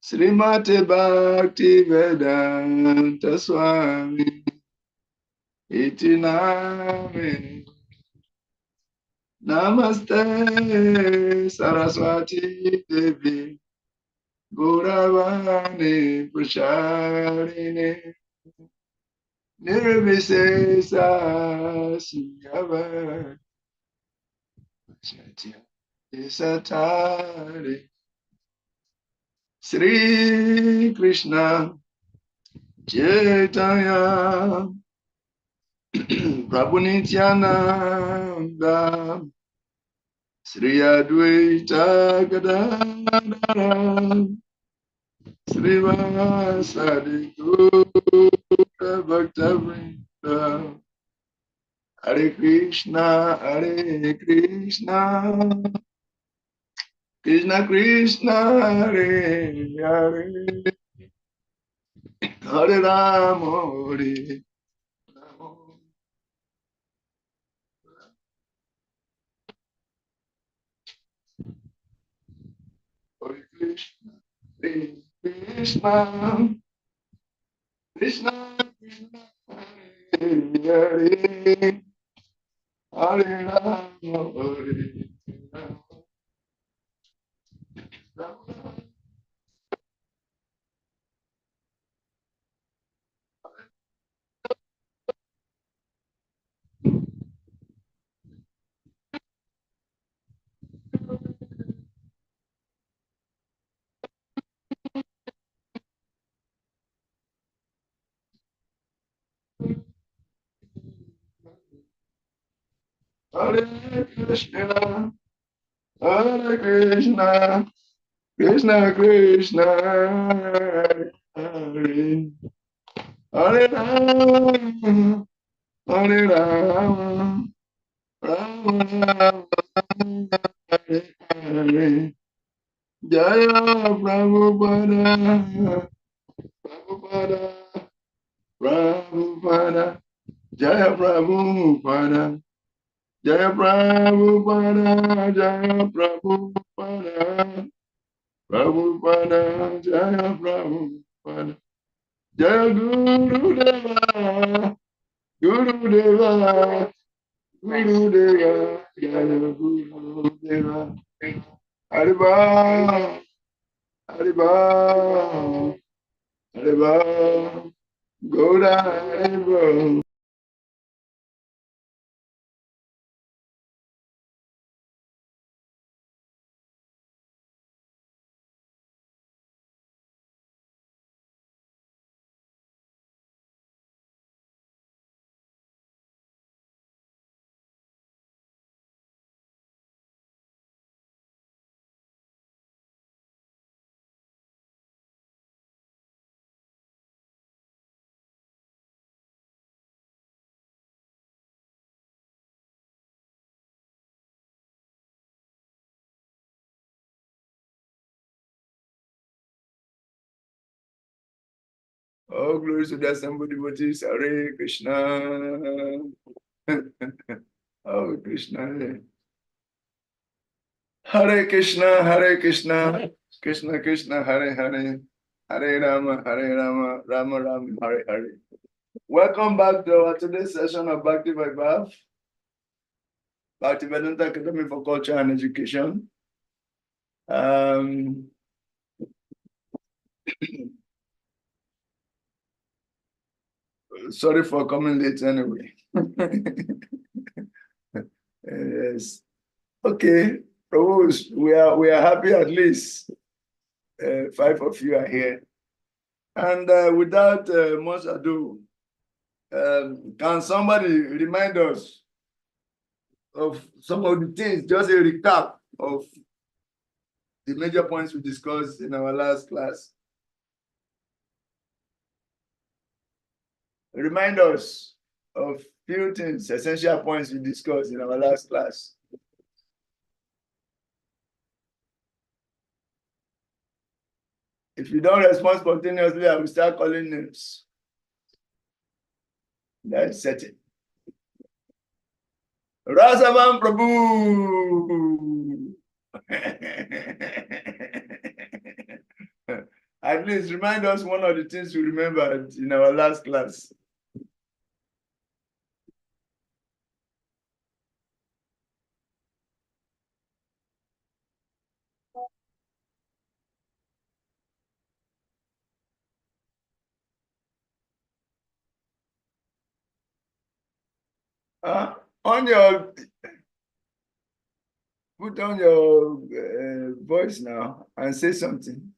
Srimati Bhakti Vedanta Swami Iti Namini. Namaste Saraswati Devi Gauravani Prasharini Nirvisesa Suyava Satya Satari Sri Krishna Chaitanya Prabhu Nityananda Sri Advaita Gadadara Srivasadi Gura Bhaktavrinda Hare Krishna Krishna Krishna Hare Hare Hare Rama Hare Rama Hare Krishna Krishna Krishna Krishna Hare Hare Hare Rama Hare Rama Hare Krishna, Hare Krishna, Krishna Krishna, Hare Hare, Hare Rama, Hare Rama, Rama Rama, Hare Hare. Jaya Prabhupada, Prabhupada, Prabhupada, Jaya Prabhupada. Jaya Prabhupada, Jaya Prabhupada, Prabhupada, Jaya Prabhupada, Jaya Guru Deva, Guru Deva, Guru Deva, Jaya Guru Deva, Hariba, Hariba, Hariba, Goda Hariba. Oh, glory to the assembled devotees, Hare Krishna. Oh, Krishna. Hare Krishna, Hare Krishna, Krishna Krishna, Hare Hare, Hare Rama, Hare Rama, Rama Rama, Hare Hare. Welcome back to our today's session of Bhakti Vaibhav, Bhaktivedanta Academy for Culture and Education. Sorry for coming late anyway. Yes. Okay, Prabhu, we are happy at least 5 of you are here. And without much ado, can somebody remind us of some of the things, just a recap of the major points we discussed in our last class? Remind us of few things, essential points we discussed in our last class. If you don't respond spontaneously, I will start calling names. That's setting. Rasavan Prabhu. At least remind us one of the things we remembered in our last class. On your, put on your voice now and say something.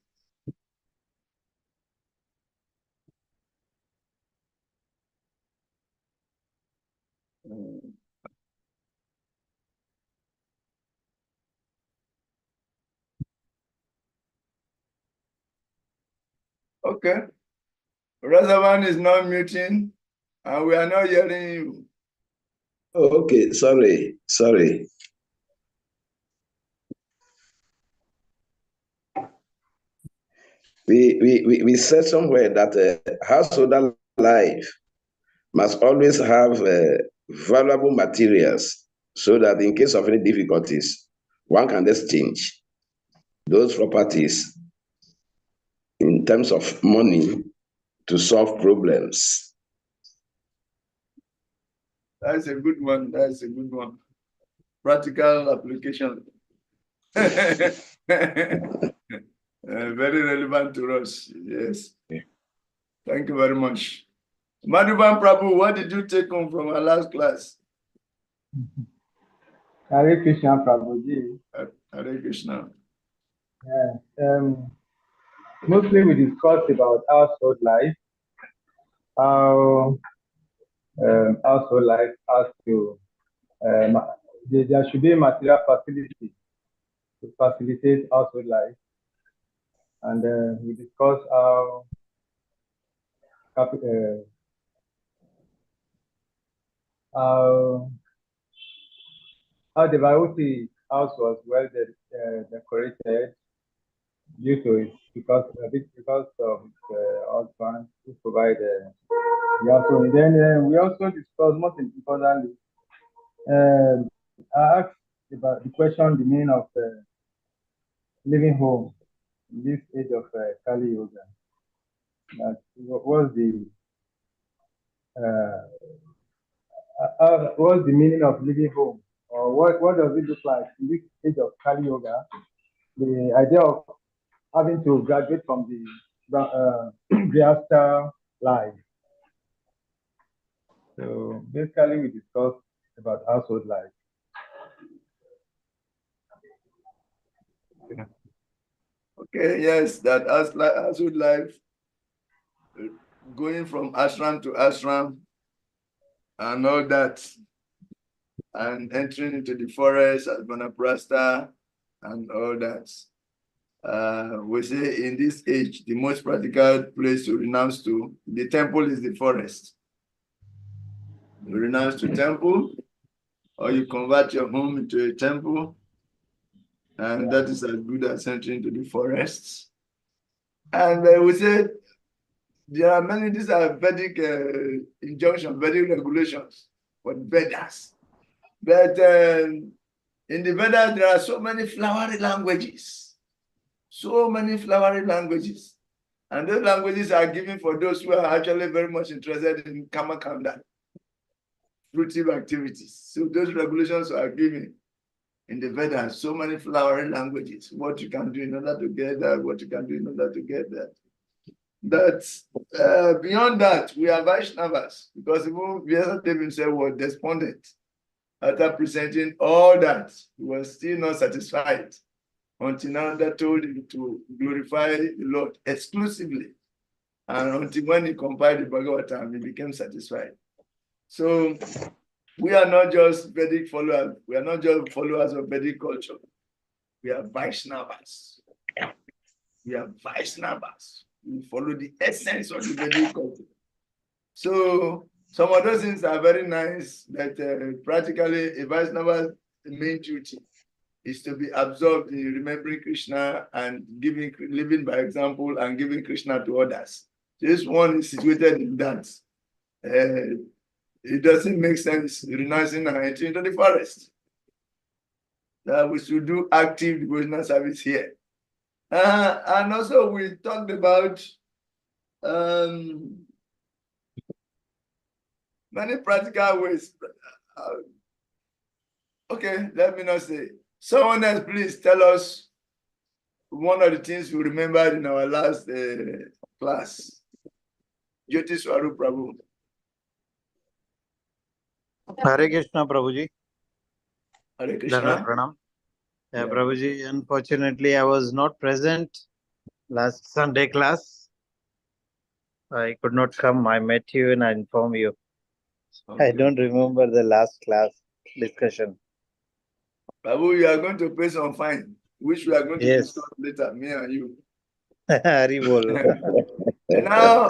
Okay. Razavan is not muting, and we are not hearing you. Okay, sorry. We said somewhere that household life must always have valuable materials so that in case of any difficulties, one can exchange those properties in terms of money to solve problems. That's a good one. That's a good one. Practical application. Very relevant to us. Yes. Thank you very much. Madhuban Prabhu, what did you take home from our last class? Hare Krishna Prabhuji. Hare Krishna. Mostly we discussed about household life, how household life has to, there should be material facility to facilitate household life. And we discussed how the Vayuti house was well decorated due to it because of the husband who provide the household. And then we also discussed most importantly. I asked about the question, the meaning of living home in this age of Kali Yoga. What's the meaning of living home? Or what does it look like in this age of Kali Yoga? The idea of having to graduate from the Grihastha life. So basically, we discussed about household life. Okay, yes, that household life, going from ashram to ashram and all that, and entering into the forest as Vanaprastha and all that. We say in this age, the most practical place to renounce to, the temple is the forest. You renounce to temple, or you convert your home into a temple, and that is as good as entering to the forests. And we say there are many, these are Vedic injunctions, Vedic regulations for the Vedas. But in the Vedas, there are so many flowery languages. So many flowery languages. And those languages are given for those who are actually very much interested in Kama Kanda, fruitive activities. So those regulations are given in the Vedas, so many flowery languages, what you can do in order to get that, what you can do in order to get that. That beyond that, we are Vaishnavas, because even Vyasadeva himself was despondent. After presenting all that, he was still not satisfied until Nanda told him to glorify the Lord exclusively. And until when he compiled the Bhagavatam, he became satisfied. So we are not just Vedic followers. We are not just followers of Vedic culture. We are Vaishnavas. We are Vaishnavas. We follow the essence of the Vedic culture. So some of those things are very nice, that practically a Vaishnava's main duty is to be absorbed in remembering Krishna and living by example and giving Krishna to others. This one is situated in that. It doesn't make sense renouncing and entering into the forest. That we should do active devotional service here. And also we talked about many practical ways. Okay, let me not say. Someone else, please tell us one of the things we remembered in our last class. Jyoti Swarup Prabhu. Hare Krishna, Prabhuji. Hare Dandavat Krishna. Pranam. Yeah. Prabhuji, unfortunately, I was not present last Sunday class. I could not come. I met you and I informed you. Okay. I don't remember the last class discussion. Prabhu, you are going to pay some fine, which we are going to Yes. discuss later, me and you. Hari bol. And now,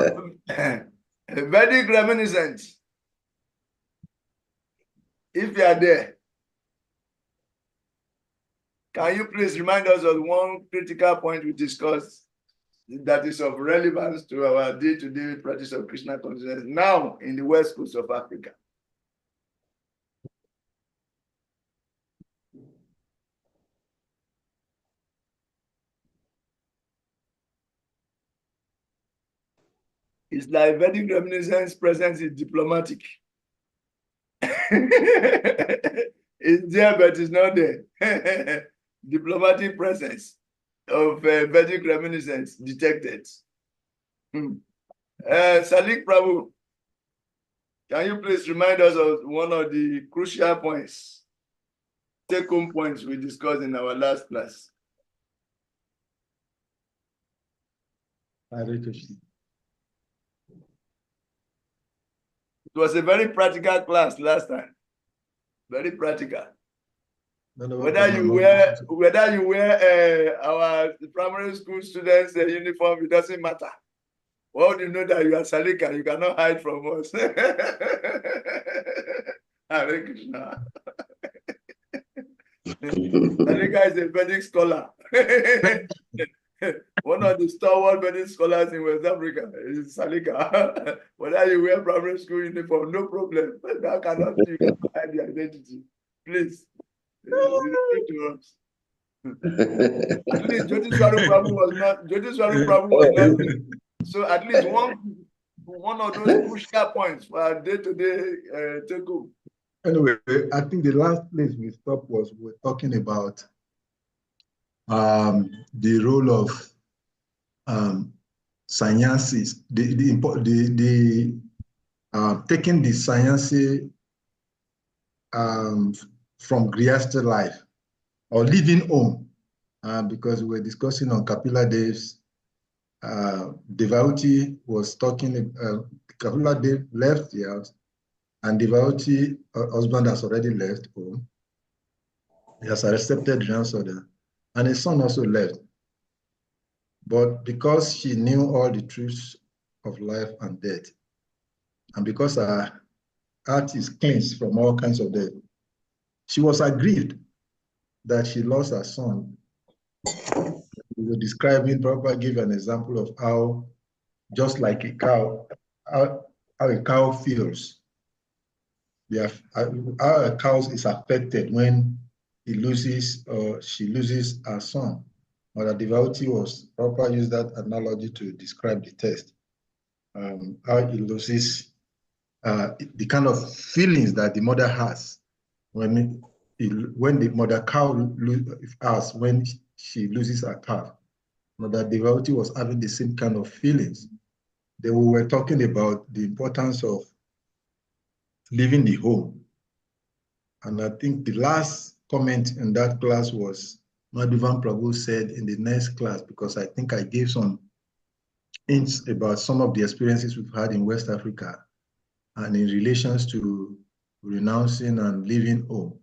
Vedic reminiscence. If you are there, can you please remind us of one critical point we discussed that is of relevance to our day-to-day practice of Krishna consciousness now in the west coast of Africa? It's like Vedic reminiscence presence is diplomatic. It's there, but it's not there. Diplomatic presence of Vedic reminiscence detected. Salik Prabhu, can you please remind us of one of the crucial points, take-home points we discussed in our last class? Hare Krishna. It was a very practical class last time. Very practical. Whether you wear our primary school students' uniform, it doesn't matter. Well, you know that you are Salika, you cannot hide from us. Hare Krishna. Salika is a Vedic scholar. One of the stalwart Vedic scholars in West Africa is Salika. Whether you wear primary school uniform, no problem. That cannot you cannot hide the identity. Please. To us. At least Jyoti Swarup Prabhu was not there. So at least one of those crucial points for our day-to-day take-home. Anyway, I think the last place we stopped was we were talking about the role of sciences, taking the science from Grihastha life or living home, because we were discussing on Kapila Dev's devotee was talking. Kapila Dev left the house, and devotee husband has already left home. He has accepted Jansoda, and his son also left. But because she knew all the truths of life and death, and because her heart is cleansed from all kinds of death, she was aggrieved that she lost her son. We were describing, Prabhupada gave an example of how, just like a cow, how a cow feels. How a cow is affected when he loses or she loses her son. Or the devotee was, Prabhupada used that analogy to describe the test. How he loses the kind of feelings that the mother has when the mother cow has when she loses her calf. Mother devotee was having the same kind of feelings. Then we were talking about the importance of leaving the home. And I think the last comment in that class was Madhavan Prabhu said in the next class, because I think I gave some hints about some of the experiences we've had in West Africa and in relations to renouncing and leaving home.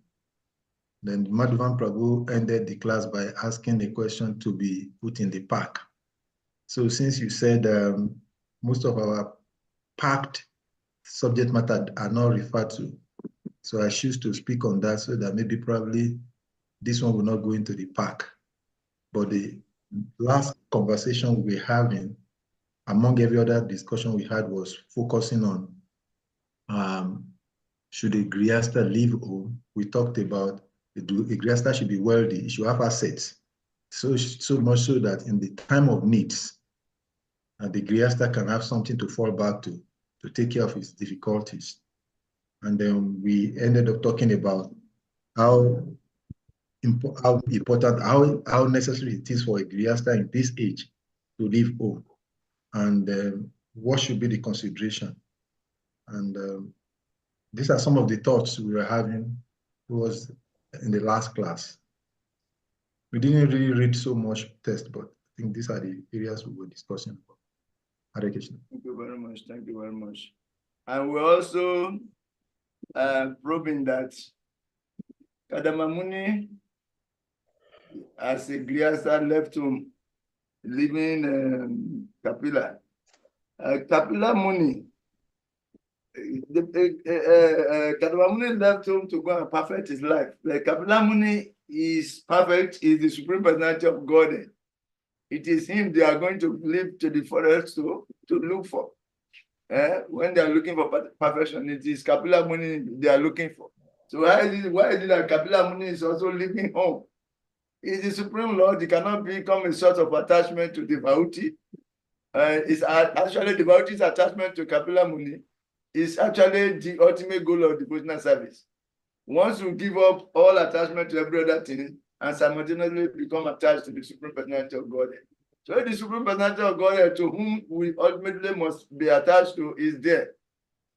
Then Madhavan Prabhu ended the class by asking a question to be put in the park. So since you said most of our packed subject matter are not referred to, so I choose to speak on that so that maybe probably this one will not go into the park. But the last conversation we're having, among every other discussion we had, was focusing on should a Grihastha leave home? We talked about a Grihastha should be wealthy, he should have assets. so much so that in the time of needs, the Griasta can have something to fall back to take care of his difficulties. And then we ended up talking about how important, how necessary it is for a Griasta in this age to leave home, and what should be the consideration. And these are some of the thoughts we were having. It was in the last class. We didn't really read so much text, but I think these are the areas we were discussing about. Hare Krishna. Thank you very much. Thank you very much. And we're also proving that Kadamamuni, as a Griasta, left home, living Kapila. Kapila Muni, Kadamamuni left home to go and perfect his life. Like Kapila Muni is perfect, is the Supreme Personality of God. It is him they are going to leave to the forest to look for. When they are looking for perfection, it is Kapila Muni they are looking for. So why is it that Kapila Muni is also leaving home? Is the Supreme Lord, he cannot become a sort of attachment to devotee. It's actually devotee's attachment to Kapila Muni is actually the ultimate goal of devotional service. Once you give up all attachment to every other thing and simultaneously become attached to the Supreme Personality of Godhead. So the Supreme Personality of Godhead, to whom we ultimately must be attached to, is there.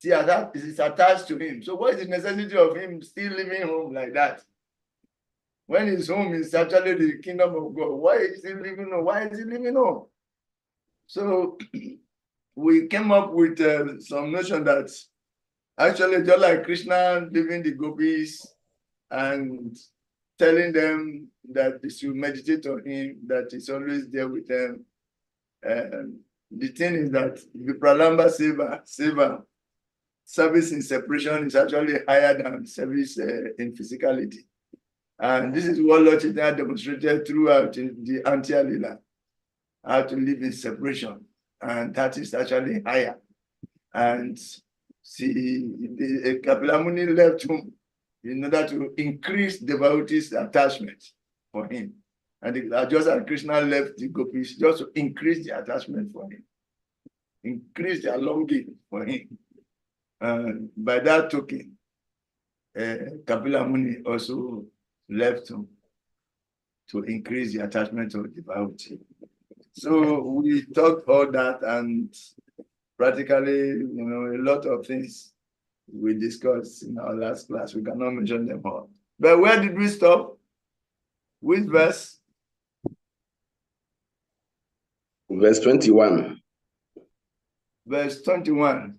It is attached to him. So what is the necessity of him still living home like that? When his home is actually the kingdom of God, why is he living home? Why is he living home? So we came up with some notion that actually just like Krishna leaving the gopis and telling them that they should meditate on him, that he's always there with them. The thing is that the Pralamba Seva, service in separation is actually higher than service in physicality. And this is what Lord Chaitanya demonstrated throughout the Antya Lila, how to live in separation. And that is actually higher. And see, Kapila Muni left home in order to increase devotees' attachment for him. And just as Krishna left the gopis, just to increase the attachment for him, increase their longing for him. And by that token, Kapila Muni also left home to increase the attachment of the devotee. So we talked all that, and practically, a lot of things we discussed in our last class. We cannot mention them all. But where did we stop? Which verse? Verse 21. Verse 21.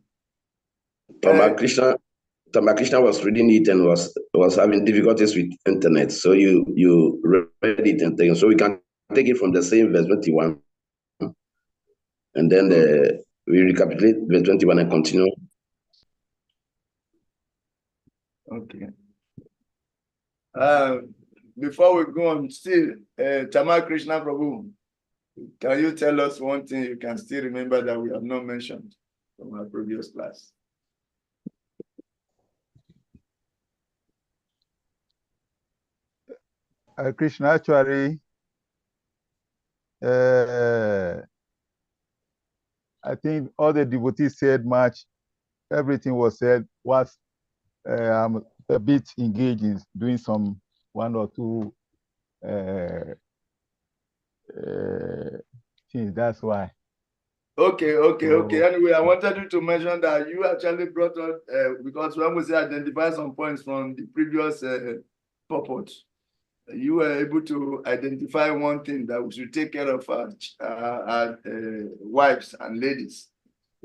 Tama Krishna was reading it and was having difficulties with internet. So you read it and take it. So we can take it from the same verse 21. And then we recapitulate verse 21 and continue. Okay. Before we go on, still, Tama Krishna Prabhu, can you tell us one thing you can still remember that we have not mentioned from our previous class? Krishna, actually, I think all the devotees said much. Everything was said. I'm a bit engaged in doing some one or two things. That's why. Okay. Anyway, I wanted you to mention that you actually brought up, because when we say identify some points from the previous purport, you were able to identify one thing that we should take care of our wives and ladies.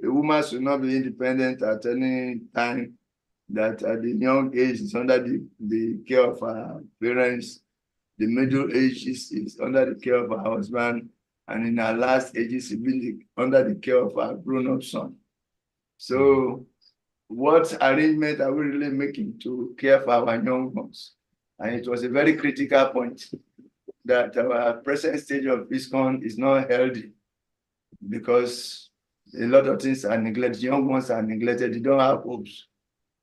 A woman should not be independent at any time, that at the young age is under the care of her parents, the middle age is under the care of her husband, and in her last age is under the care of her grown-up son. So what arrangement are we really making to care for our young ones? And it was a very critical point that our present stage of ISKCON is not healthy, because a lot of things are neglected. Young ones are neglected. They don't have hopes.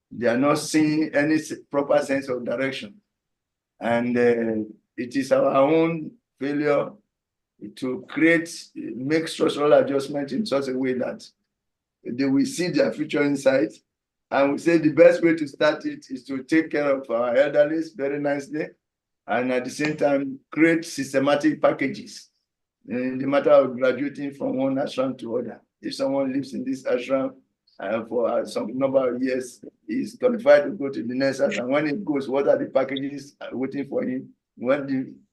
They are not seeing any proper sense of direction. And it is our own failure, to make structural adjustment in such a way that they will see their future inside. And we say the best way to start it is to take care of our elderly very nicely, and at the same time create systematic packages in the matter of graduating from one ashram to other. If someone lives in this ashram for some number of years, he's qualified to go to the next ashram. When he goes, what are the packages waiting for him?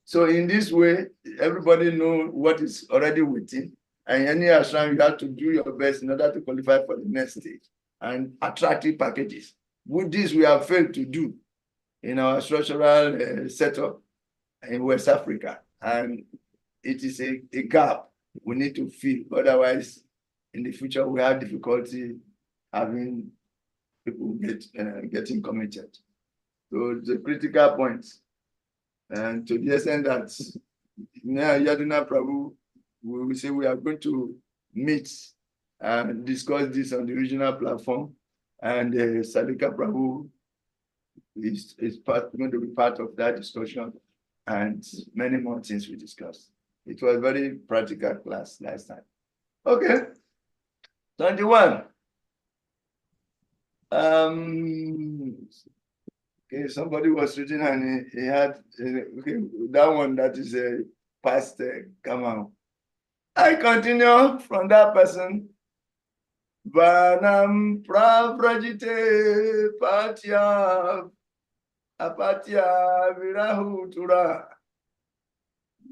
So in this way, everybody knows what is already waiting. And any ashram, you have to do your best in order to qualify for the next stage. And attractive packages. With this, we have failed to do in our structural setup in West Africa. And it is a gap we need to fill. Otherwise, in the future, we have difficulty having people getting committed. So the critical point. And to the extent that now Yaduna Prabhu, we will say we are going to meet and discuss this on the regional platform. And Salika Prabhu is going to be part of that discussion, and many more things we discussed. It was a very practical class last time. Okay. 21. Okay, somebody was reading and he had okay, that one that is a past come out. I continue from that person. Vanam pravrajite patya apatya virahutura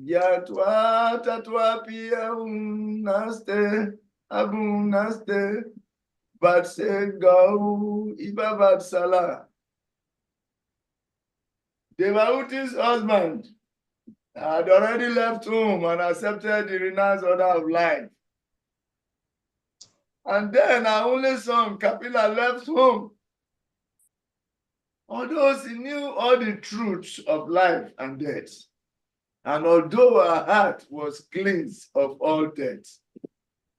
yatva tatva naste abunaste vatse gau ibavatsala. Devotati's husband had already left home and accepted the renounced order of life. And then our only son, Kapila, left home. Although he knew all the truths of life and death, and although her heart was cleansed of all death,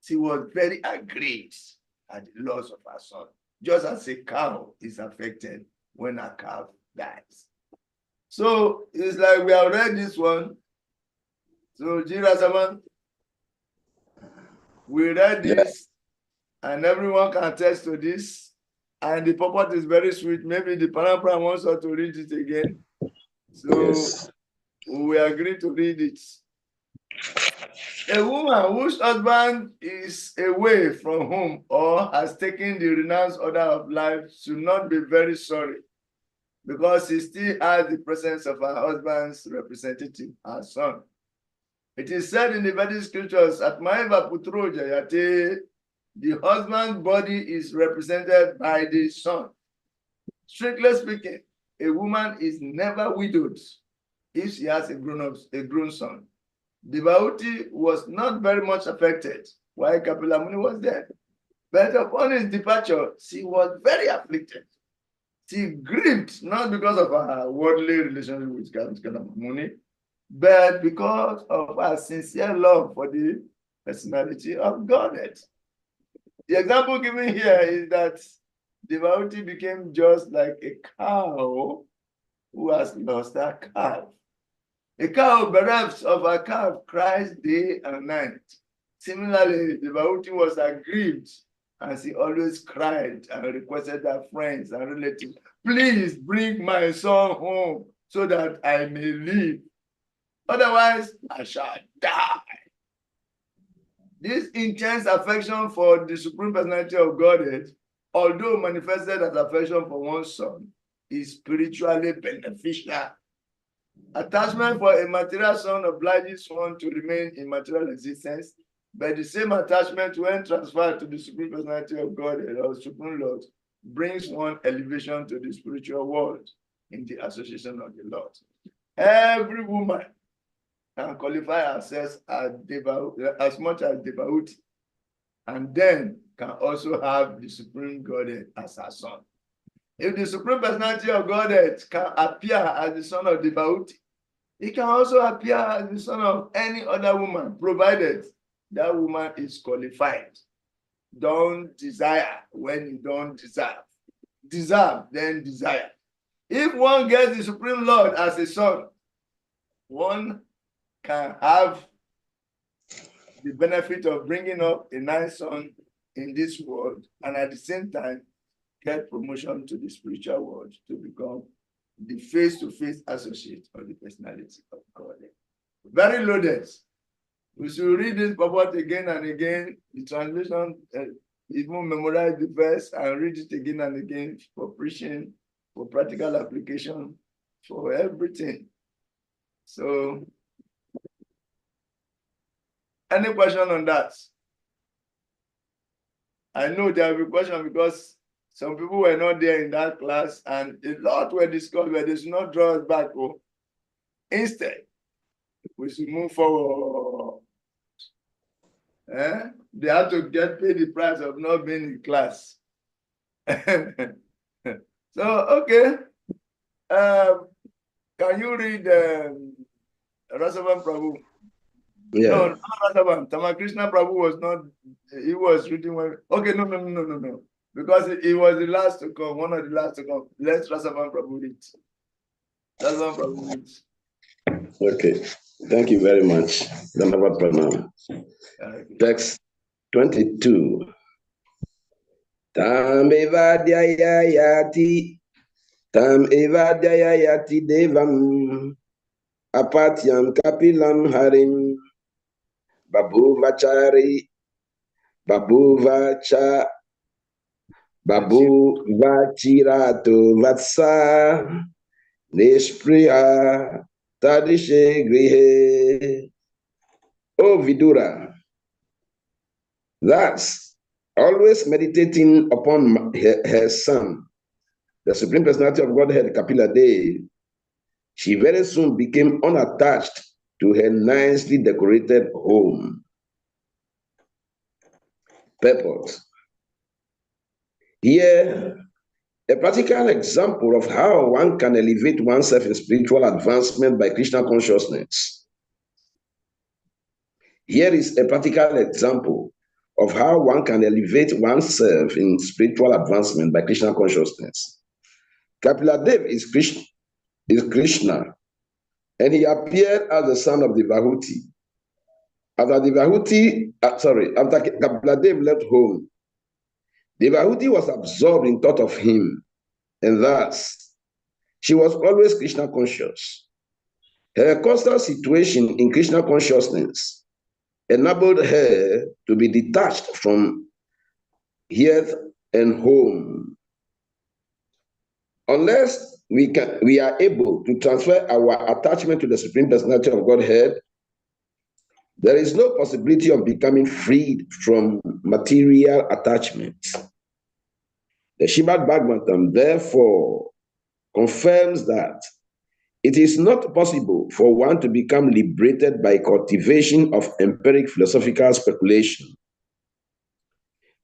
she was very aggrieved at the loss of her son, just as a cow is affected when a calf dies. So it's like we have read this one. So Jirasaman, we read this, and everyone can attest to this. And the purport is very sweet. Maybe the Parampara wants us to read it again. So yes, we agree to read it. A woman whose husband is away from home or has taken the renounced order of life should not be very sorry, because he still has the presence of her husband's representative, her son. It is said in the Vedic scriptures, Atmaiva Putro Jayate, the husband's body is represented by the son. Strictly speaking, a woman is never widowed if she has a grown son. Devotee was not very much affected while Kapila Muni was there. But upon his departure, she was very afflicted. She grieved not because of her worldly relationship with Kapila Muni, but because of her sincere love for the personality of Godhead. The example given here is that devotee became just like a cow who has lost her calf. A cow bereft of her calf cries day and night. Similarly, the devotee was aggrieved, and she always cried and requested her friends and relatives, please bring my son home so that I may live. Otherwise, I shall die. This intense affection for the Supreme Personality of Godhead, although manifested as affection for one's son, is spiritually beneficial. Attachment for a material son obliges one to remain in material existence, but the same attachment, when transferred to the Supreme Personality of Godhead or Supreme Lord, brings one elevation to the spiritual world in the association of the Lord. Every woman can qualify herself as much as devotee, and then can also have the Supreme Godhead as her son. If the Supreme Personality of Godhead can appear as the son of devotee, it can also appear as the son of any other woman, provided that woman is qualified. Don't desire when you don't deserve. Deserve, then desire. If one gets the Supreme Lord as a son, one can have the benefit of bringing up a nice son in this world and at the same time get promotion to the spiritual world to become the face-to-face associate of the personality of God. Very loaded. We should read this purport again and again. The translation, even memorize the verse and read it again and again for preaching, for practical application, for everything. So, any question on that? I know there will be question because some people were not there in that class and a lot were discussed, but they should not draw us back. Oh. Instead, we should move forward. They have to get paid the price of not being in class. So, okay. Can you read Rasavan Prabhu? Yeah. No, not Rasavan. Tamakrishna Prabhu was not, he was reading when, okay, no. Because he was the last to come, one of the last to come. Let Rasavan Prabhu read. Rasavan Prabhu reads. Okay. Thank you very much. Dhanavad Pranam. Text 22. Tam evadhyayati devam apatyam kapilam harim babuvachirato vatsa nishpriya tadishe grihe. O Vidura, thus always meditating upon her son, the Supreme Personality of Godhead, Kapila Dev, she very soon became unattached to her nicely decorated home. Purport. Here, a practical example of how one can elevate oneself in spiritual advancement by Krishna consciousness. Here is a practical example of how one can elevate oneself in spiritual advancement by Krishna consciousness. Kapila Dev is Krishna, and he appeared as the son of Devahuti. After Kapila Dev left home, Devahuti was absorbed in thought of him, and thus she was always Krishna conscious. Her constant situation in Krishna consciousness enabled her to be detached from earth and home. Unless we are able to transfer our attachment to the Supreme Personality of Godhead, there is no possibility of becoming freed from material attachments. The Srimad Bhagavatam therefore confirms that it is not possible for one to become liberated by cultivation of empiric philosophical speculation.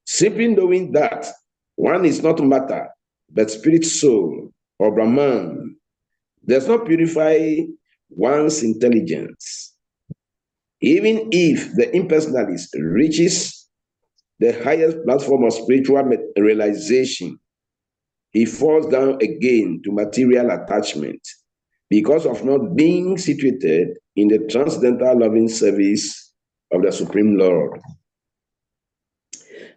Simply knowing that one is not matter, but spirit soul or Brahman does not purify one's intelligence. Even if the impersonalist reaches the highest platform of spiritual realization, he falls down again to material attachment because of not being situated in the transcendental loving service of the Supreme Lord.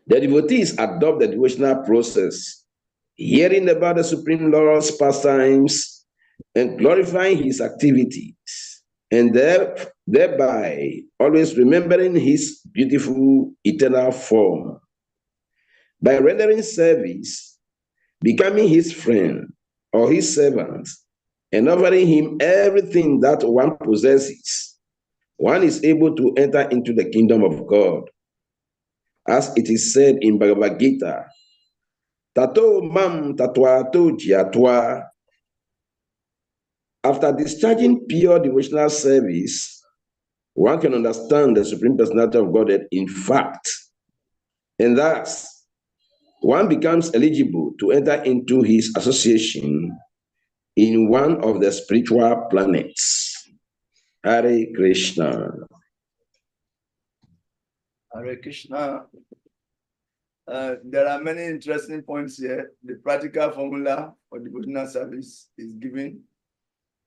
The devotees adopt the devotional process, hearing about the Supreme Lord's pastimes and glorifying his activities, and thereby always remembering his beautiful eternal form. By rendering service, becoming his friend or his servant, and offering him everything that one possesses, one is able to enter into the kingdom of God. As it is said in Bhagavad Gita, Tato mam tatwa to jiatwa. After discharging pure devotional service, one can understand the Supreme Personality of Godhead in fact, and thus one becomes eligible to enter into his association in one of the spiritual planets. Hare Krishna. Hare Krishna. There are many interesting points here. The practical formula for devotional service is given.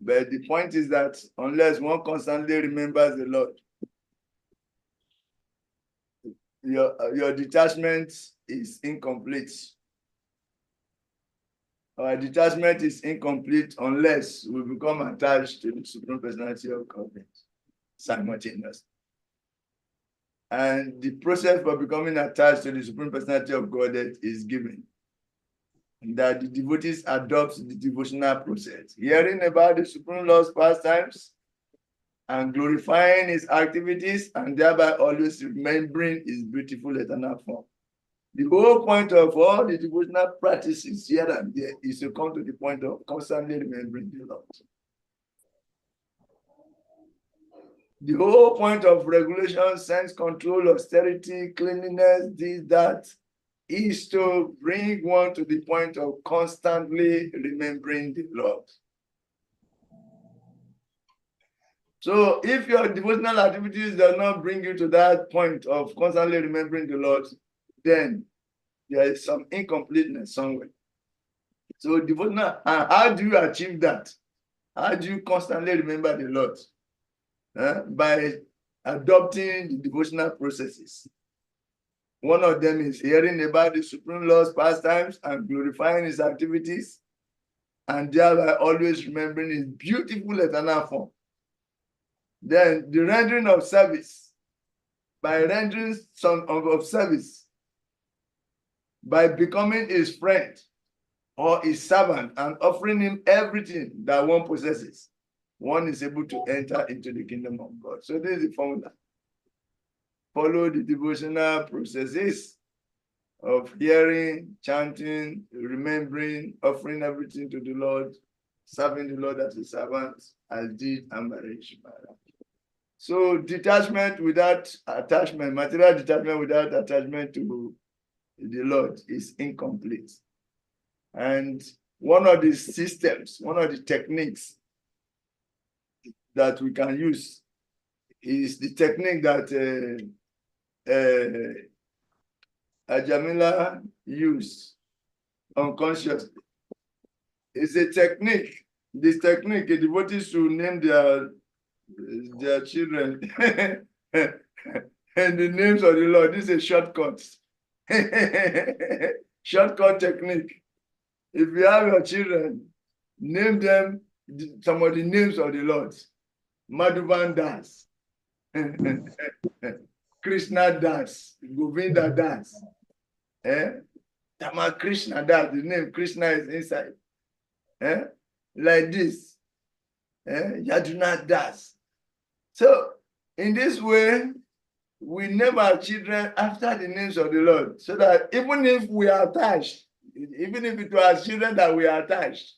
But the point is that unless one constantly remembers the Lord, your detachment is incomplete. Our detachment is incomplete unless we become attached to the Supreme Personality of Godhead simultaneously. And the process for becoming attached to the Supreme Personality of Godhead is given. That the devotees adopt the devotional process, hearing about the Supreme Lord's pastimes and glorifying his activities, and thereby always remembering his beautiful eternal form. The whole point of all the devotional practices here and there is to come to the point of constantly remembering the Lord. The whole point of regulation, sense control, austerity, cleanliness, this, that, is to bring one to the point of constantly remembering the Lord. So if your devotional activities do not bring you to that point of constantly remembering the Lord, then there is some incompleteness somewhere. So devotional, how do you achieve that? How do you constantly remember the Lord? By adopting the devotional processes. One of them is hearing about the Supreme Lord's pastimes and glorifying his activities, and thereby always remembering his beautiful eternal form. Then the rendering of service, by rendering some of service, by becoming his friend or his servant and offering him everything that one possesses, one is able to enter into the kingdom of God. So this is the formula. Follow the devotional processes of hearing, chanting, remembering, offering everything to the Lord, serving the Lord as a servant, as did Ambarish Maharaj. So detachment without attachment, material detachment without attachment to the Lord is incomplete. And one of the systems, one of the techniques that we can use is the technique that Ajamila used unconsciously. It's a technique. This technique, the devotees should name their children and the names of the Lord. This is a shortcut. Shortcut technique. If you have your children, name them some of the names of the Lord. Madhuvan Das, Krishna Das, Govinda Das, Tama Krishna Das, the name Krishna is inside. Like this, Yaduna Das. So, in this way, we name our children after the names of the Lord, so that even if we are attached, even if it was children that we are attached,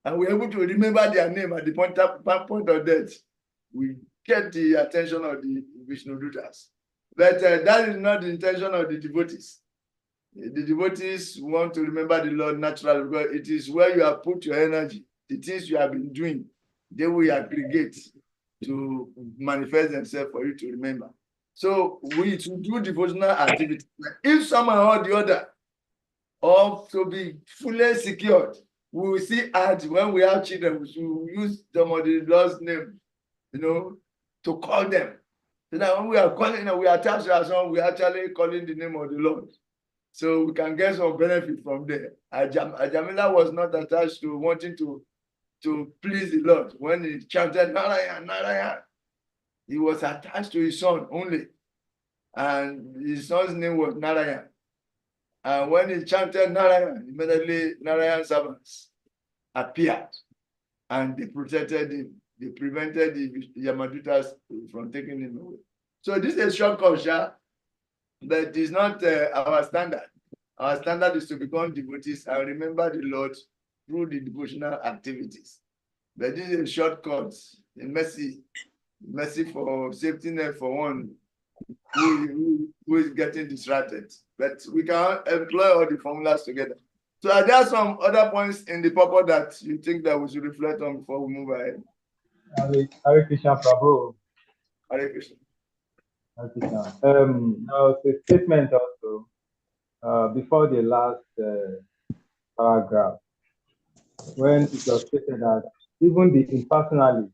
and we're able to remember their name at the point of death, we get the attention of the Vishnu Dutas. But that is not the intention of the devotees. The devotees want to remember the Lord naturally, because it is where you have put your energy, the things you have been doing, they will aggregate to manifest themselves for you to remember. So we should do devotional activity. If somehow or the other, or to be fully secured, we will see ads when we have children, we should use some of the Lord's name, to call them. So that when we are calling, we attach our son, we are actually calling the name of the Lord. So we can get some benefit from there. Ajamila was not attached to wanting to please the Lord. When he chanted Narayan, Narayan, he was attached to his son only. And his son's name was Narayan. And when he chanted Narayan, immediately Narayan servants appeared and they protected him. They prevented the Yamadutas from taking him away. So this is a shortcut, but it's not our standard. Our standard is to become devotees and remember the Lord through the devotional activities. But this is a shortcut, a mercy for safety net for one who is getting distracted. But we can employ all the formulas together. So are there some other points in the purport that you think that we should reflect on before we move ahead? Hare Krishna Prabhu. Hare Krishna. Hare Krishna. There was a statement also before the last paragraph, when it was stated that even the impersonalist,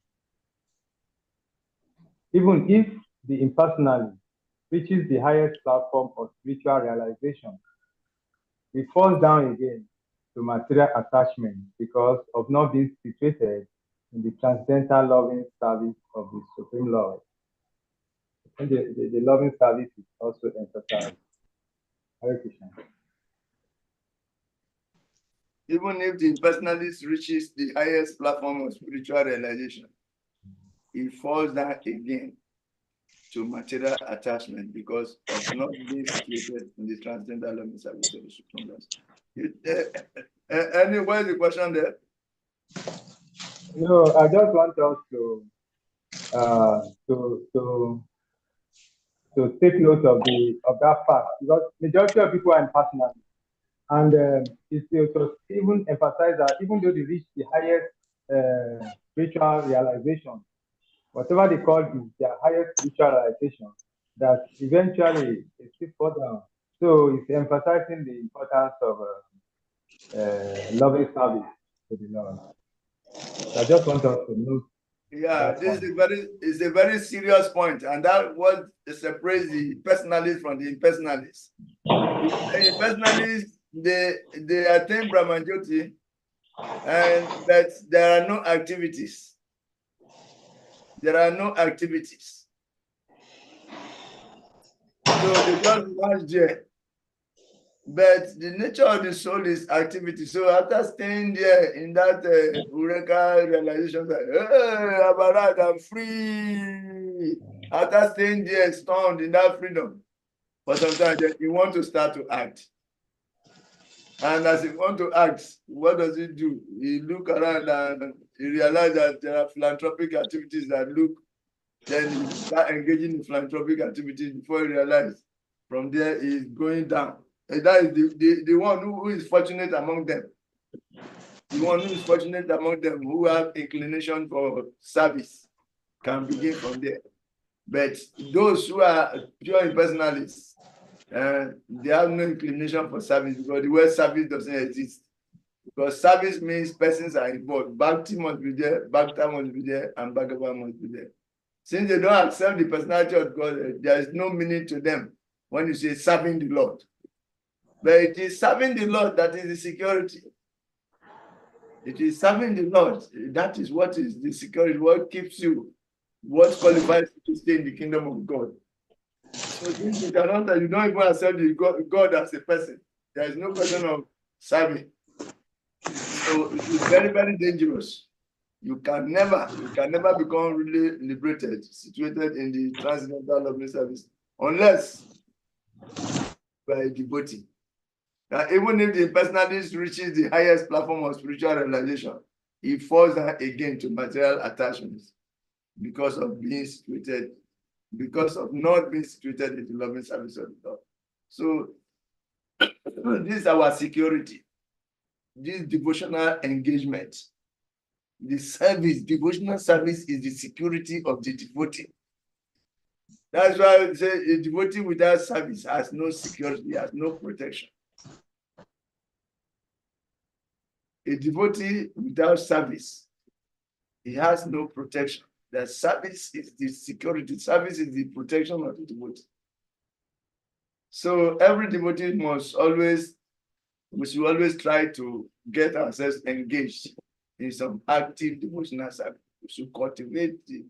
even if the impersonalist reaches the highest platform of spiritual realization, it falls down again to material attachment because of not being situated in the transcendental loving service of the Supreme Lord. And the loving service is also emphasized. Hare Krishna. Even if the personalist reaches the highest platform of spiritual realization, he falls down again to material attachment because of not being situated in the transcendental loving service of the Supreme Lord. Where's the question there? No, I just want us to take note of that fact, because majority of people are impersonal, and it was even emphasized that even though they reach the highest spiritual realization, whatever they call is their highest spiritual realization, that eventually they still fall down. So it's emphasizing the importance of loving service to the Lord. So I just want us to note. Yeah, this is a very serious point, and that what separates the personalist from the impersonalist. The impersonalists, they attain Brahman Jyoti, but there are no activities. There are no activities. So they just watch there. But the nature of the soul is activity. So after staying there in that Eureka realization that, hey, Abarat, I'm free. After staying there, stunned in that freedom, for some time, you want to start to act. And as you want to act, what does he do? He look around and he realizes that there are philanthropic activities that look, then he start engaging in philanthropic activities before he realizes from there he's going down. And that is the one who is fortunate among them. The one who is fortunate among them who have inclination for service can begin from there. But those who are pure impersonalists, they have no inclination for service because the word service doesn't exist. Because service means persons are involved. Bhakti must be there, Bhakta must be there, and Bhagavad must be there. Since they don't accept the personality of God, there is no meaning to them when you say serving the Lord. But it is serving the Lord that is the security. It is serving the Lord. That is what is the security, what keeps you, what qualifies you to stay in the kingdom of God. So since you don't even accept God as a person, there is no question of serving. So it is very, very dangerous. You can never become really liberated, situated in the transcendental loving service, unless by a devotee. Now, even if the personalist reaches the highest platform of spiritual realization, he falls down again to material attachments because of being situated, because of not being situated in the loving service of God. So this is our security, this devotional engagement. The service, devotional service is the security of the devotee. That's why I say a devotee without service has no security, has no protection. A devotee without service, he has no protection. The service is the security, service is the protection of the devotee. So every devotee we should always try to get ourselves engaged in some active devotional service. We should cultivate the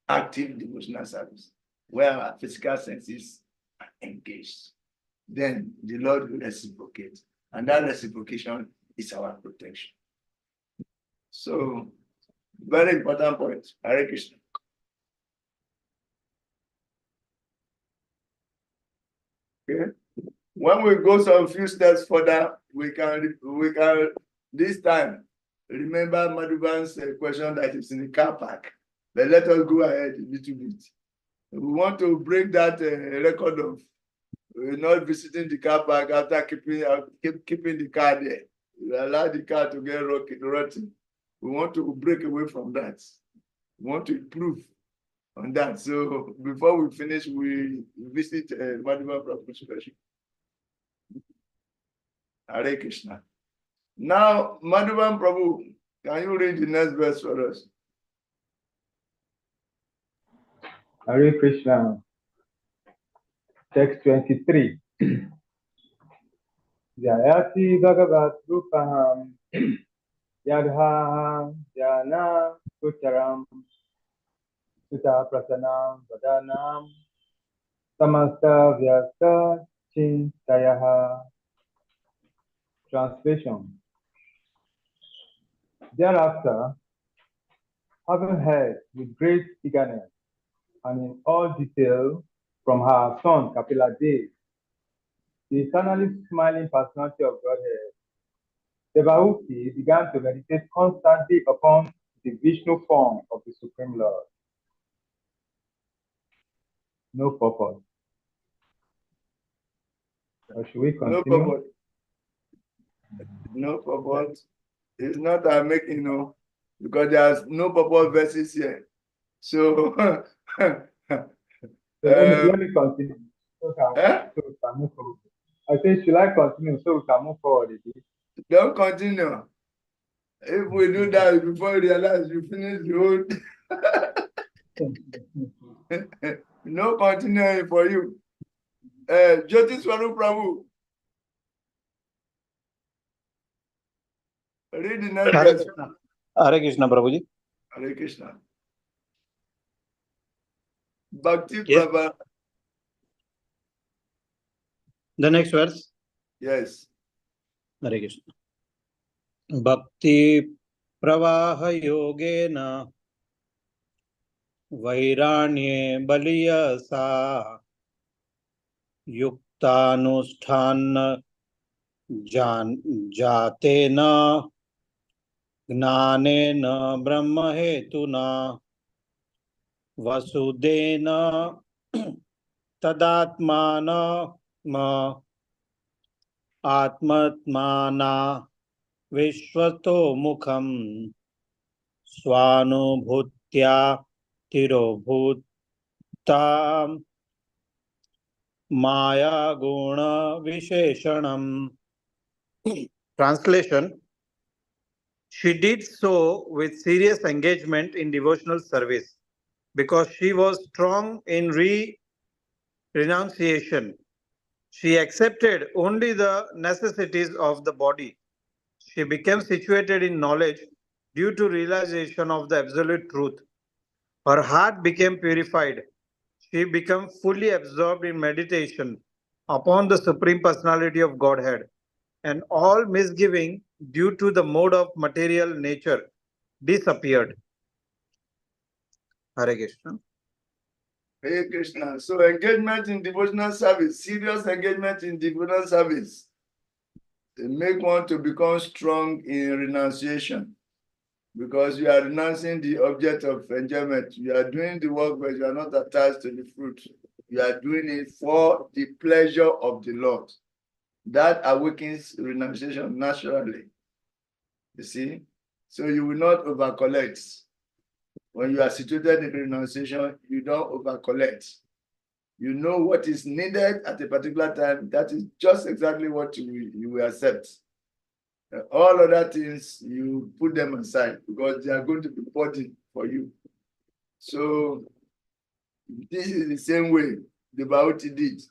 active devotional service where our physical senses are engaged. Then the Lord will reciprocate. And that reciprocation is our protection. So, very important point. Hare Krishna. Okay. When we go some few steps further, we can this time remember Madhuban's question that is in the car park. But let us go ahead a little bit. We want to break that record of not visiting the car park after keeping the car there. We allow the car to get rotten. We want to break away from that. We want to improve on that. So before we finish, we visit Madhuban Prabhu's version. Hare Krishna. Now, Madhuban Prabhu, Can you read the next verse for us? Hare Krishna. Text 23. Jayati Bhagavat Rupaham Yadha Jana Kucharam Sutta Prasanam Vadanam Samasta Vyasta Chintayaha. Translation. Thereafter, having heard with great eagerness and in all detail from her son Kapila Dev, the eternally smiling personality of Godhead, Devahuti began to meditate constantly upon the Vishnu form of the Supreme Lord. No purpose. Or should we No continue? purpose. No purpose. It's not that making because there's no purpose verses here. So So let me continue. So we can move forward. I say, should I continue so we can move forward a bit? don't continue. If we do that before you realize you finish the whole no continuing for you. Jyoti Swarup Prabhu. Read the next Hare verse. Krishna. Hare Krishna, Prabhuji. Hare Krishna. Bhakti Yes. Prabhu. The next verse. Yes. Hare Krishna. Bhakti Pravaha Yogena Vairanye Baliyasa Yuktanusthana Jatena Gnanena Brahma Hetuna Vasudena Tadatmana Ma Atmatmana Vishwato Mukham Swanubhutya Tirobhutam Maya Guna Visheshanam. Translation. She did so with serious engagement in devotional service because she was strong in renunciation. She accepted only the necessities of the body. She became situated in knowledge due to realization of the absolute truth. Her heart became purified. She became fully absorbed in meditation upon the Supreme Personality of Godhead, and all misgiving due to the mode of material nature disappeared. Hare Krishna. Hare Krishna. So engagement in devotional service, serious engagement in devotional service, they make one to become strong in renunciation because you are renouncing the object of enjoyment. You are doing the work, but you are not attached to the fruit. You are doing it for the pleasure of the Lord. That awakens renunciation naturally. You see? So you will not over-collect. When you are situated in renunciation, you don't over-collect. You know what is needed at a particular time. That is just exactly what you will accept. All other things, you put them aside because they are going to be burden for you. So this is the same way the Bhagavati did.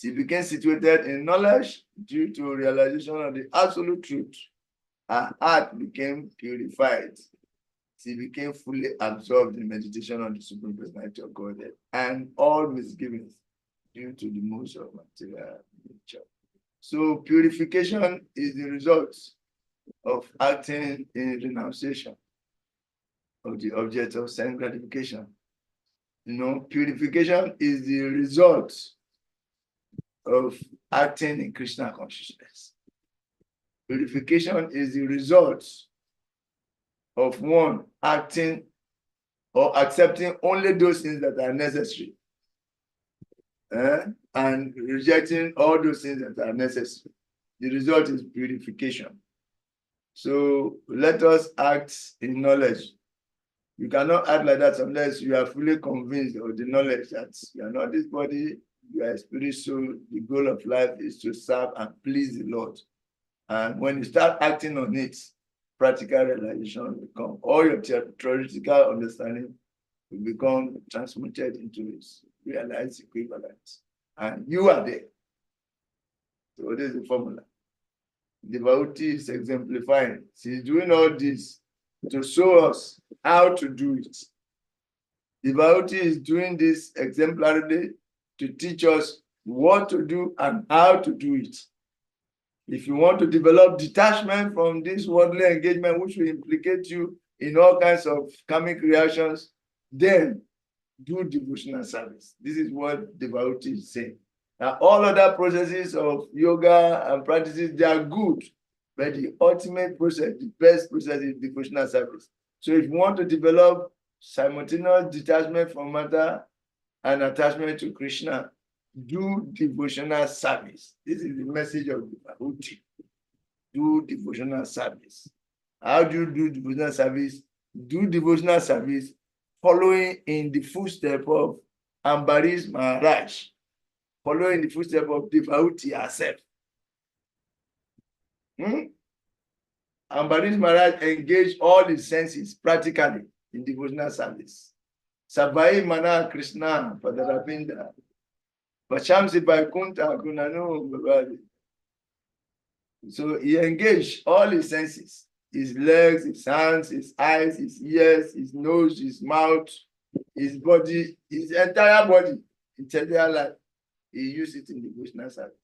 She became situated in knowledge due to realization of the absolute truth. Her heart became purified. She became fully absorbed in meditation on the Supreme Personality of Godhead and all misgivings due to the modes of material nature. So purification is the result of acting in renunciation of the object of sense gratification. Purification is the result of acting in Krishna consciousness. Purification is the result of one acting or accepting only those things that are necessary and rejecting all those things that are necessary. The result is purification. So let us act in knowledge. You cannot act like that unless you are fully convinced of the knowledge that you are not this body, you are a spirit soul. The goal of life is to serve and please the Lord. And when you start acting on it, practical realization will come. All your theoretical understanding will become transmuted into its realized equivalent. And you are there. So what is the formula? Devotee is exemplifying. She's doing all this to show us how to do it. Devotee is doing this exemplarily to teach us what to do and how to do it. If you want to develop detachment from this worldly engagement, which will implicate you in all kinds of karmic reactions, then do devotional service. This is what devotee is saying. Now, all other processes of yoga and practices, they are good, but the ultimate process, the best process is devotional service. So if you want to develop simultaneous detachment from matter and attachment to Krishna, do devotional service. This is the message of devotee. Do devotional service. How do you do devotional service? Do devotional service following in the footsteps of Ambarish Maharaj, following the footsteps of devotee herself. Ambarish Maharaj engaged all his senses practically in devotional service. Savai Mana Krishna Padarapinda. Vachamsi Vaikunta Gunanu Bhavadi. So he engaged all his senses, his legs, his hands, his eyes, his ears, his nose, his mouth, his body, his entire body, entire life. He used it in devotional service.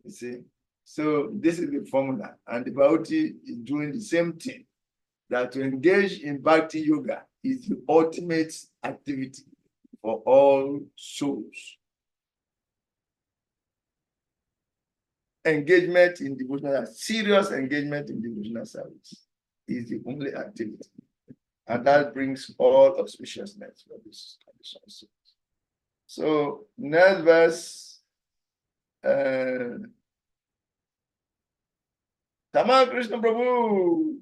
You see? So this is the formula. And the devotee is doing the same thing. That to engage in Bhakti Yoga is the ultimate activity for all souls. Engagement in devotional, serious engagement in devotional service is the only activity. And that brings all auspiciousness for this condition. So next verse, Tama Krishna Prabhu.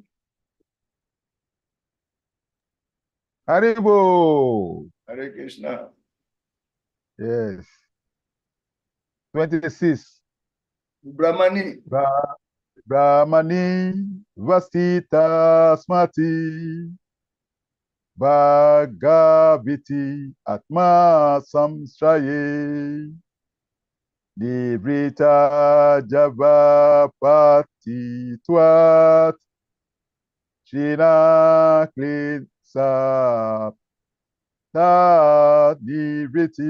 Haribo. Hare Krishna. Yes. 26. Brahmani. Brahmani Vastita Smati Bhagaviti Atma Samstraye Nivrita Javapati Twat Shina Klitsa Nivriti.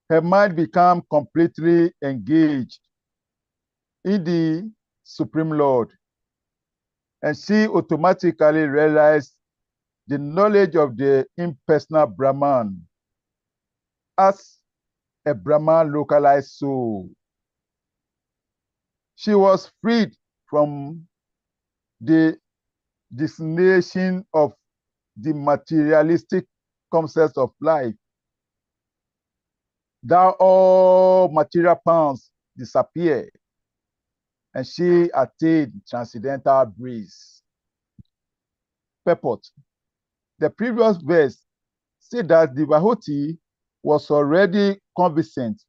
Her mind became completely engaged in the Supreme Lord, and she automatically realized the knowledge of the impersonal Brahman as a Brahman localized soul. She was freed from the designation of the materialistic concepts of life. Thou all material powers disappear, and she attained transcendental bliss. Purport. The previous verse said that the devotee was already conversant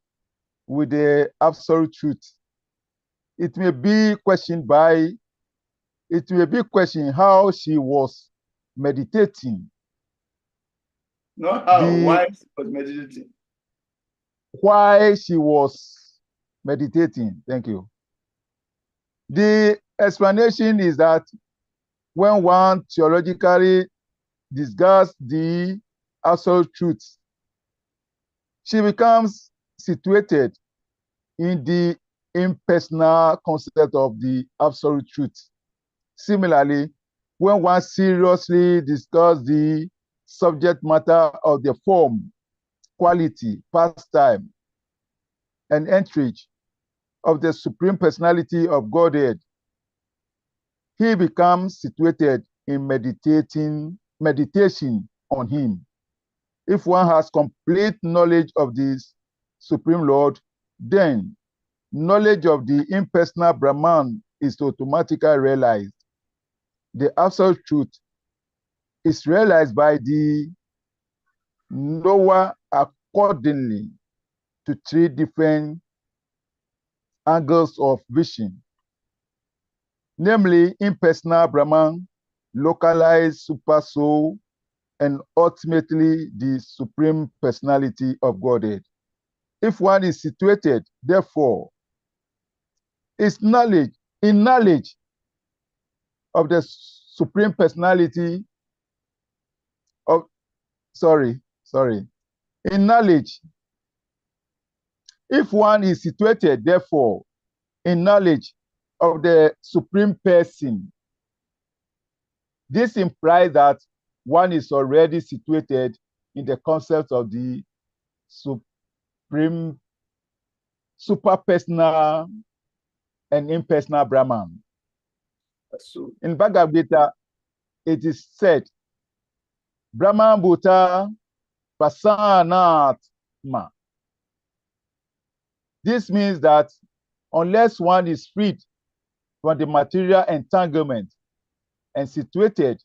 with the absolute truth. It may be questioned how she was meditating. Not how, why she was meditating. Why she was meditating. Thank you. The explanation is that when one theologically discards the absolute truth, she becomes situated in the impersonal concept of the absolute truth. Similarly, when one seriously discusses the subject matter of the form, quality, pastime, and entourage of the Supreme Personality of Godhead, he becomes situated in meditation on him. If one has complete knowledge of this Supreme Lord, then knowledge of the impersonal Brahman is automatically realized. The absolute truth is realized by the knower accordingly to three different angles of vision. namely impersonal Brahman, localized super soul, and ultimately the supreme personality of Godhead. If one is situated, therefore, in knowledge of the supreme personality of, in knowledge, if one is situated, therefore, in knowledge of the supreme person, this implies that one is already situated in the concept of the supreme, superpersonal, and impersonal Brahman. So, In Bhagavad Gita, it is said, Brahman Bhuta Prasanatma. This means that unless one is freed from the material entanglement and situated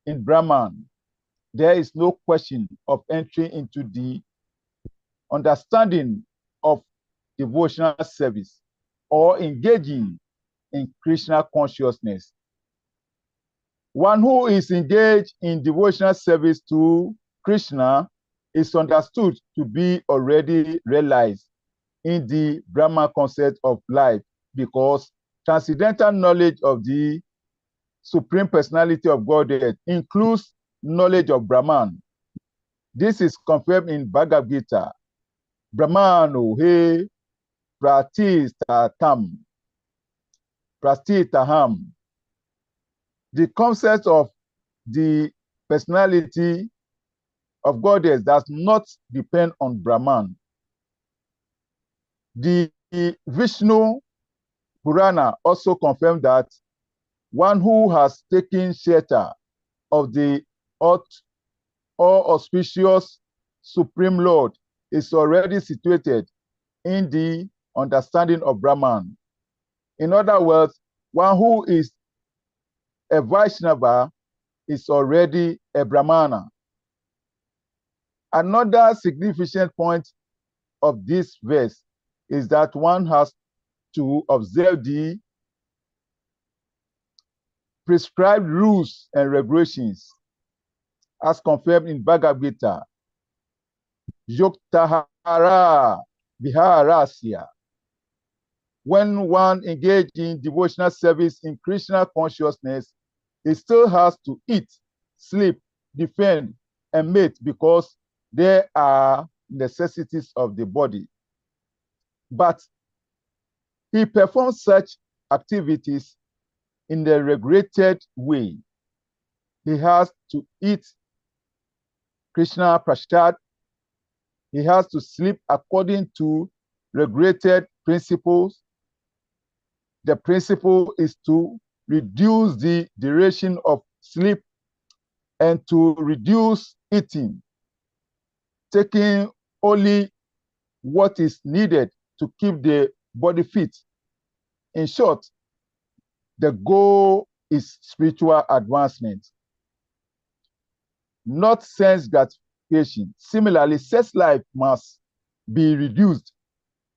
in Brahman, there is no question of entering into the understanding of devotional service or engaging in Krishna consciousness. One who is engaged in devotional service to Krishna is understood to be already realized in the Brahman concept of life, because transcendental knowledge of the Supreme Personality of Godhead includes knowledge of Brahman. This is confirmed in Bhagavad Gita. Brahmano he pratistaham. The concept of the personality of Godhead does not depend on Brahman. The Vishnu Purana also confirmed that one who has taken shelter of the all-auspicious Supreme Lord is already situated in the understanding of Brahman. In other words, one who is a Vaishnava is already a Brahmana. Another significant point of this verse is that one has to observe the prescribed rules and regulations as confirmed in Bhagavad Gita. Yuktahara Viharasya. When one engaged in devotional service in Krishna consciousness, he still has to eat, sleep, defend, and mate, because there are necessities of the body. But he performs such activities in a regulated way. He has to eat Krishna Prasad. He has to sleep according to regulated principles. The principle is to reduce the duration of sleep and to reduce eating, taking only what is needed to keep the body fit. In short, the goal is spiritual advancement, not sense gratification. Similarly, sex life must be reduced.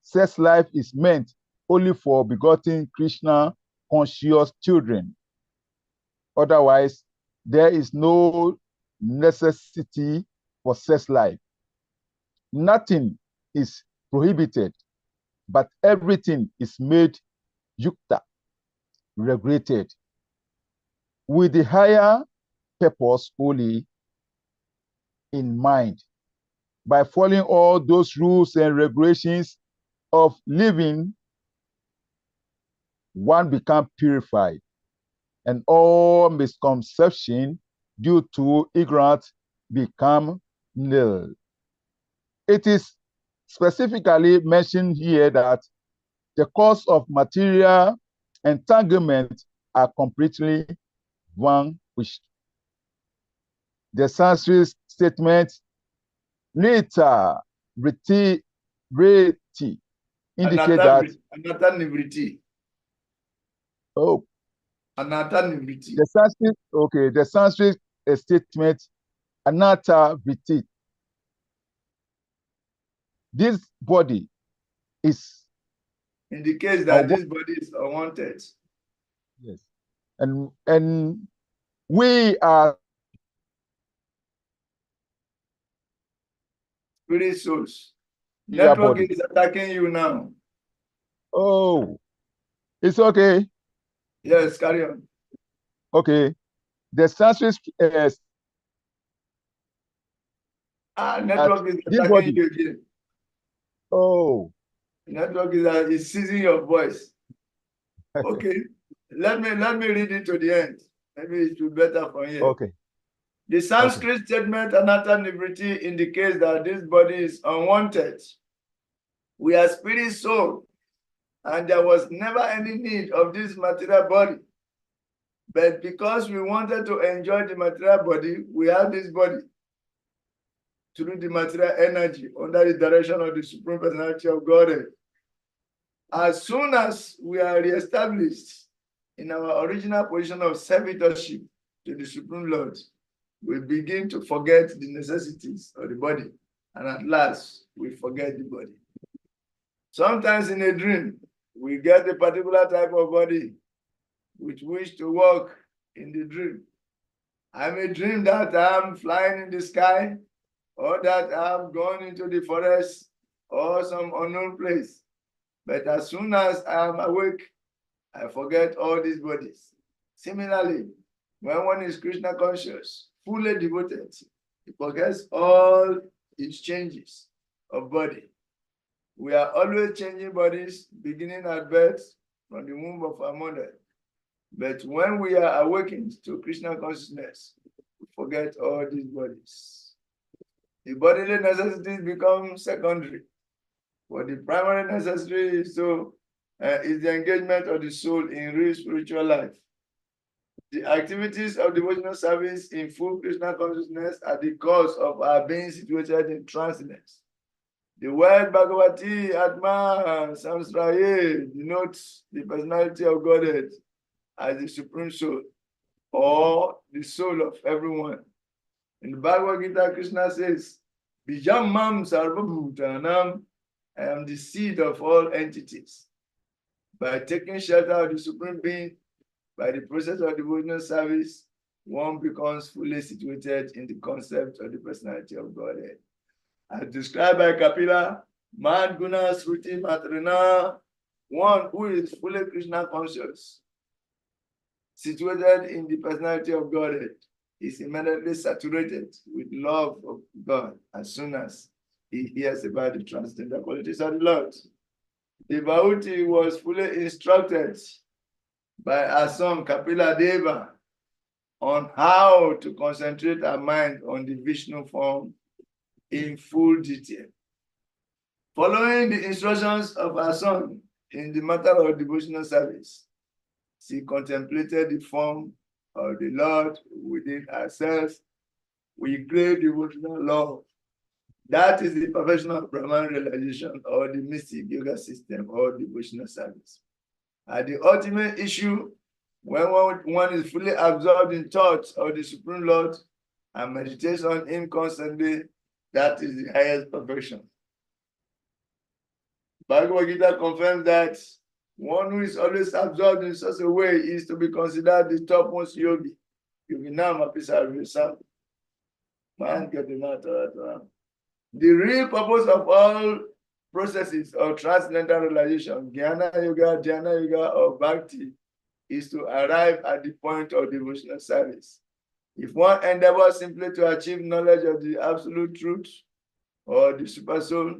Sex life is meant only for begotten Krishna conscious children. Otherwise, there is no necessity for sex life. Nothing is prohibited, but everything is made yukta, regulated, with the higher purpose only in mind. By following all those rules and regulations of living, one becomes purified, and all misconception due to ignorance become nil. It is specifically mentioned here that the cause of material entanglement are completely vanquished. The Sanskrit statement nita vriti indicate that Anatta nivriti. Anatta nivriti. the Sanskrit statement anatta vriti. This body is indicates that this body is unwanted. Yes. And we are Spirit souls. your Network body. is attacking you now. Oh, it's okay. Yes, carry on. Okay. The sensory Network is this attacking body. you again. Oh, Network is seizing your voice. Okay. Let me read it to the end. Maybe it will be better from here. okay. The Sanskrit statement anata nivriti indicates that this body is unwanted. We are spirit soul, and there was never any need of this material body. But because we wanted to enjoy the material body, we have this body through the material energy under the direction of the Supreme Personality of Godhead. As soon as we are reestablished in our original position of servitorship to the Supreme Lord, we begin to forget the necessities of the body, and at last we forget the body. Sometimes in a dream, we get a particular type of body which wish to walk in the dream. I may dream that I'm flying in the sky, or that I've gone into the forest or some unknown place. But as soon as I am awake, I forget all these bodies. Similarly, when one is Krishna conscious, fully devoted, he forgets all its changes of body. We are always changing bodies, beginning at birth from the womb of our mother. But when we are awakened to Krishna consciousness, we forget all these bodies. The bodily necessities become secondary. But the primary necessity is the engagement of the soul in real spiritual life. The activities of devotional service in full Krishna consciousness are the cause of our being situated in transcendence. The word Bhagavati Atma Samsraye denotes the personality of Godhead as the supreme soul, or the soul of everyone. In the Bhagavad Gita, Krishna says, Bijam Mam Sarvabhutanam, I am the seed of all entities. By taking shelter of the Supreme Being, by the process of devotional service, one becomes fully situated in the concept of the personality of Godhead. As described by Kapila, Man Guna Sruti Matrina, one who is fully Krishna conscious, situated in the personality of Godhead, is immediately saturated with love of God as soon as he hears about the transcendental qualities of the Lord. The Bhauti was fully instructed by our son Kapila Deva on how to concentrate our mind on the Vishnu form in full detail. Following the instructions of our son in the matter of devotional service, she contemplated the form of the Lord within ourselves. We crave devotional love. That is the perfection of Brahman realization, or the mystic yoga system, or devotional service. At the ultimate issue, when one is fully absorbed in thoughts of the Supreme Lord and meditates on him constantly, that is the highest perfection. Bhagavad Gita confirms that one who is always absorbed in such a way is to be considered the topmost yogi. Yoginam Apisarvisa. The real purpose of all processes of transcendental realization, Jnana Yoga, Dhyana Yoga, or Bhakti, is to arrive at the point of devotional service. If one endeavors simply to achieve knowledge of the absolute truth or the super soul,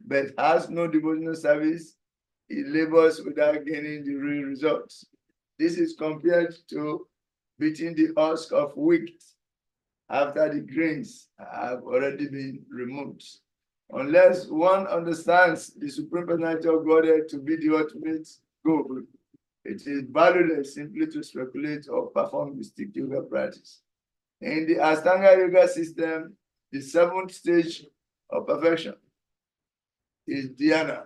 but has no devotional service, he labors without gaining the real results. This is compared to beating the husk of wheat after the grains have already been removed. Unless one understands the Supreme Personality of Godhead to be the ultimate goal, it is valueless simply to speculate or perform mystic yoga practice. In the Ashtanga yoga system, the seventh stage of perfection is dhyana.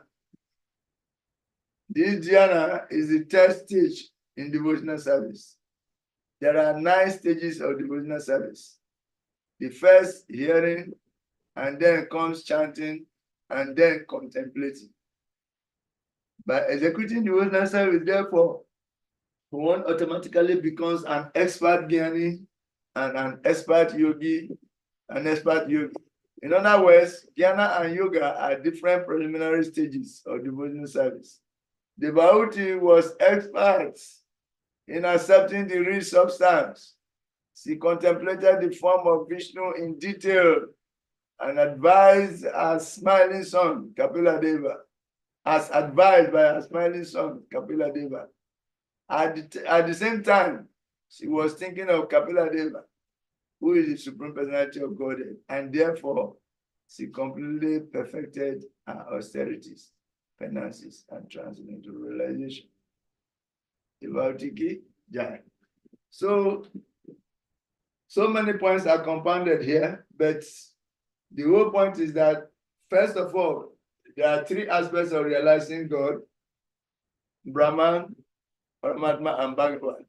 This dhyana is the third stage in devotional service. There are 9 stages of devotional service. The first, hearing, and then comes chanting, and then contemplating. By executing devotional service, therefore, one automatically becomes an expert Jnani and an expert yogi, an expert yogi. In other words, jnana and yoga are different preliminary stages of devotional service. The Bhauti was expert in accepting the real substance. She contemplated the form of Vishnu in detail and advised her smiling son, Kapila Deva, as advised by her smiling son, Kapila Deva. At the same time, she was thinking of Kapila Deva, who is the Supreme Personality of Godhead, and therefore she completely perfected her austerities, penances, and transcendental realization. Devoutiki Jai. So many points are compounded here, but the whole point is that, first of all, there are three aspects of realizing God: Brahman, Paramatma, and Bhagavan.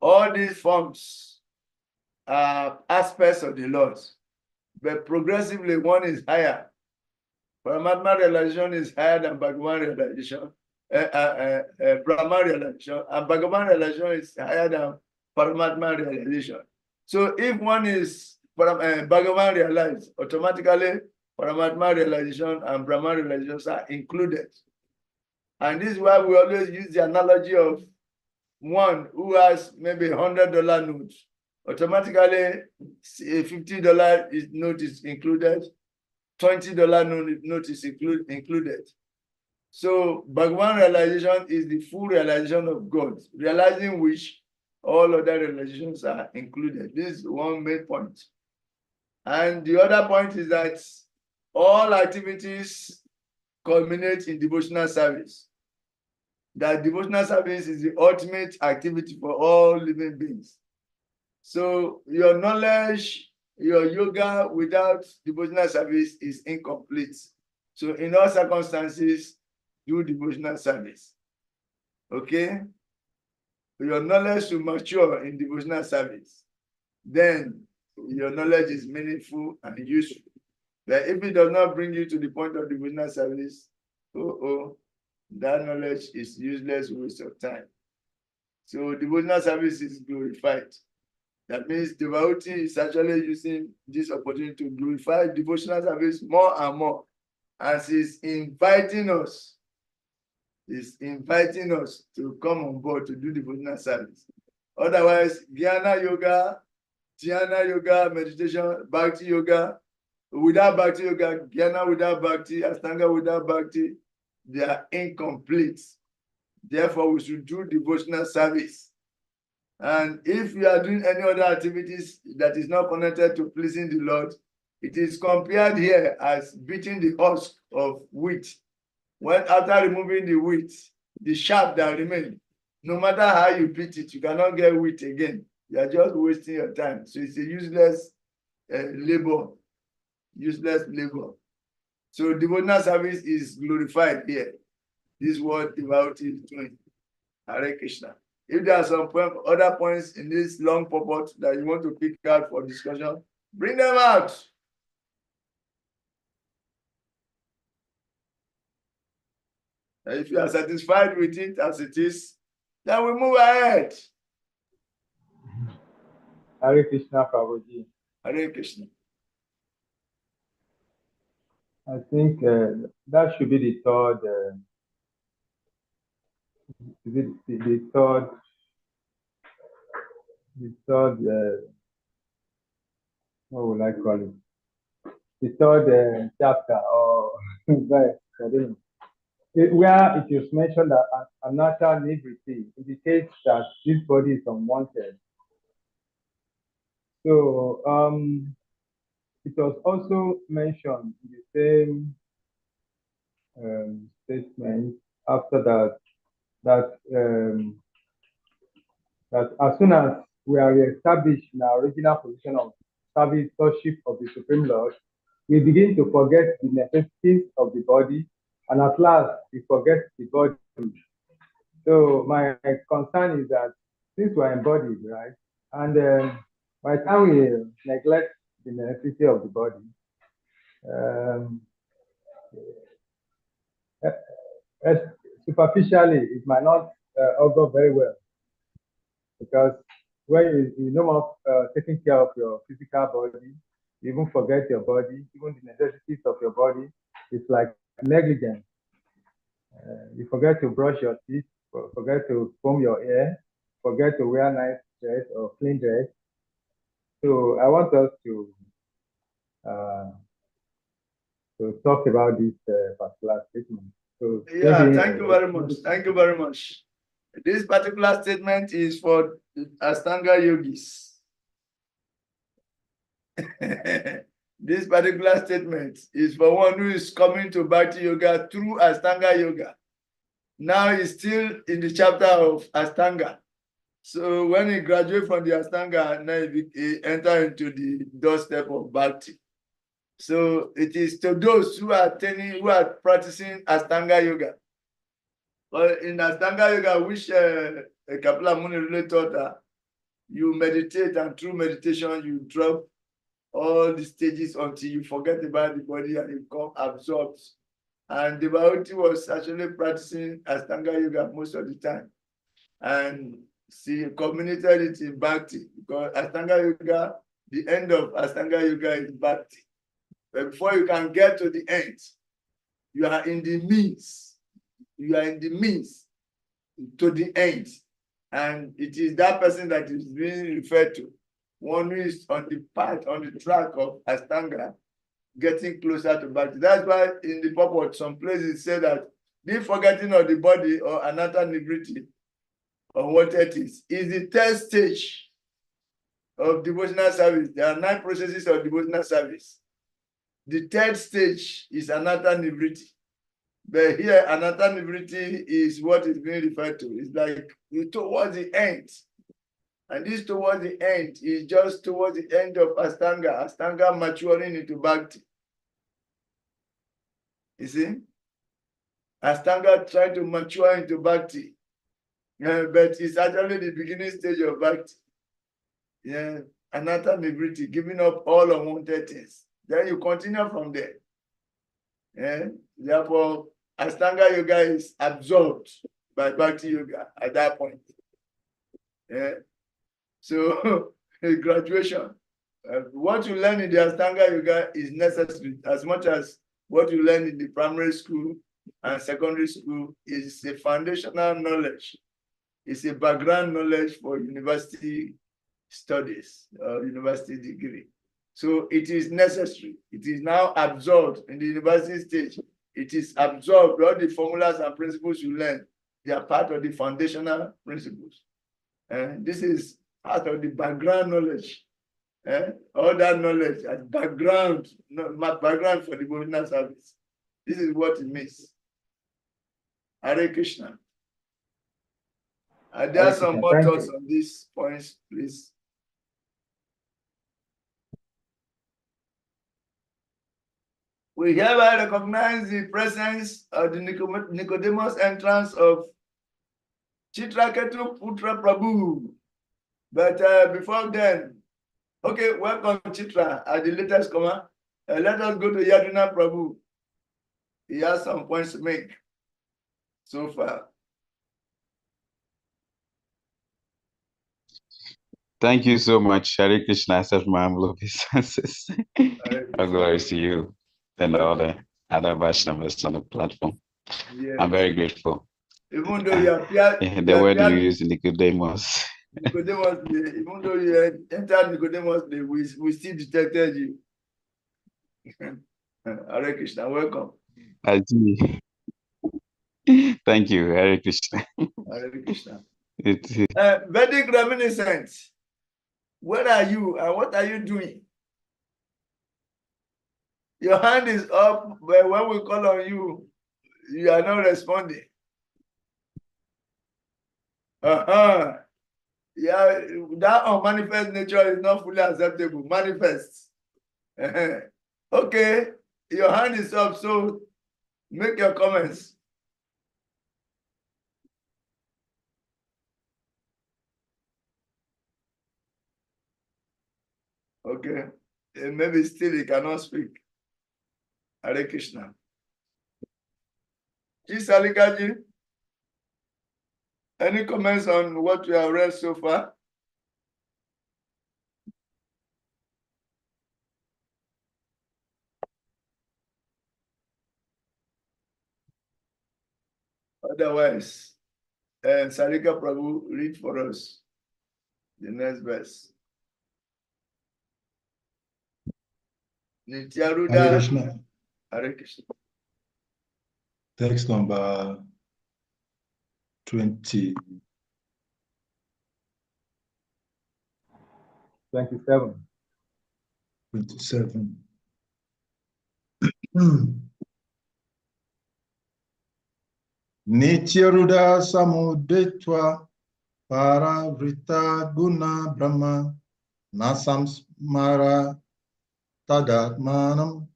All these forms are aspects of the Lord, but progressively one is higher. Paramatma realization is higher than Bhagavan realization, Brahman realization, and Bhagavan realization is higher than Paramatma realization. So if one is Bhagavan realized, automatically Paramatma realization and Brahman realizations are included. And this is why we always use the analogy of one who has maybe $100 note. Automatically, a $50 note is included, $20 note is included. So Bhagavan realization is the full realization of God, realizing which all other realizations are included. This is one main point. And the other point is that all activities culminate in devotional service. That devotional service is the ultimate activity for all living beings. So your knowledge, your yoga without devotional service is incomplete. So in all circumstances, do devotional service. Okay? Your knowledge should mature in devotional service. Then your knowledge is meaningful and useful. But if it does not bring you to the point of devotional service, that knowledge is useless, waste of time. So devotional service is glorified. That means devotee is actually using this opportunity to glorify devotional service more and more, as he's inviting us. He's inviting us to come on board to do devotional service. Otherwise, Jnana yoga, Dhyana yoga, meditation, Bhakti yoga, without Bhakti yoga, Jnana without Bhakti, Astanga without Bhakti, they are incomplete. Therefore, we should do devotional service. And if you are doing any other activities that is not connected to pleasing the Lord, it is compared here as beating the husk of wheat. When after removing the wheat, the chaff that remains, no matter how you beat it, you cannot get wheat again. You are just wasting your time. So it's a useless labor. Useless labor. So devotional service is glorified here. This is what devotee is doing. Hare Krishna. If there are some other points in this long purport that you want to pick out for discussion, bring them out. And if you are satisfied with it as it is, then we move ahead. Hare Krishna, Prabhuji. Hare Krishna. I think that should be the third. The third. What would I call it? The third chapter, or where it is mentioned that anatta nivritti indicates that this body is unwanted. So it was also mentioned in the same statement after that as soon as we are reestablished in our original position of servitorship of the Supreme Lord, we begin to forget the necessities of the body, and at last we forget the body. So my concern is that since we're embodied, right, and by the time we neglect the necessity of the body, superficially it might not all go very well. Because when you know more taking care of your physical body, you even forget your body, even the necessities of your body. It's like negligence. You forget to brush your teeth, forget to comb your hair, forget to wear nice dress or clean dress. So I want us uh, to talk about this particular statement. So Yeah, thank you very much. Thank you very much. This particular statement is for Ashtanga yogis. This particular statement is for one who is coming to Bhakti Yoga through Ashtanga Yoga. Now he's still in the chapter of Ashtanga. So when he graduates from the Ashtanga, now he enters into the doorstep of Bhakti. So it is to those who are practicing Ashtanga Yoga. But in Ashtanga Yoga, which Kapila Muni really taught that you meditate, and through meditation you drop all the stages until you forget about the body and you become absorbed. And Devotee was actually practicing Ashtanga Yoga most of the time. And she communicated it in Bhakti, because Ashtanga Yoga, the end of Ashtanga Yoga is Bhakti. But before you can get to the end, you are in the means. You are in the means to the end. And it is that person that is being referred to. One who is on the path, on the track of Ashtanga, getting closer to Bhakti. That's why in the purport, some places say that the forgetting of the body or anatta nivriti, or what it is the third stage of devotional service. There are 9 processes of devotional service. The third stage is anatta nivriti. But here, anatta nivriti is what is being referred to. It's like towards the end. And this towards the end is just towards the end of Ashtanga. Ashtanga maturing into Bhakti. You see? Ashtanga trying to mature into Bhakti. But it's actually the beginning stage of Bhakti. Yeah, anatta nivriti, giving up all unwanted things. Then you continue from there. Yeah? Therefore, Ashtanga Yoga is absorbed by Bhakti Yoga at that point. Yeah? So, graduation. What you learn in the Ashtanga Yoga is necessary as much as what you learn in the primary school and secondary school is a foundational knowledge. It's a background knowledge for university studies or university degree. So it is necessary. It is now absorbed in the university stage. It is absorbed. All the formulas and principles you learn, they are part of the foundational principles. And this is part of the background knowledge. All that knowledge as background, background for the devotional service. This is what it means. Hare Krishna. Are there some more thoughts on these points, please? We hereby recognize the presence of the Nicodemus entrance of Chitraketu Putra Prabhu. But before then, okay, welcome Chitra at the latest comma. Let us go to Yaduna Prabhu. He has some points to make so far. Thank you so much, Hare Krishna. I accept my humble obeisances. All glory to you and all the other Vaishnavas on the platform. Yes. I'm very grateful. Even though you appear, the word you use, Nicodemus. Nicodemus, even though you entered Nicodemus, we still detected you. Hare Krishna, welcome. I see. Thank you, Hare Krishna. Hare Krishna. Vedic reminiscence. Where are you and what are you doing? Your hand is up, but when we call on you, you are not responding. Yeah, that unmanifest nature is not fully acceptable. Manifest. Okay, your hand is up, so make your comments. Okay, maybe still he cannot speak. Hare Krishna. Ji Salikaji. Any comments on what we have read so far? Otherwise, Sarika Prabhu, read for us the next verse. Nityaruda. Hare Krishna. Hare Krishna. Text number 20. 27. 27. Nityaruda samudetva paravrita guna brahma nasamsmara tadatmanam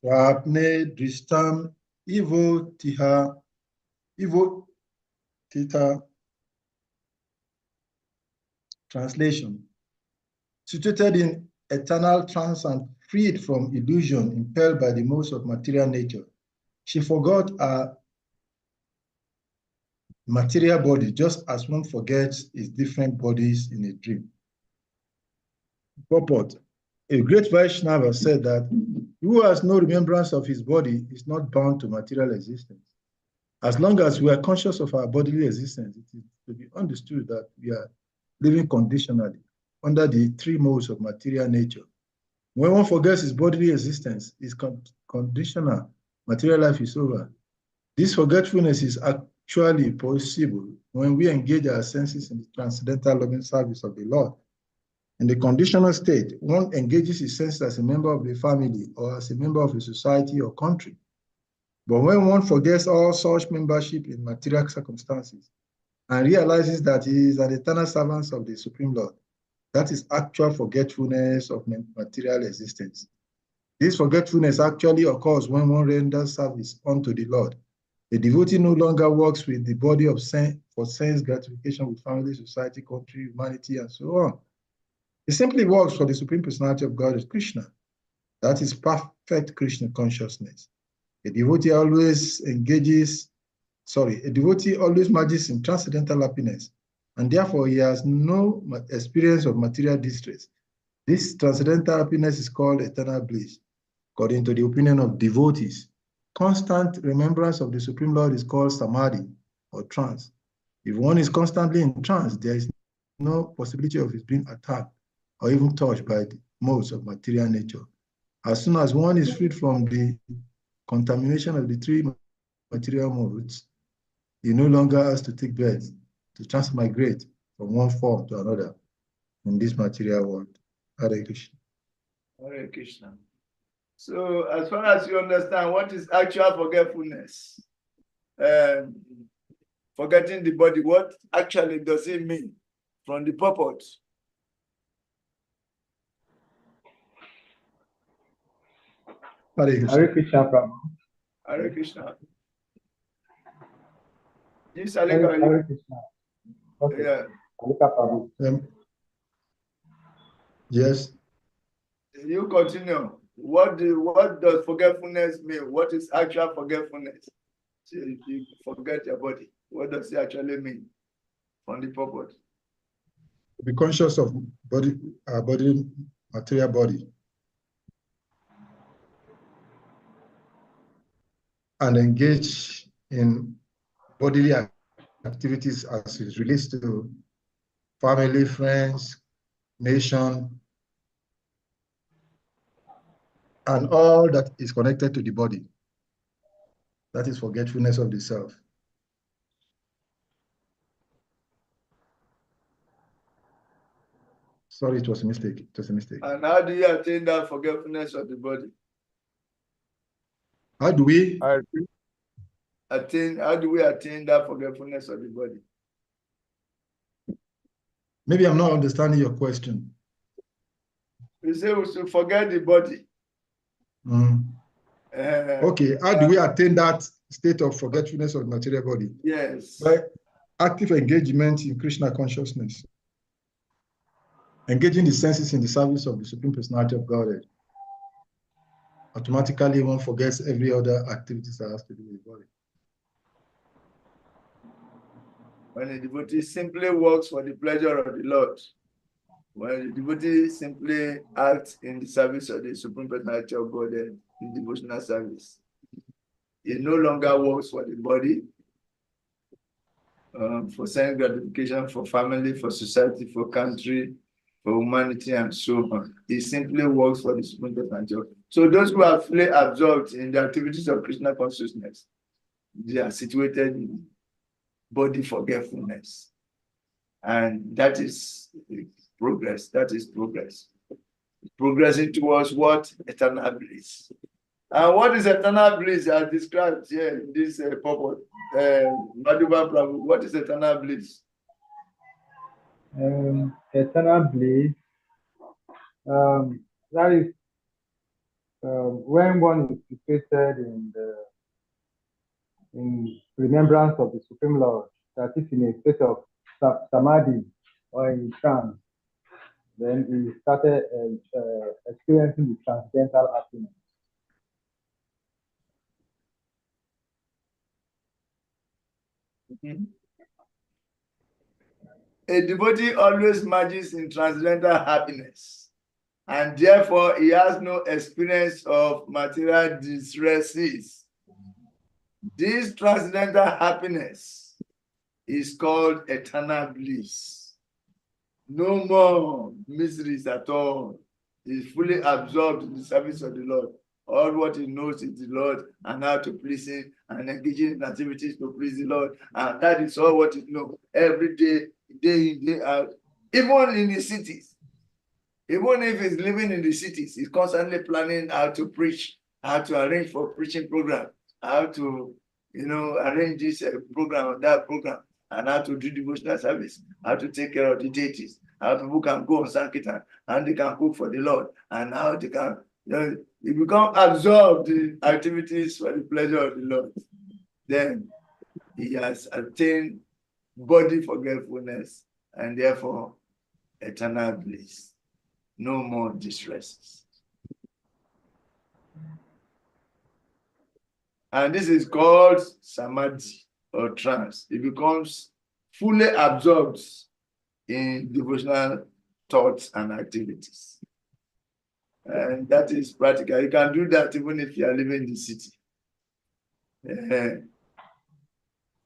swapne dristam ivotita. Translation. Situated in eternal trance and freed from illusion impelled by the modes of material nature, she forgot her material body just as one forgets his different bodies in a dream. Purport. A great Vaishnava said that who has no remembrance of his body is not bound to material existence. As long as we are conscious of our bodily existence, it is to be understood that we are living conditionally under the three modes of material nature. When one forgets his bodily existence, his conditional material life is over. This forgetfulness is actually possible when we engage our senses in the transcendental loving service of the Lord. In the conditional state, one engages his senses as a member of the family or as a member of a society or country. But when one forgets all such membership in material circumstances and realizes that he is an eternal servant of the Supreme Lord, that is actual forgetfulness of material existence. This forgetfulness actually occurs when one renders service unto the Lord. The devotee no longer works with the body of for sense gratification with family, society, country, humanity, and so on. He simply works for the Supreme Personality of God, Krishna. That is perfect Krishna consciousness. A devotee always merges in transcendental happiness, and therefore he has no experience of material distress. This transcendental happiness is called eternal bliss. According to the opinion of devotees, constant remembrance of the Supreme Lord is called samadhi or trance. If one is constantly in trance, there is no possibility of his being attacked or even touched by the modes of material nature. As soon as one is freed from the contamination of the three material modes, he no longer has to take birth to transmigrate from one form to another in this material world. Hare Krishna. Hare Krishna. So, as far as you understand, what is actual forgetfulness? Forgetting the body, what actually does it mean from the purport? Hare Krishna. Hare Krishna, Prabhu. Hare Krishna. Yes, Hare Krishna. Okay. Yeah. Hare Prabhu. Yes. You continue. What does forgetfulness mean? What is actual forgetfulness? So if you forget your body, what does it actually mean from the purpose? Be conscious of our body, material body, and engage in bodily activities as it relates to family, friends, nation, and all that is connected to the body. That is forgetfulness of the self. Sorry, it was a mistake. It was a mistake. And how do you attain that forgetfulness of the body? How do we attain that forgetfulness of the body? Maybe I'm not understanding your question. We say we should forget the body. Okay, how do we attain that state of forgetfulness of the material body? Yes. By active engagement in Krishna consciousness. Engaging the senses in the service of the Supreme Personality of Godhead. Automatically, one forgets every other activities that has to do with the body. When a devotee simply works for the pleasure of the Lord, when the devotee simply acts in the service of the Supreme Personality of Godhead in devotional service, he no longer works for the body, for sense gratification, for family, for society, for country, for humanity, and so on. He simply works for the Supreme Personality. So those who are fully absorbed in the activities of Krishna consciousness, they are situated in body forgetfulness. And that is progress. That is progress. Progressing towards what? Eternal bliss. And what is eternal bliss as described here in this purport? Madhuba Prabhu, what is eternal bliss? Eternal bliss, that is when one is situated in remembrance of the Supreme Lord, that is in a state of samadhi or in trance, then he started experiencing the transcendental happiness. Mm-hmm. A devotee always merges in transcendental happiness, and therefore he has no experience of material distresses. This transcendental happiness is called eternal bliss. No more miseries at all. He is fully absorbed in the service of the Lord. All what he knows is the Lord and how to please him and engaging in activities to please the Lord. And that is all what he knows every day, day in, day out. Even in the cities, even if he's living in the cities, he's constantly planning how to preach, how to arrange for preaching program, how to, arrange this program or that program, and how to do devotional service, how to take care of the deities, how people can go on Sankirtan, and they can cook for the Lord, and how they can, you become absorbed in activities for the pleasure of the Lord. Then he has attained body forgetfulness and therefore eternal bliss. No more distresses. And this is called samadhi or trance. It becomes fully absorbed in devotional thoughts and activities. And that is practical. You can do that even if you are living in the city.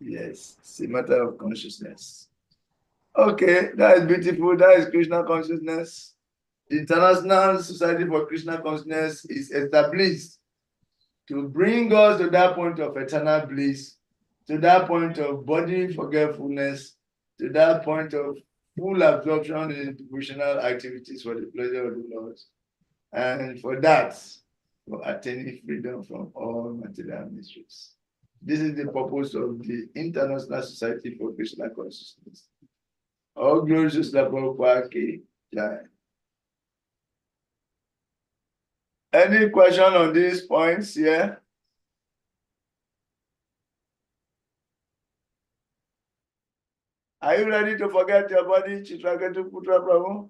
Yes, it's a matter of consciousness. Okay, that is beautiful. That is Krishna consciousness. The International Society for Krishna Consciousness is established to bring us to that point of eternal bliss, to that point of body forgetfulness, to that point of full absorption in devotional activities for the pleasure of the Lord. And for that, for attaining freedom from all material miseries. This is the purpose of the International Society for Krishna Consciousness. All glory to Srila Prabhupada Ki Jai. Any question on these points here? Are you ready to forget your body, Chitraketu Putra Prabhu?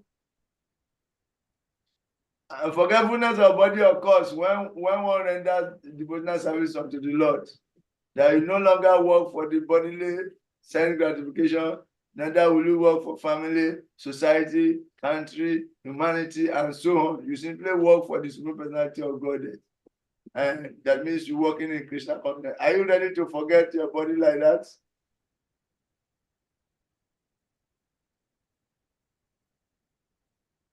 Forgetfulness of body, of course, when one renders devotional service unto the Lord, that you no longer work for the bodily sense gratification, neither will you work for family, society, country, humanity, and so on. You simply work for the Supreme Personality of Godhead. And that means you're working in Krishna consciousness. Are you ready to forget your body like that?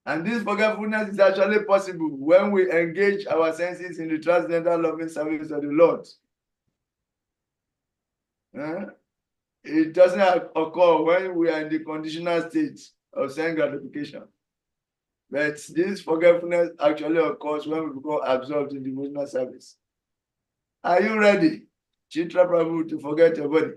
And this forgetfulness is actually possible when we engage our senses in the transcendental loving service of the Lord. It doesn't occur when we are in the conditional state of sense gratification. But this forgetfulness actually occurs when we become absorbed in devotional service. Are you ready, Chitra Prabhu, to forget your body?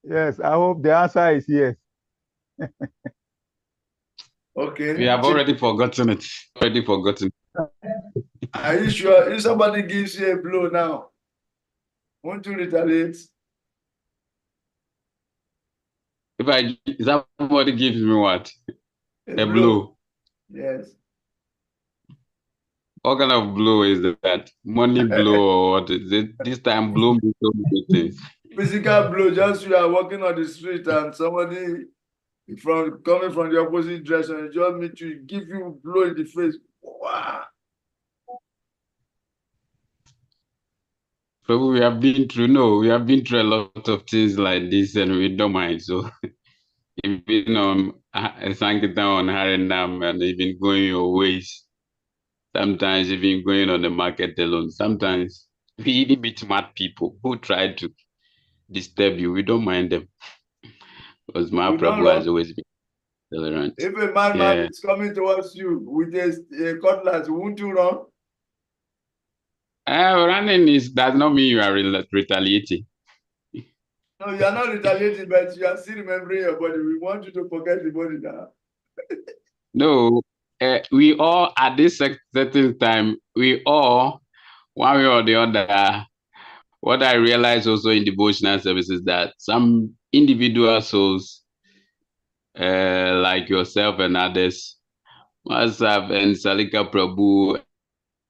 Yes, I hope the answer is yes. Okay. We have already forgotten it. Already forgotten. Are you sure? If somebody gives you a blow now, won't you retaliate? If somebody gives me what? A blow. Yes. What kind of blow is that? Money blow or what is it? This time blow me so many things. Physical blow, just you are walking on the street and somebody coming from the opposite direction and just meet you, give you blow in the face. Wow. So we have been through a lot of things like this and we don't mind. So even on Sankita on Harinam and even going your ways, sometimes even going on the market alone, sometimes we even meet smart people who try to disturb you. We don't mind them because Mahaprabhu has always been tolerant. If a madman is coming towards you with a cutlass, won't you run? Running does not mean you are retaliating. No, you are not retaliating, but you are still remembering your body. We want you to forget the body now. No, we all, at this certain time, we all, one way or the other, what I realized also in devotional services that some individual souls, like yourself and others, must have, and Salika Prabhu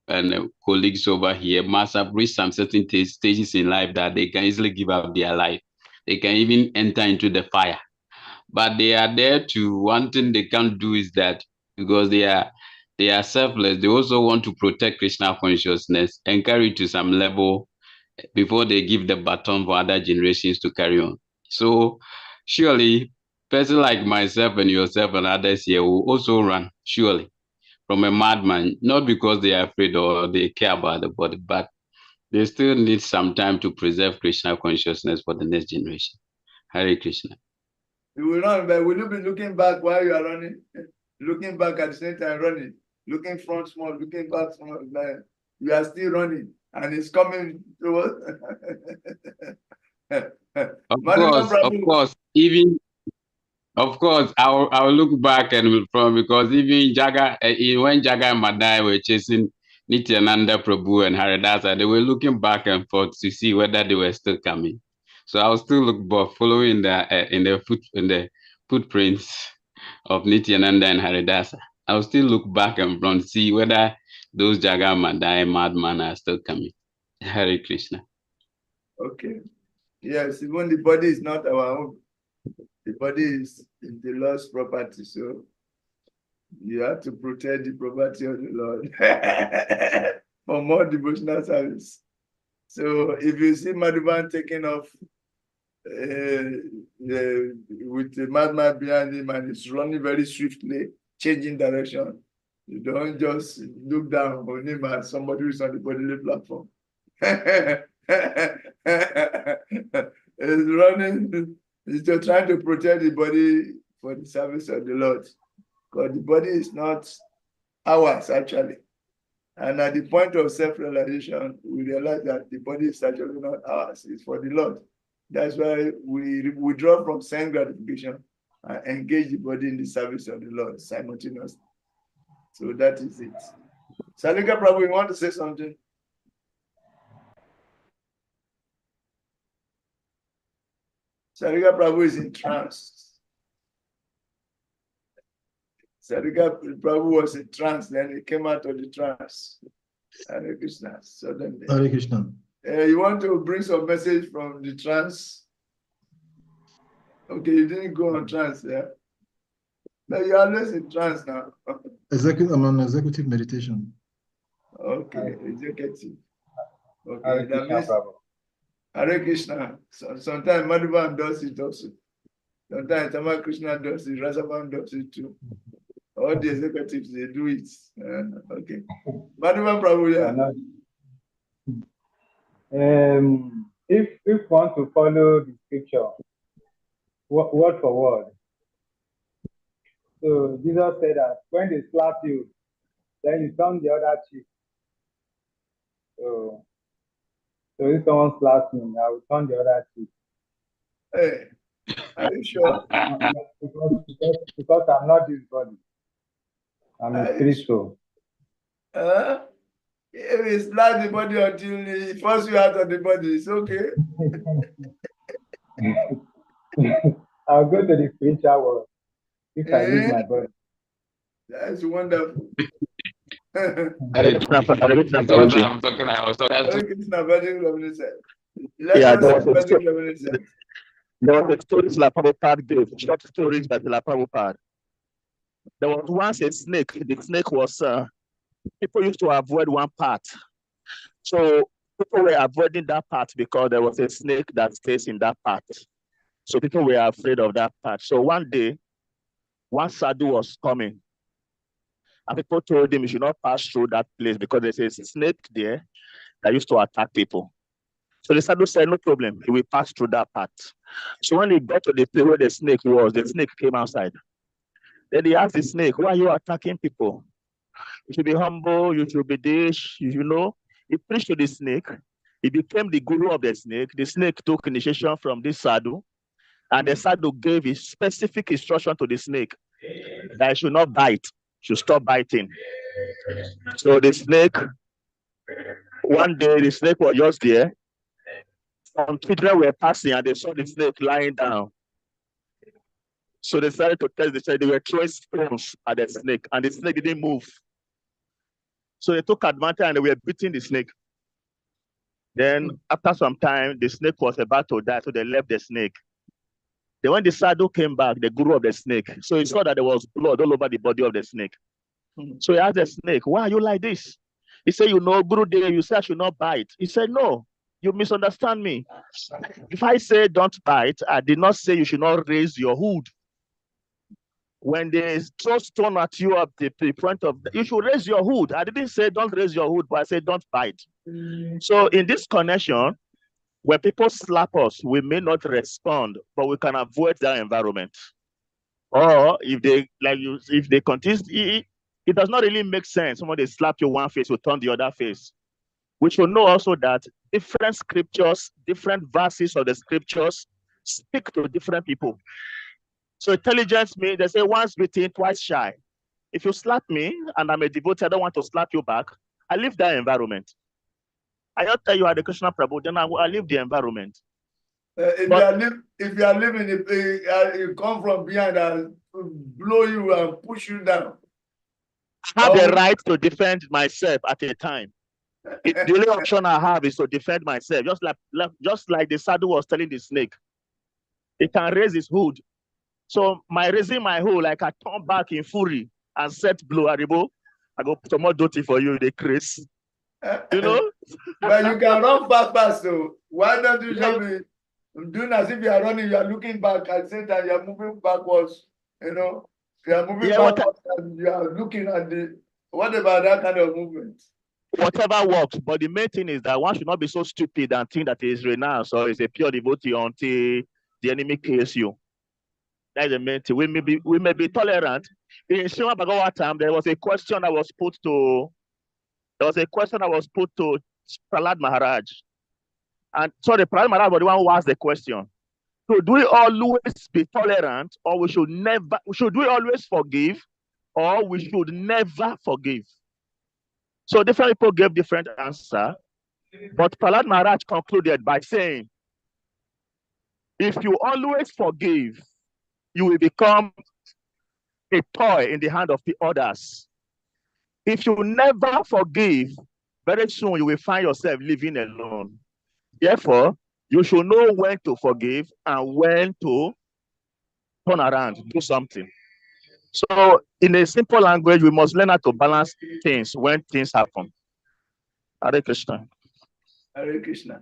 and colleagues over here, must have reached some certain stages in life that they can easily give up their life. They can even enter into the fire. But they are there to, one thing they can't do is that because they are selfless, they also want to protect Krishna consciousness and carry it to some level before they give the baton for other generations to carry on. So surely, person like myself and yourself and others here will also run, surely, from a madman, not because they are afraid or they care about the body, but they still need some time to preserve Krishna consciousness for the next generation. Hare Krishna. You will run, but will you be looking back while you are running? Looking back at the same time running, looking front small, looking back small, you are still running and it's coming towards. Of course, even of course, I'll look back and from because even Jaga, when Jaga and Madai were chasing Nityananda Prabhu and Haridasa, they were looking back and forth to see whether they were still coming. So I'll still look back, following the footprints of Nityananda and Haridasa. I'll still look back and front, see whether those Jaga Madai madman are still coming. Hare Krishna. Okay. Yes, even the body is not our own. The body is the Lord's property, so you have to protect the property of the Lord for more devotional service. So if you see Madhuban taking off with the madman behind him and he's running very swiftly, changing direction, you don't just look down on him as somebody who's on the bodily platform. He's running, he's just trying to protect the body for the service of the Lord. Because the body is not ours, actually. And at the point of self-realization, we realize that the body is actually not ours, it's for the Lord. That's why we withdraw from sense gratification and engage the body in the service of the Lord simultaneously. So that is it. Salika Prabhu, you want to say something? Salika Prabhu is in trance. Salika Prabhu was in trance, then he came out of the trance. Hare Krishna. Suddenly. Hare Krishna. You want to bring some message from the trance? Okay, you didn't go on trance, yeah? No, you're always in trance now. I'm on executive meditation. Okay, executive. Okay, Hare that Krishna, means Prabhu. Hare Krishna. So, sometimes Madhavan does it also. Sometimes Tama Krishna does it, Rasavan does it too. All the executives, they do it. Okay. Madhavan Prabhu, yeah. If want to follow the scripture, word for word. So Jesus said that when they slap you, then you turn the other cheek. So if someone slaps me, I will turn the other cheek. Hey, are you sure? Because I'm not this body. I'm a spirit soul. If he slap the body until he forces you out of the body, it's okay. I'll go to the spiritual world if I lose my body. That's wonderful. Hare Krishna, I'm talking about. So that's Hare Krishna, very reminiscent. Yeah, Let us say very reminiscent. there was a story Srila Prabhupada gave, short stories by Srila Prabhupada. There was once a snake. The snake was, people used to avoid one part. So people were avoiding that part because there was a snake that stays in that part. So people were afraid of that part. So one day, one sadhu was coming. And people told him he should not pass through that place because there's a snake there that used to attack people. So the sadhu said, no problem, he will pass through that part. So when he got to the place where the snake was, the snake came outside. Then he asked the snake, why are you attacking people? You should be humble, you should be this, you know. He preached to the snake. He became the guru of the snake. The snake took initiation from this sadhu. And the sadhu gave his specific instruction to the snake that it should not bite, should stop biting. So the snake, one day the snake was just there. Some children were passing and they saw the snake lying down. So they started to test the child. They were throwing stones at the snake and the snake didn't move. So they took advantage and they were beating the snake. Then after some time, the snake was about to die, so they left the snake. Then when the sadhu came back, the guru of the snake, so he saw that there was blood all over the body of the snake. So he asked the snake, why are you like this? He said, you know, Guru Dev, you said I should not bite. He said, no, you misunderstand me. If I say don't bite, I did not say you should not raise your hood. When they throw stone at you at the front of, you should raise your hood. I didn't say don't raise your hood, but I said don't bite. So in this connection, when people slap us, we may not respond, but we can avoid that environment. Or if they like you, if they continue, it does not really make sense. Someone they slap you one face, will turn the other face. We should know also that different scriptures, different verses of the scriptures speak to different people. So intelligence means they say once bitten, twice shy. If you slap me and I'm a devotee, I don't want to slap you back, I leave that environment. I don't tell you Hare Krishna Prabhu, then I leave the environment. If you are living, you come from behind and blow you and push you down. I have the right to defend myself at a time. The only option I have is to defend myself, just like the sadhu was telling the snake. He can raise his hood. So my raising my hood, like I turn back in fury and set blow Haribo, I go put some more dirty for you, the Chris. You know? But you can run fast, so why don't you just be doing as if you are running, you are looking back at the same time, you are moving backwards, you know? You are moving backwards and you are looking at the, what about that kind of movement? Whatever works, but the main thing is that one should not be so stupid and think that he is renounced or is a pure devotee until the enemy kills you. That is the main thing. We may be tolerant. In Srimad Bhagavatam, there was a question that was put to Prahlad Maharaj. And sorry, Prahlad Maharaj was the one who asked the question. So do we always be tolerant, or should we always forgive, or we should never forgive? So different people gave different answers, but Prahlad Maharaj concluded by saying, if you always forgive, you will become a toy in the hand of the others. If you never forgive, very soon you will find yourself living alone. Therefore, you should know when to forgive and when to turn around, do something. So in a simple language, we must learn how to balance things when things happen. Hare Krishna. Hare Krishna.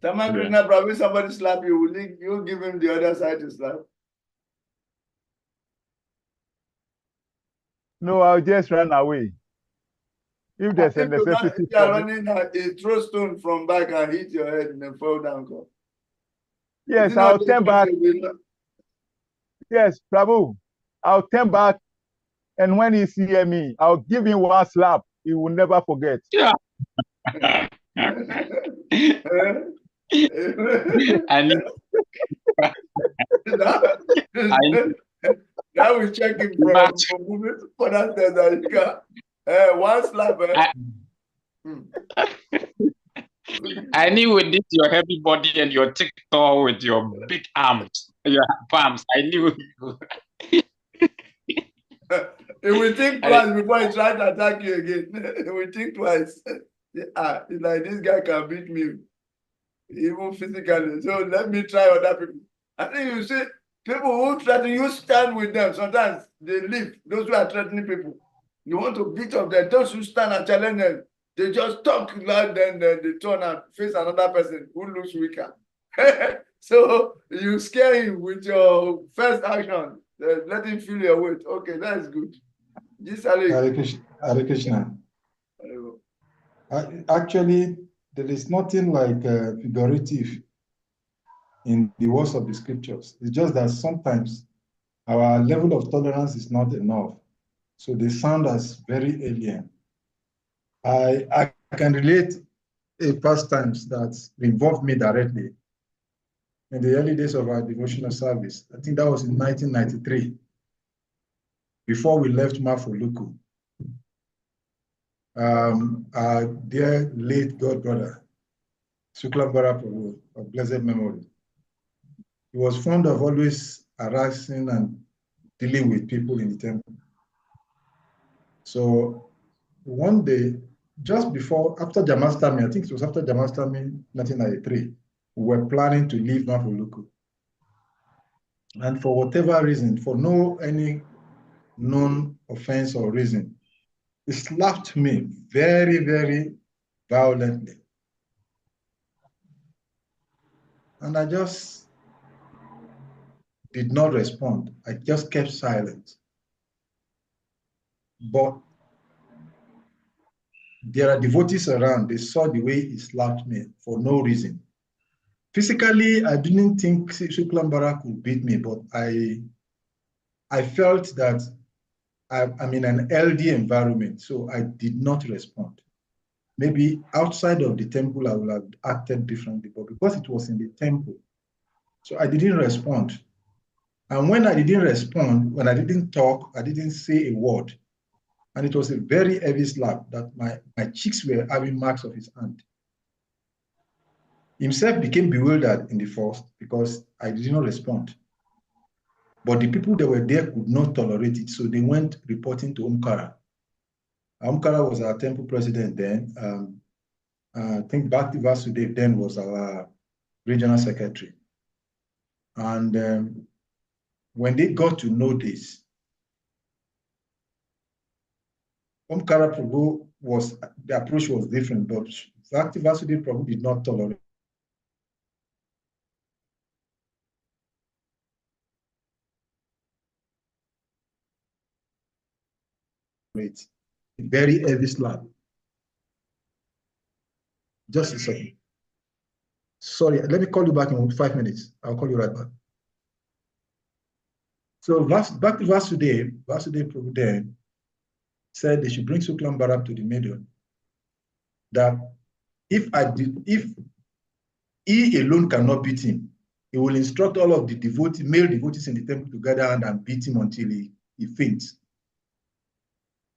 Taman Krishna, probably somebody slap you, will you give him the other side to slap? No, I'll just run away. If there's a necessity. If you are running, a throw stone from back and hit your head and then fall down. Yes, I'll turn back. Yes, Prabhu, I'll turn back, and when he sees me, I'll give him one slap. He will never forget. Yeah. Now we check him from moving for that. One slap. I knew with this your heavy body and your thick toe with your big arms, your palms. I knew. He will think twice before he tries to attack you again. He will think twice. Yeah, it's like this guy can beat me, even physically. So let me try other people. I think you see, people who threaten you, stand with them. Sometimes they leave. Those who are threatening people, you want to beat up them. Those who stand and challenge them, they just talk loud, then they turn and face another person who looks weaker. So you scare him with your first action. Let him feel your weight. Okay, that's good. Hare Krishna. Actually, there is nothing like figurative in the words of the scriptures. It's just that sometimes our level of tolerance is not enough. So they sound as very alien. I can relate a past times that involved me directly. In the early days of our devotional service, I think that was in 1993, before we left Mafuluku. Our dear late God brother, Suklambara Prabhu, of blessed memory, he was fond of always harassing and dealing with people in the temple. So one day, just before, after Jamastami, I think it was after Jamastami 1993, we were planning to leave Mafuluku. And for whatever reason, for any known offense or reason, he slapped me very, very violently. And I just did not respond. I just kept silent. But there are devotees around. They saw the way he slapped me for no reason. Physically, I didn't think Suklambara could beat me, but I felt that I'm in an LD environment, so I did not respond. Maybe outside of the temple, I would have acted differently, but because it was in the temple, so I didn't respond. And when I didn't respond, when I didn't talk, I didn't say a word. And it was a very heavy slap that my cheeks were having marks of his hand. Himself became bewildered in the first because I did not respond. But the people that were there could not tolerate it, so they went reporting to Omkara. Omkara was our temple president then. I think Bhakti Vasudev then was our regional secretary. And when they got to know this, Omkara Prabhu the approach was different, but Bhakti Vasudev Prabhu did not tolerate a very heavy slap. Just a second. Sorry, let me call you back in 5 minutes. I'll call you right back. So Bhakti Vasudev Prabhu then said they should bring Suklambara to the medium. That if he alone cannot beat him, he will instruct all of the male devotees in the temple to gather and beat him until he faints.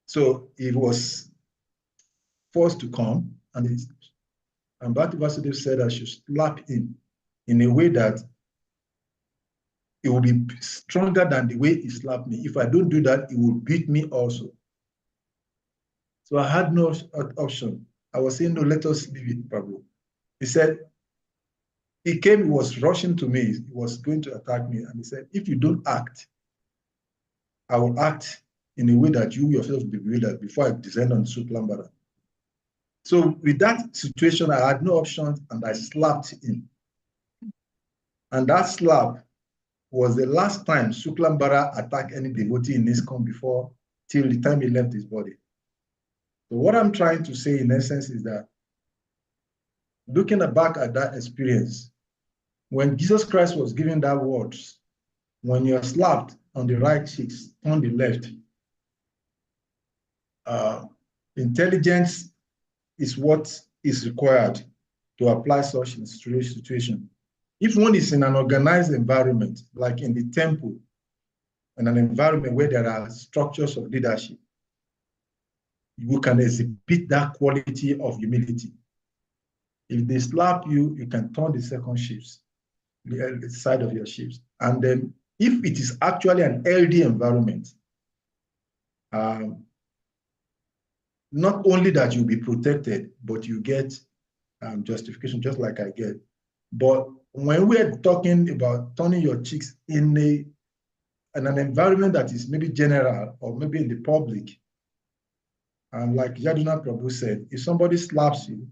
So he was forced to come, and Bhakti Vasudev said I should slap him in a way that it will be stronger than the way he slapped me. If I don't do that, he will beat me also. So I had no option. I was saying, no, let us leave it, Prabhu. He said, he came, he was rushing to me, he was going to attack me, and he said, if you don't act, I will act in a way that you yourself will be bewildered before I descend on Suklambara. So with that situation, I had no option, and I slapped him. And that slap was the last time Suklambara attacked any devotee in ISKCON before, till the time he left his body. So what I'm trying to say in essence is that, looking back at that experience, when Jesus Christ was giving that words, when you're slapped on the right cheeks, on the left, intelligence is what is required to apply such in situation. If one is in an organized environment, like in the temple, in an environment where there are structures of leadership, you can exhibit that quality of humility. If they slap you, you can turn the second shifts, the side of your shifts. And then if it is actually an LD environment, not only that you'll be protected, but you get justification, just like I get. But when we're talking about turning your cheeks in an environment that is maybe general or maybe in the public, like Yaduna Prabhu said, if somebody slaps you,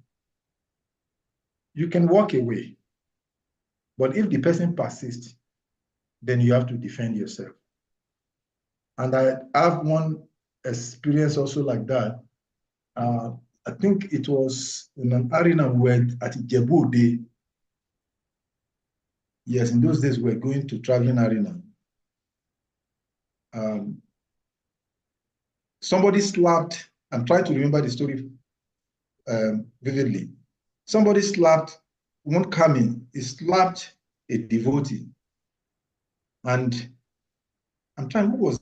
you can walk away. But if the person persists, then you have to defend yourself. And I have one experience also like that. I think it was in an arena where at Ijebu Day. Yes, in those days we were going to traveling arena. Somebody slapped, I'm trying to remember the story vividly. Somebody slapped one coming, he slapped a devotee. And I'm trying, who was?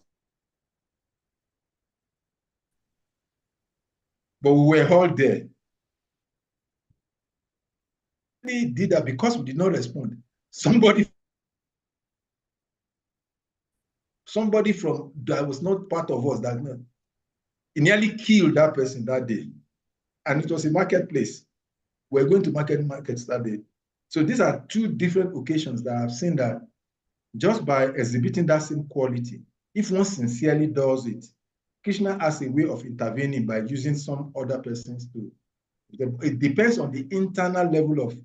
But we were all there. We did that because we did not respond. Somebody from that was not part of us that night, he nearly killed that person that day. And it was a marketplace. We're going to markets that day. So these are two different occasions that I've seen that just by exhibiting that same quality, if one sincerely does it, Krishna has a way of intervening by using some other persons to. It depends on the internal level of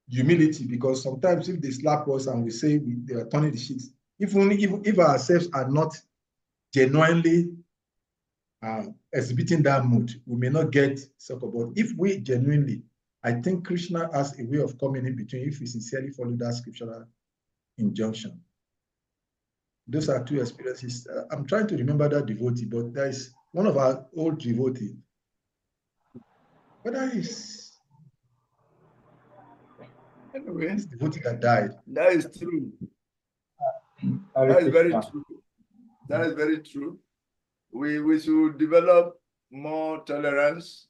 humility, because sometimes if they slap us and we say they are turning the cheeks, if ourselves are not genuinely exhibiting that mood, we may not get succor. But if we genuinely, I think Krishna has a way of coming in between if we sincerely follow that scriptural injunction. Those are two experiences. I'm trying to remember that devotee, but there is one of our old devotees. But that is anyway, this devotee that died. That is true. That is very true. That is very true. We should develop more tolerance.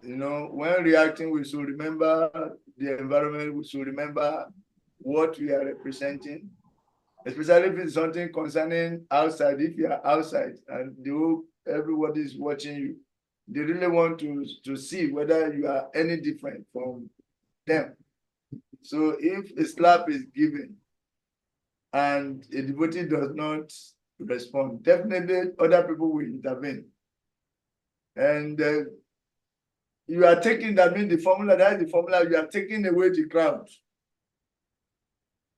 You know, when reacting, we should remember the environment. We should remember what we are representing, especially if it's something concerning outside. If you are outside and everybody is watching you, they really want to see whether you are any different from them. So if a slap is given and a devotee does not respond, definitely other people will intervene. And you are taking, that means the formula, that's the formula, you are taking away the crowd.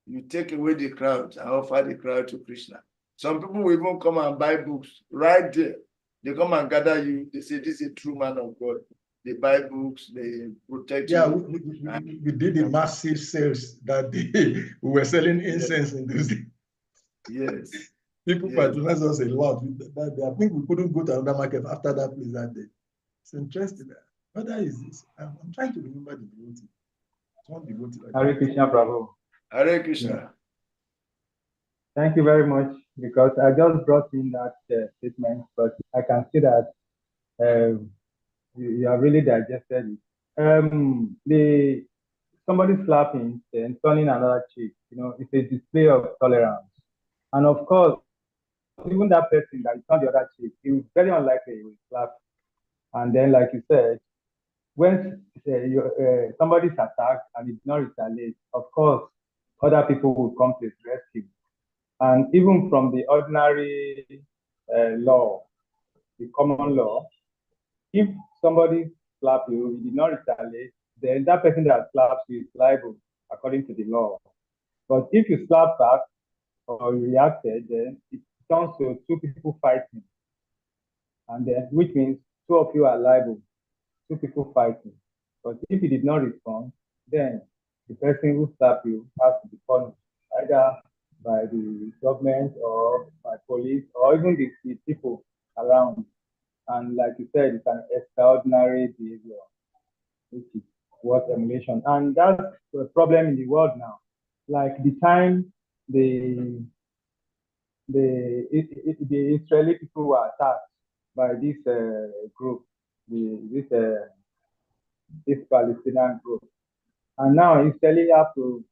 You take away the crowd and offer the crowd to Krishna. Some people will even come and buy books right there. They come and gather you. They say, this is a true man of God. They buy books, they protect you. Yeah, we did the massive sales that day. We were selling incense in those days. Yes. People patronized us a lot. I think we couldn't go to another market after that place that day. It's interesting. What is this? I'm trying to remember the devotee. One devotee. Hare Krishna, Prabhu. Hare Krishna. Yeah. Thank you very much, because I just brought in that statement, but I can see that you have really digested it. Somebody slapping and turning another cheek, it's a display of tolerance. And of course, even that person that turned the other cheek, it was very unlikely he will slap. And then, like you said, when somebody's attacked and it's not retaliate, of course, other people will come to his rescue. And even from the ordinary law, the common law, if somebody slaps you, you did not retaliate, then that person that slaps you is liable according to the law. But if you slap back or you reacted, then it turns to two people fighting. And then, which means two of you are liable, two people fighting. But if you did not respond, then the person who slapped you has to be punished, either by the government or by police or even the people around. And like you said, it's an extraordinary behavior, which is what emulation. And that's a problem in the world now. Like the time the Israeli people were attacked by this group, this Palestinian group. And now Israeli have to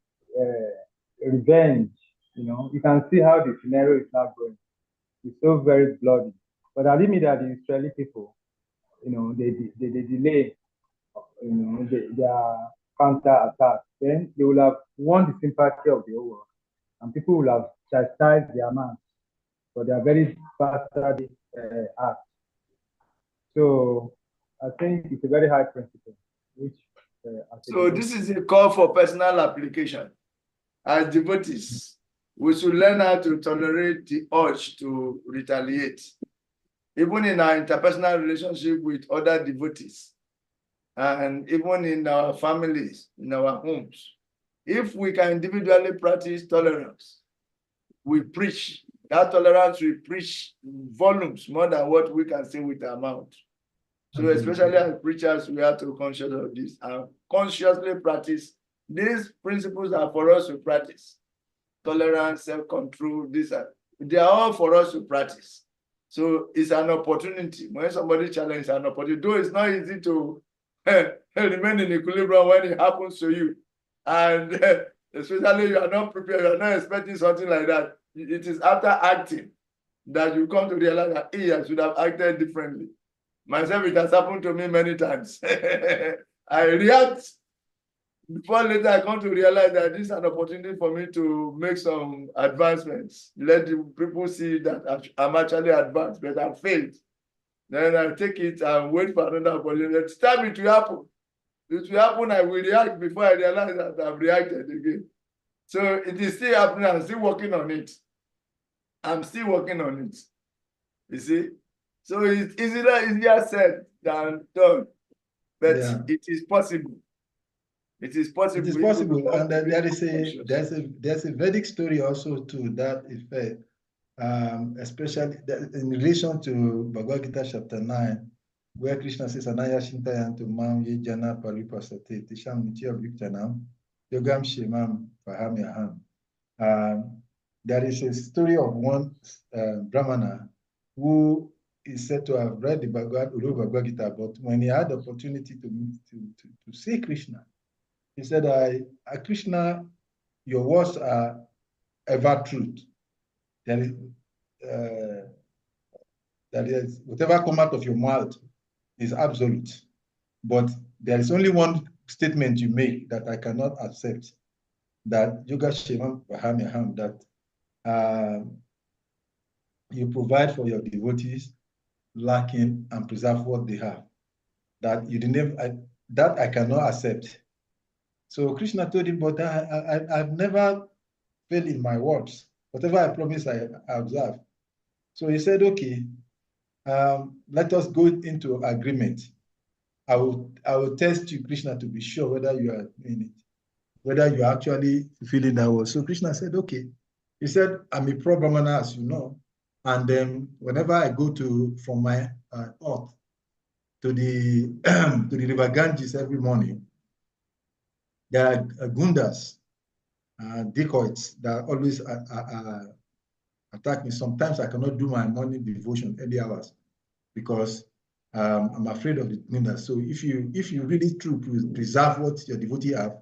revenge. You can see how the scenario is now going. It's so very bloody. But I admit that the Israeli people, you know, they delay, you know, their counter attack. Then they will have won the sympathy of the whole world, and people will have chastised their man for their very bastard act. So I think it's a very high principle, which. So this is a call for personal application. As devotees, we should learn how to tolerate the urge to retaliate, even in our interpersonal relationship with other devotees, and even in our families, in our homes. If we can individually practice tolerance, we preach. That tolerance we preach volumes more than what we can say with our mouth. So especially as preachers, we have to be conscious of this and consciously practice. These principles are for us to practice. Tolerance, self-control, they are all for us to practice. So it's an opportunity. When somebody challenges an opportunity, though it's not easy to remain in equilibrium when it happens to you. And especially you are not prepared, you are not expecting something like that. It is after acting that you come to realize that, hey, I should have acted differently. Myself, it has happened to me many times. I react. Before later, I come to realize that this is an opportunity for me to make some advancements. Let the people see that I'm actually advanced, but I failed. Then I take it and wait for another opportunity. Next time it will happen. It will happen, I will react before I realize that I've reacted again. So it is still happening. I'm still working on it. I'm still working on it. You see? So it's easier said than done. But it is possible. It is possible. It is possible, and there's a Vedic story also to that effect, especially in relation to Bhagavad Gita chapter 9, where Krishna says, "Anaya Shintayantu Mam Ye Jana Paripasate Tisham Nitya Bhiktanam Yogam Shemam Pahamyaham." There is a story of one Brahmana who is said to have read the Bhagavad Gita, but when he had the opportunity to see Krishna, he said, Krishna, your words are ever truth. That is, whatever comes out of your mouth is absolute. But there is only one statement you make that I cannot accept, that Yoga Shemam Pahamyaham, that you provide for your devotees, lacking and preserve what they have. That you didn't, that I cannot accept. So Krishna told him, but I've never failed in my words. Whatever I promise, I observe. So he said, okay, let us go into agreement. I will test you, Krishna, to be sure whether you are doing it, whether you are actually fulfilling that word. So Krishna said, okay. He said, I'm a pro-Brahmana, as you know. And then whenever I go from my earth to the to the river Ganges every morning, there are gundas, decoys that always attack me. Sometimes I cannot do my morning devotion early hours because I'm afraid of the gundas. So if you really truly preserve what your devotee have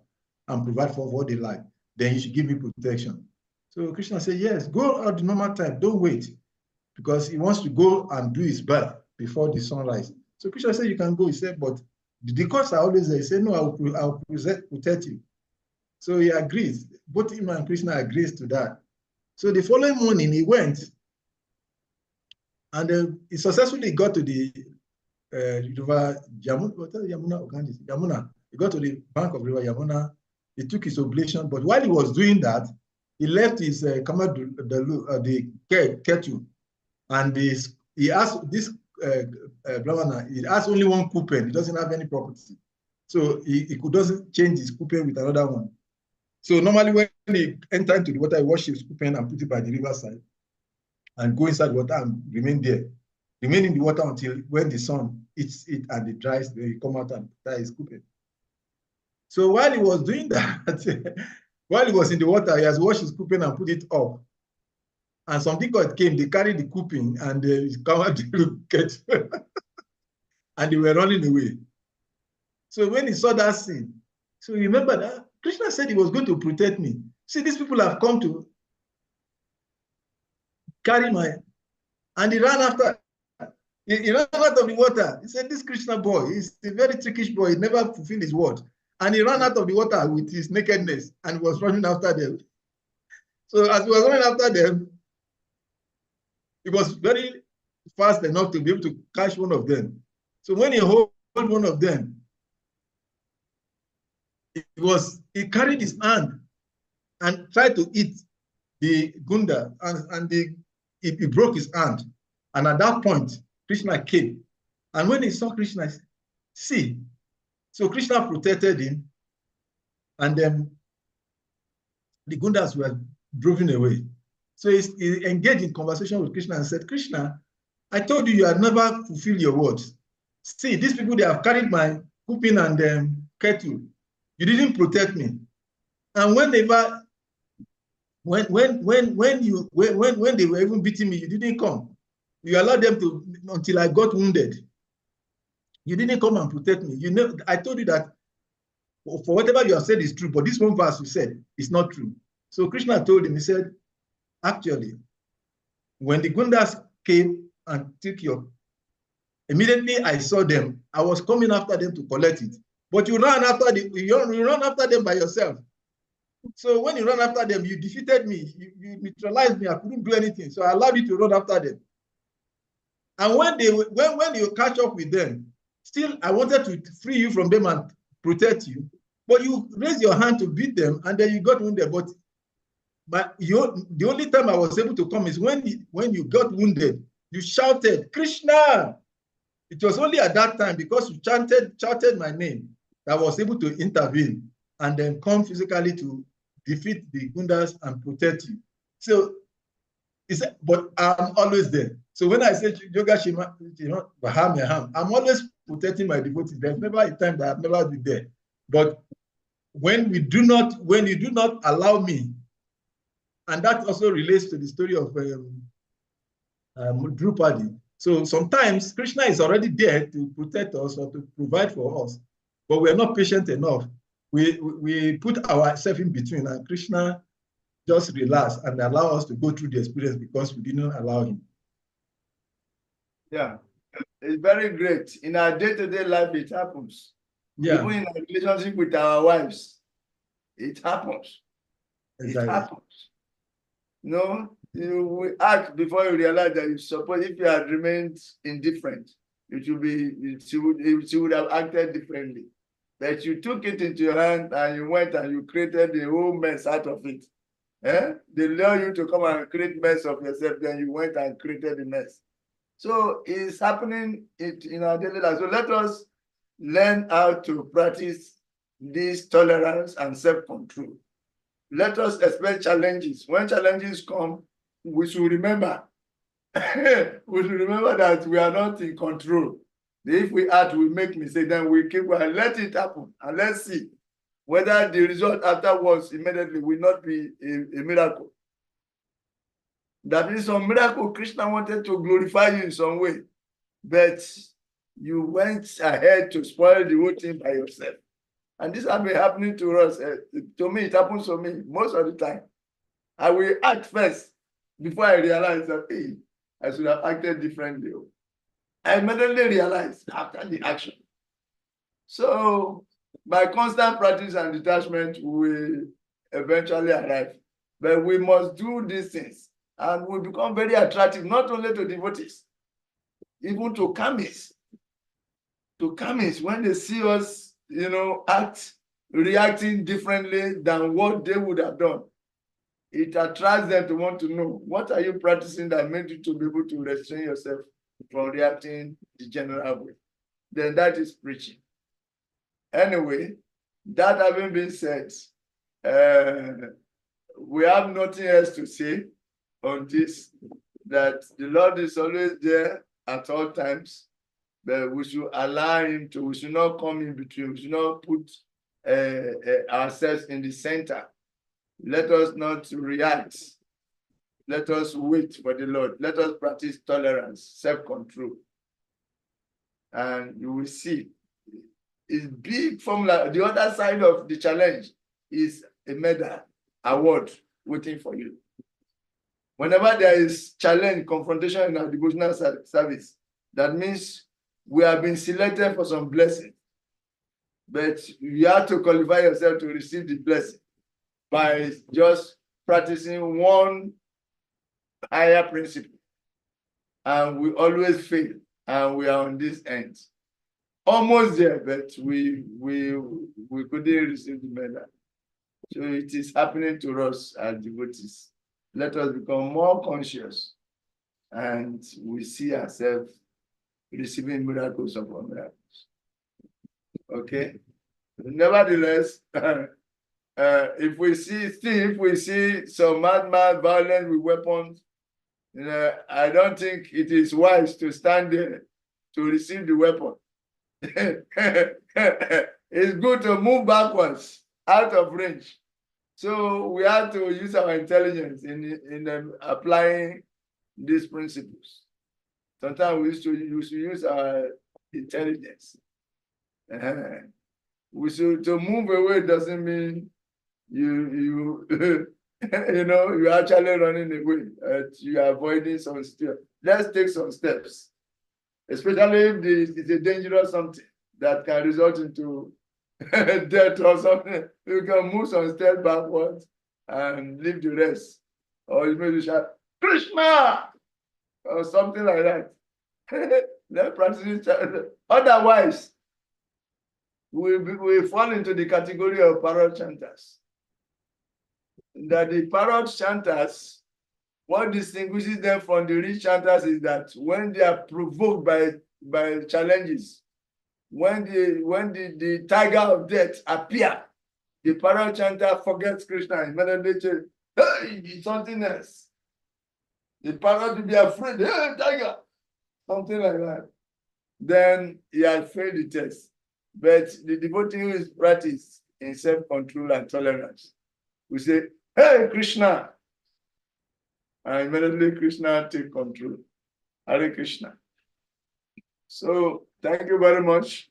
and provide for what they like, then you should give me protection. So Krishna said, yes, go at the normal time, don't wait, because he wants to go and do his bath before the sunrise. So Krishna said, you can go. He said, but the decoys are always there. He said, no, I'll protect you. So he agrees. Both him and Krishna agrees to that. So the following morning, he went, and he successfully got to the river Yamuna. He got to the bank of river Yamuna. He took his oblation, but while he was doing that, he left his the kettle, and he asked this Brahmana, he has only one coupon. He doesn't have any property, so he doesn't change his coupon with another one. So normally when he enter into the water, he wash his coupon and put it by the riverside, and go inside the water and remain there, remain in the water until when the sun eats it and it dries, then he come out and tie his coupon. So while he was doing that, while he was in the water, he has washed his coupon and put it up. And some people came, they carried the coupon and they come out to get and they were running away. So when he saw that scene, so remember that Krishna said he was going to protect me. See, these people have come to carry my And he ran after. He ran out of the water. He said, this Krishna boy is a very trickish boy. He never fulfilled his word. And he ran out of the water with his nakedness and was running after them. So as he was running after them, he was very fast enough to be able to catch one of them. So when he hold one of them, he carried his hand and tried to eat the Gunda, and he broke his hand. And at that point, Krishna came. And when he saw Krishna, he said, see. So Krishna protected him, and then the Gundas were driven away. So he engaged in conversation with Krishna and said, Krishna, I told you had never fulfilled your words. See, these people, they have carried my cooking and kettle. You didn't protect me. And when they were even beating me, you didn't come. You allowed them to until I got wounded. You didn't come and protect me. You know, I told you that for whatever you have said is true, but this one verse you said is not true. So Krishna told him, he said, actually, when the Gundas came and took immediately I saw them. I was coming after them to collect it. But you ran after them by yourself. So when you ran after them, you defeated me. You neutralized me. I couldn't do anything. So I allowed you to run after them. And when you catch up with them, still I wanted to free you from them and protect you. But you raised your hand to beat them, and then you got wounded. But the only time I was able to come is when you got wounded, you shouted, Krishna! It was only at that time, because you shouted my name, that I was able to intervene and then come physically to defeat the Gundas and protect you. So, but I'm always there. So when I say Yoga Shima, I'm always protecting my devotees. There's never a time that I've never been there. But when you do not allow me, and that also relates to the story of Drupadi. So sometimes Krishna is already there to protect us or to provide for us, but we are not patient enough. We put ourselves in between, and Krishna just relax and allow us to go through the experience because we didn't allow him. Yeah, it's very great. In our day-to-day life, it happens. Yeah. Even in our relationship with our wives, it happens. Exactly. It happens. No, you act before you realize that you suppose if you had remained indifferent, she would have acted differently. But you took it into your hand and you went and you created the whole mess out of it. They allow you to come and create mess of yourself, then you went and created the mess. So it's happening in our daily life. So let us learn how to practice this tolerance and self-control. Let us expect challenges. When challenges come, we should remember. We should remember that we are not in control. If we act, we make mistakes, then we keep and let it happen. And let's see whether the result afterwards immediately will not be a miracle. That is some miracle. Krishna wanted to glorify you in some way, but you went ahead to spoil the whole thing by yourself. And this has been happening to us. To me, it happens to me most of the time. I will act first before I realize that, hey, I should have acted differently. I immediately realized after the action. So, by constant practice and detachment, we eventually arrive. But we must do these things, and we become very attractive, not only to devotees, even to karmis. To karmis, when they see us, reacting differently than what they would have done, it attracts them to want to know, what are you practicing that made you to be able to restrain yourself from reacting the general way? Then that is preaching. Anyway, that having been said, we have nothing else to say on this, that the Lord is always there at all times, but we should allow him to, we should not come in between, we should not put ourselves in the center. Let us not react. Let us wait for the Lord. Let us practice tolerance, self-control. And you will see, it's big formula. The other side of the challenge is a medal, award waiting for you. Whenever there is challenge, confrontation in our devotional service, that means we have been selected for some blessing. But you have to qualify yourself to receive the blessing by just practicing one higher principle. And we always fail, and we are on this end. Almost there, but we couldn't receive the medal. So it is happening to us as devotees. Let us become more conscious, and we see ourselves receiving miracles upon miracles. Okay. Nevertheless, if we see some madman violent with weapons, I don't think it is wise to stand there to receive the weapon. It's good to move backwards, out of range. So we have to use our intelligence in applying these principles. Sometimes we used to use our intelligence. To move away doesn't mean you you're actually running away. You are avoiding some steps. Let's take some steps, especially if it's a dangerous something that can result into death or something. You can move some steps backwards and leave the rest, or you maybe shout Krishna or something like that. Let's practice it. Otherwise, we fall into the category of parrot chanters. That the parrot chanters, what distinguishes them from the real chanters is that when they are provoked by challenges, when the tiger of death appear, the parrot chanter forgets Krishna and immediately hey, it's something else. The parrot will be afraid, hey, tiger, something like that. Then he has failed the test. But the devotee who is practiced in self-control and tolerance, we say, hey, Krishna. And immediately Krishna take control. Hare Krishna. So thank you very much.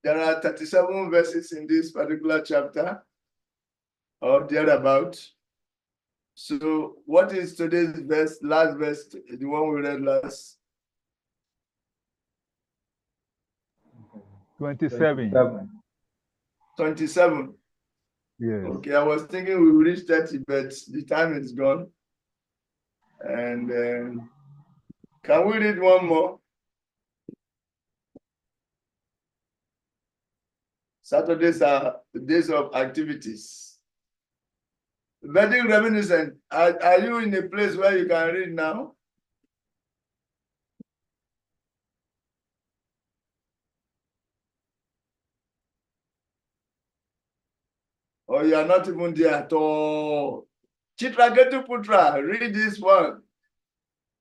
There are 37 verses in this particular chapter, or thereabout. So what is today's verse, last verse, the one we read last? 27. 27. Yes. Okay, I was thinking we will reach 30, but the time is gone. And can we read one more? Saturdays are the days of activities. Vedic reminiscent, are you in a place where you can read now? Or you are not even there at all? Chitraketu Putra, read this one.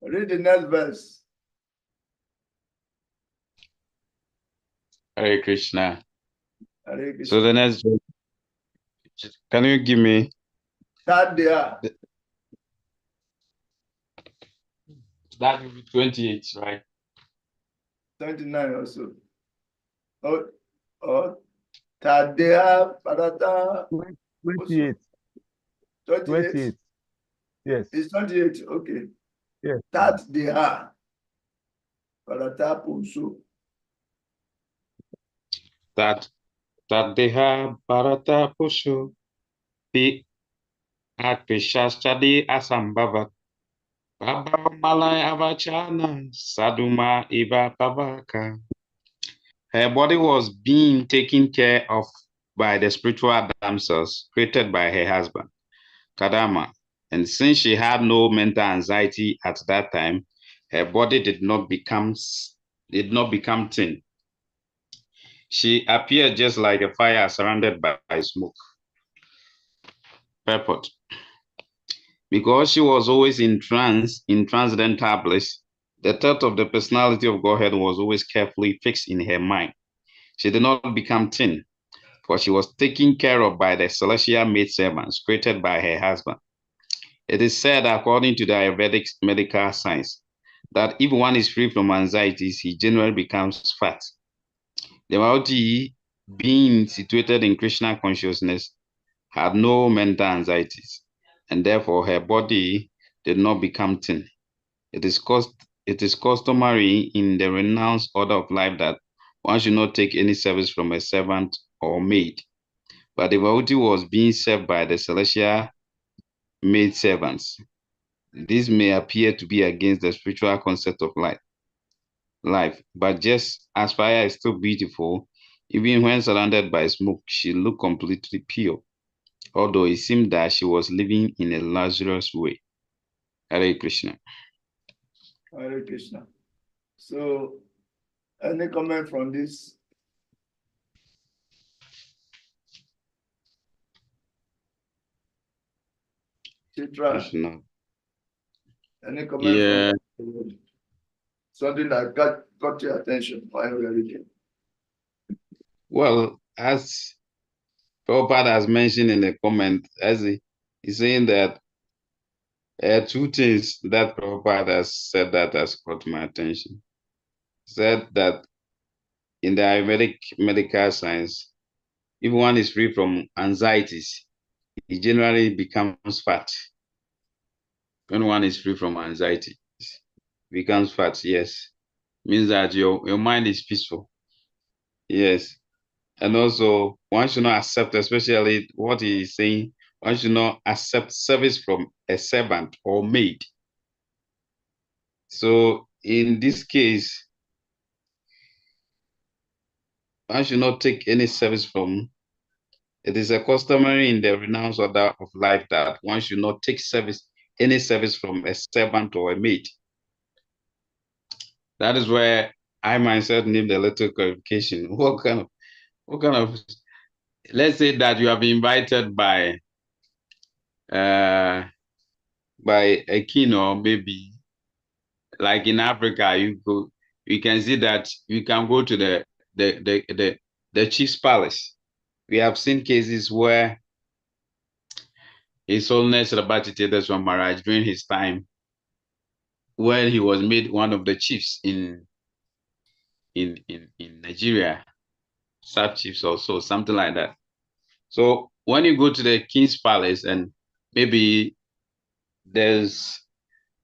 Read the next verse. Hare Krishna. Hare Krishna. So the next, can you give me? Start there. That will be 28, right? 29 also. Oh, Tadea Parata. 28. 28. Yes. It's 28. Okay. Yes. Tadea Parata Pusu. That Deha Bharata Pushu Pi Akpishastadi Asambhavat Baba Malay Avachana Saduma Iva Pavaka. Her body was being taken care of by the spiritual damsels created by her husband, Kadama. And since she had no mental anxiety at that time, her body did not become thin. She appeared just like a fire surrounded by smoke. Purport. Because she was always in transcendental bliss, the thought of the personality of Godhead was always carefully fixed in her mind. She did not become thin, for she was taken care of by the celestial maidservants created by her husband. It is said, according to the Ayurvedic medical science, that if one is free from anxieties, he generally becomes fat. The devotee, being situated in Krishna consciousness, had no mental anxieties, and therefore her body did not become thin. It is customary in the renounced order of life that one should not take any service from a servant or maid. But Devotee was being served by the celestial maid servants. This may appear to be against the spiritual concept of life. But just as fire is still beautiful, even when surrounded by smoke, she looked completely pure, although it seemed that she was living in a luxurious way. Hare Krishna. Hare Krishna. So, any comment from this? Chitra, Krishna. any comment Yeah. from something that got your attention while we are reading? Well, as Prabhupada has mentioned in the comment, he's saying that two things that Prabhupada has said that has caught my attention. Said that in the Ayurvedic medical science, if one is free from anxieties, he generally becomes fat. When one is free from anxiety, becomes fat, yes. Means that your mind is peaceful. Yes. And also, one should not accept, especially what he is saying, one should not accept service from a servant or maid. So in this case, one should not take any service from. It is a customary in the renounced order of life that one should not take any service from a servant or a maid. That is where I myself need a little clarification. What kind of, let's say that you have been invited by a king, or maybe like in Africa, you can see that you can go to the chief's palace. We have seen cases where His Holiness Rabati Tedeswa Maharaj during his time, when he was made one of the chiefs in Nigeria, sub chiefs also, something like that. So when you go to the king's palace and maybe there's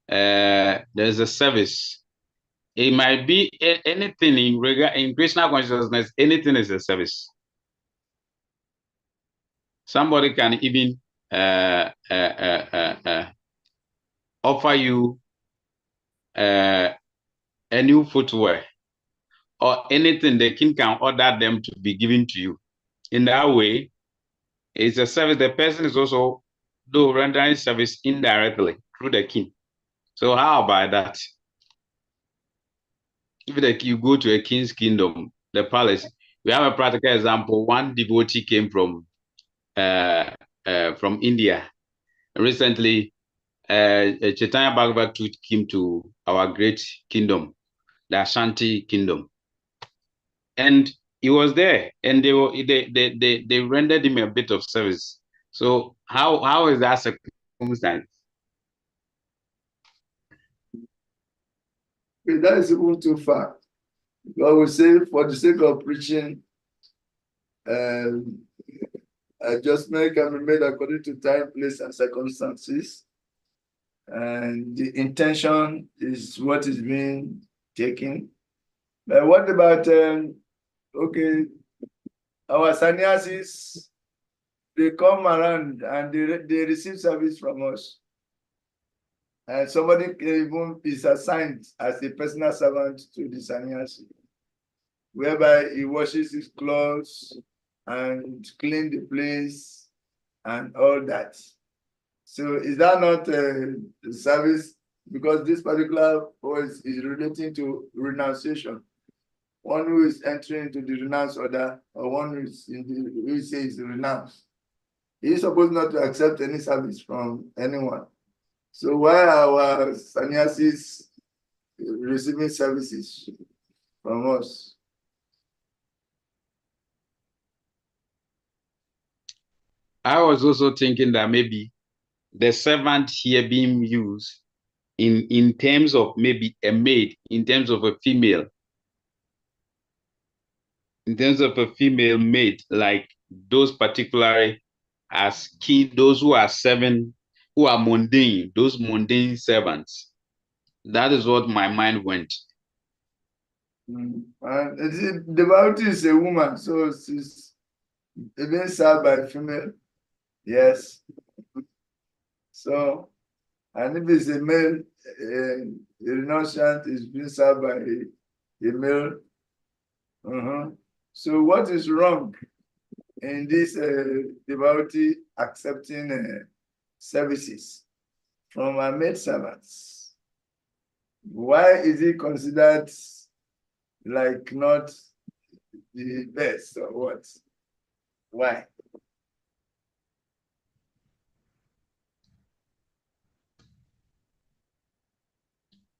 a service, it might be anything in Krishna consciousness. Anything is a service. Somebody can even offer you a new footwear or anything. The king can order them to be given to you. In that way, it's a service. The person is also rendering service indirectly through the king. So how about that? If you go to a king's kingdom, the palace, we have a practical example. One devotee came from India. Recently, Chaitanya Bhagavatam came to our great kingdom, the Ashanti kingdom, and he was there, and they rendered him a bit of service. So how is that circumstance? That is even too far. God will say, for the sake of preaching, adjustment can be made according to time, place, and circumstances. And the intention is what is being taken. But what about, okay, our sannyasis, they come around and they receive service from us. And somebody even is assigned as a personal servant to the sannyasi, whereby he washes his clothes and clean the place and all that. So is that not a service? Because this particular voice is relating to renunciation. One who is entering into the renounce order, or one who is who says renounce, he is supposed not to accept any service from anyone. So why are our sannyasis receiving services from us? I was also thinking that maybe the servant here being used in terms of maybe a maid, in terms of a female, maid, like those particularly as king, those who are serving who are mundane, those mundane servants. That is what my mind went. And the devotee is a woman, so she's even served by female. Yes. So, and if it's a male, a renunciant is being served by a male. So, what is wrong in this devotee accepting services from our maid servants? Why is it considered like not the best or what? Why?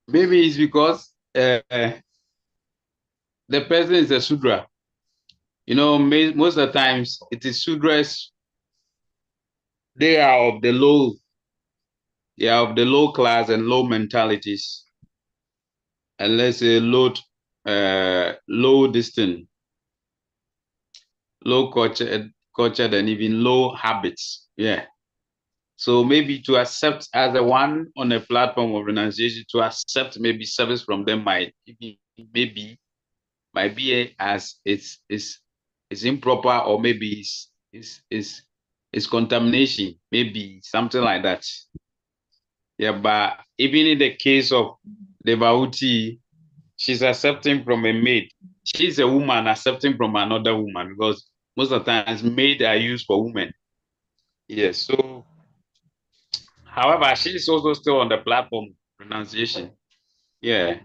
Maybe it's because the person is a Sudra. You know, most of the times it is Sudras. They are of the low class and low mentalities, and let's say low distance, low culture, and even low habits. Yeah. So maybe to accept as a one on a platform of renunciation, to accept maybe service from them might be as it's improper, or maybe it's contamination, maybe something like that. Yeah, but even in the case of the Bauti, she's accepting from a maid. She's a woman accepting from another woman, because most of the times maids are used for women. Yes, so however, she's also still on the platform pronunciation. Yeah.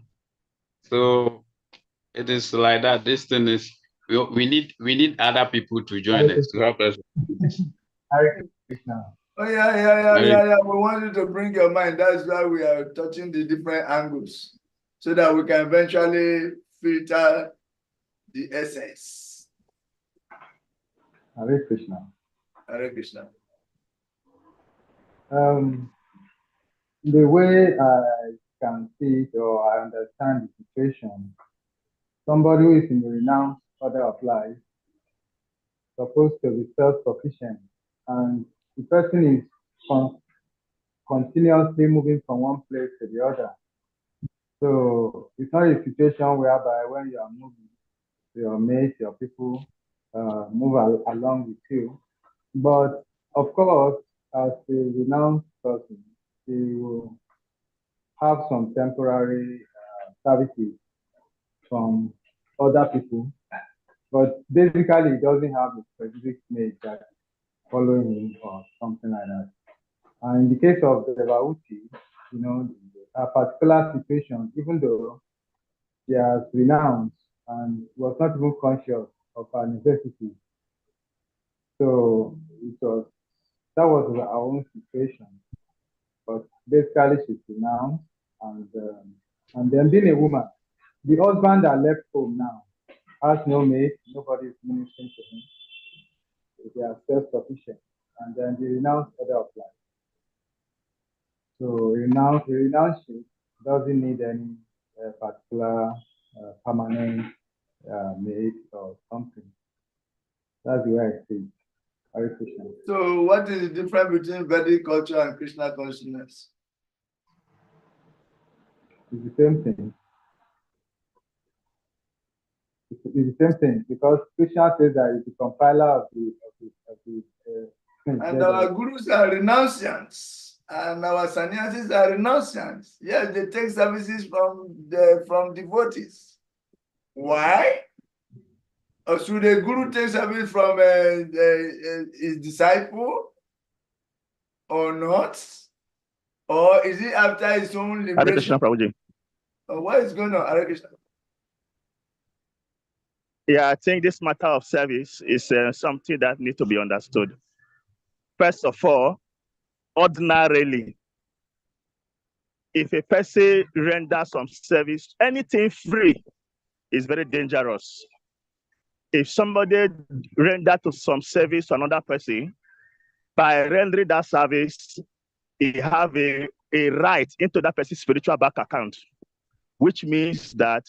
So it is like that. This thing is we need other people to join us to help us. Hare Krishna. Oh yeah. We want you to bring your mind. That's why we are touching the different angles, so that we can eventually filter the essence. Hare Krishna. Hare Krishna. The way I can see it, or I understand the situation, somebody who is in the renounced order of life supposed to be self-sufficient, and the person is continuously moving from one place to the other. So it's not a situation whereby when you are moving, your mates, your people move along with you. But of course, as a renounced person, you will have some temporary services from other people, but basically it doesn't have a specific mate that following him or something like that. And in the case of the Bauti, you know, a particular situation, even though she has renounced and was not even conscious of her necessity. So that was our own situation. But basically she's renounced, and then being a woman, the husband that left home now has no mate, nobody is ministering to him. They are self-sufficient, and then they renounce order of life. So the renouncement doesn't need any particular permanent mate or something. That's the way I see it. Hare Krishna. So what is the difference between Vedic culture and Krishna consciousness? It's the same thing. It's the same thing, because Krishna says that it's the compiler of the and our gurus are renunciants, and our sannyasis are renunciants. Yes, they take services from devotees. Why? Or should a guru take service from his disciple or not? Or is it after his own liberation? Hare Krishna, Prabhuji. What is going on, Hare Krishna? Yeah, I think this matter of service is something that needs to be understood. First of all, ordinarily, if a person renders some service, anything free is very dangerous. If somebody renders some service to another person, by rendering that service, he have a right into that person's spiritual bank account, which means that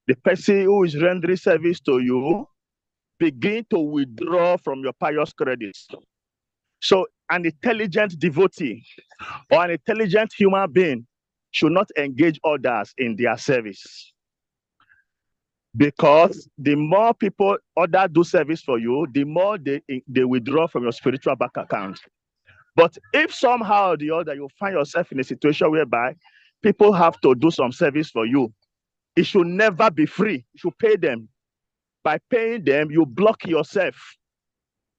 the person who is rendering service to you begin to withdraw from your pious credits. So an intelligent devotee or an intelligent human being should not engage others in their service. Because the more people others do service for you, the more they withdraw from your spiritual bank account. But if somehow or the other you find yourself in a situation whereby people have to do some service for you, it should never be free. You should pay them. By paying them, you block yourself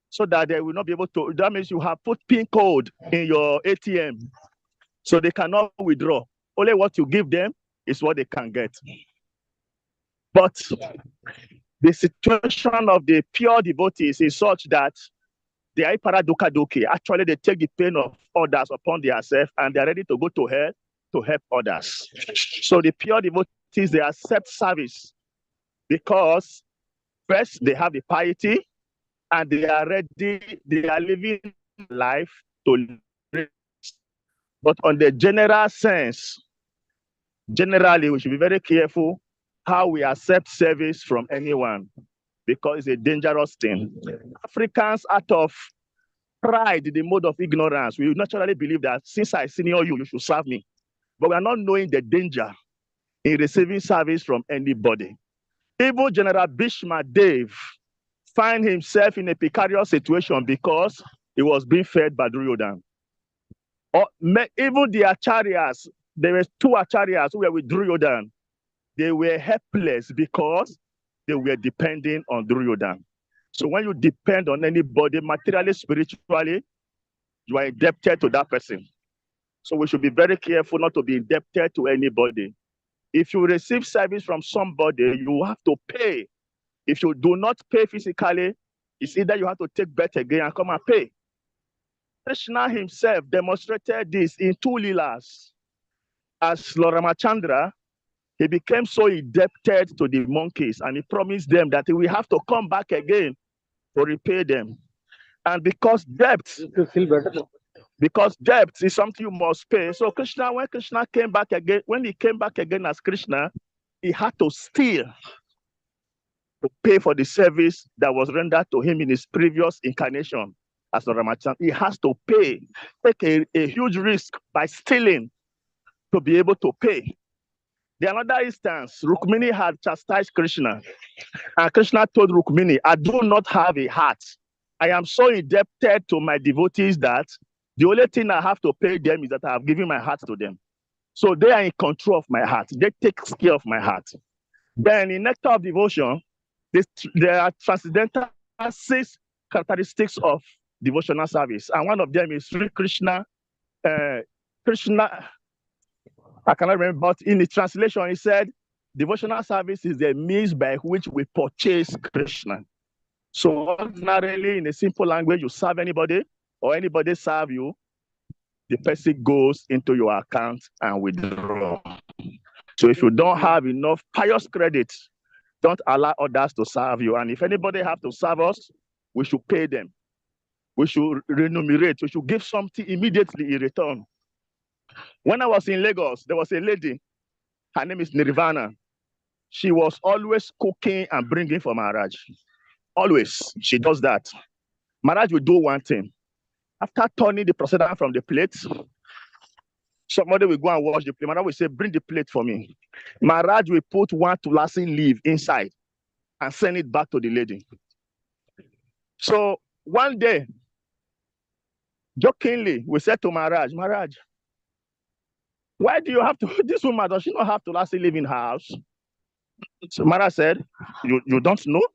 so that they will not be able to. That means you have put PIN code in your ATM so they cannot withdraw. Only what you give them is what they can get. But the situation of the pure devotees is such that they are paradukaduki. Actually, they take the pain of others upon themselves and they are ready to go to hell to help others. So the pure devotees, they accept service because first they have the piety and they are ready, they are living life to live. But on the general sense, generally, we should be very careful how we accept service from anyone because it's a dangerous thing. Africans, out of pride, the mode of ignorance, we naturally believe that since I senior you, you should serve me. But we are not knowing the danger in receiving service from anybody. Even General Bhishma Dev find himself in a precarious situation because he was being fed by Duryodhana. Or even the acharyas, there were two acharyas who were with Duryodhana. They were helpless because they were depending on Duryodhana. So when you depend on anybody, materially, spiritually, you are indebted to that person. So we should be very careful not to be indebted to anybody. If you receive service from somebody, you have to pay. If you do not pay physically, it's either you have to take bet again and come and pay. Krishna himself demonstrated this in two Leelas. As Lord Ramachandra, he became so indebted to the monkeys and he promised them that he will have to come back again to repay them. And because debt is something you must pay. So Krishna, when Krishna came back again, when he came back again as Krishna, he had to steal to pay for the service that was rendered to him in his previous incarnation as Lord Ramachandra. He has to pay, take a huge risk by stealing to be able to pay. The another instance, Rukmini had chastised Krishna, and Krishna told Rukmini, I do not have a heart. I am so indebted to my devotees that the only thing I have to pay them is that I have given my heart to them. So they are in control of my heart. They take care of my heart. Then in Nectar of Devotion, there are transcendental 6 characteristics of devotional service. And one of them is Sri Krishna. I cannot remember, but in the translation, he said, devotional service is the means by which we purchase Krishna. So ordinarily, in a simple language, you serve anybody or anybody serve you, the person goes into your account and withdraw. So if you don't have enough pious credit, don't allow others to serve you. And if anybody have to serve us, we should pay them. We should remunerate. We should give something immediately in return. When I was in Lagos, there was a lady, her name is Nirvana. She was always cooking and bringing for Maharaj. Always, she does that. Maharaj will do one thing. After turning the prasadam from the plate, somebody will go and wash the plate. Maharaj will say, bring the plate for me. Maharaj will put one tulasi leaf inside and send it back to the lady. So one day, jokingly, we said to Maharaj, why do you have to, this woman, does she not have to lastly live in her house? So Maharaj said, you don't know?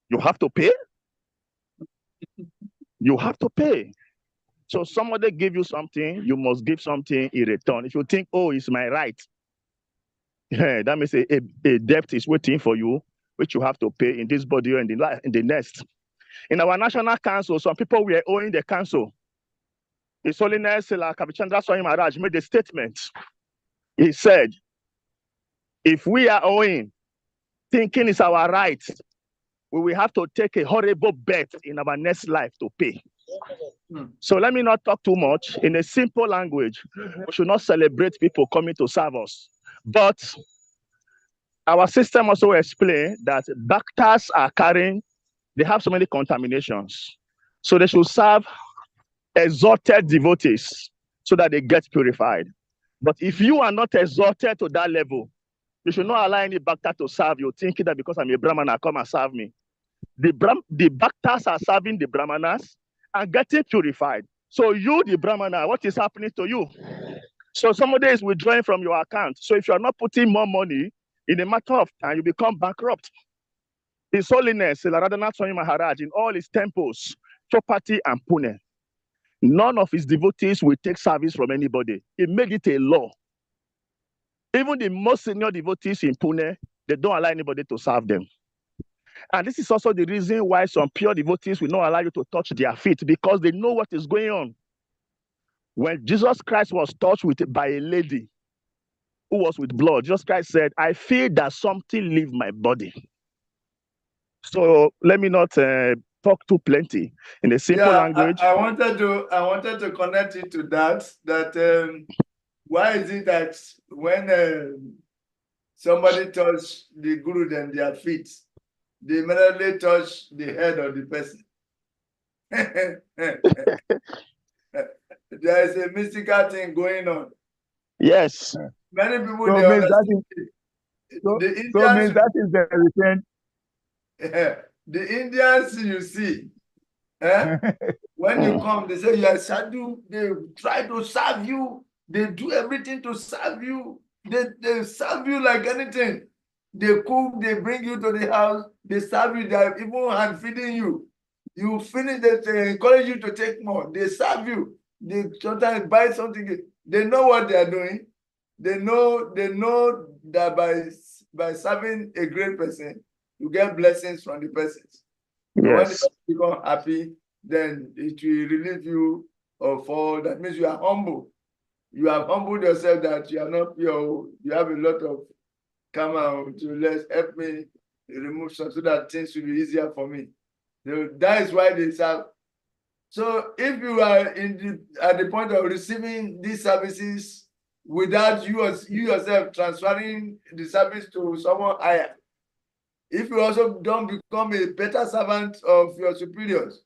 You have to pay? You have to pay. So somebody give you something, you must give something in return. If you think, oh, it's my right, yeah, that means a debt is waiting for you, which you have to pay in this body or in the next. In our national council, some people were owing the council. His Holiness Kavichandra Swami Maharaj made a statement. He said, if we are owing, thinking it's our right, we will have to take a horrible bet in our next life to pay. So let me not talk too much. In a simple language, we should not celebrate people coming to serve us. But our system also explains that bhaktas are carrying, they have so many contaminations. So they should serve exalted devotees so that they get purified. But if you are not exalted to that level, you should not allow any bhakta to serve you, thinking that because I'm a Brahmana, come and serve me. The bhaktas are serving the Brahmanas and getting purified. So you, the Brahmana, what is happening to you? So somebody is withdrawing from your account. So if you are not putting more money, in a matter of time, you become bankrupt. His Holiness, Radhanath Swami Maharaj, in all his temples, Chopati and Pune, none of his devotees will take service from anybody. He made it a law. Even the most senior devotees in Pune, they don't allow anybody to serve them. And this is also the reason why some pure devotees will not allow you to touch their feet, because they know what is going on. When Jesus Christ was touched by a lady who was with blood, Jesus Christ said, I feel that something leave my body. So let me not talk too plenty in a simple language. I wanted to connect it to that. Why is it that when somebody touch the Guru and their feet, they immediately touch the head of the person? There is a mystical thing going on. Yes. Many people So they means understand. that is the return. The Indians you see, when you come, they say you are sadhu. They try to serve you. They do everything to serve you. They serve you like anything. They cook. They bring you to the house. They serve you. They are even hand feeding you. You finish. They encourage you to take more. They serve you. They sometimes buy something. They know what they are doing. They know that by serving a great person, you get blessings from the persons. Yes. So when you become happy, then it will relieve you of all. That means you are humble. You have humbled yourself that you are not pure. You have a lot of karma to let's help me remove some so that things will be easier for me. So that is why they serve. So if you are at the point of receiving these services without you yourself transferring the service to someone higher, if you also don't become a better servant of your superiors,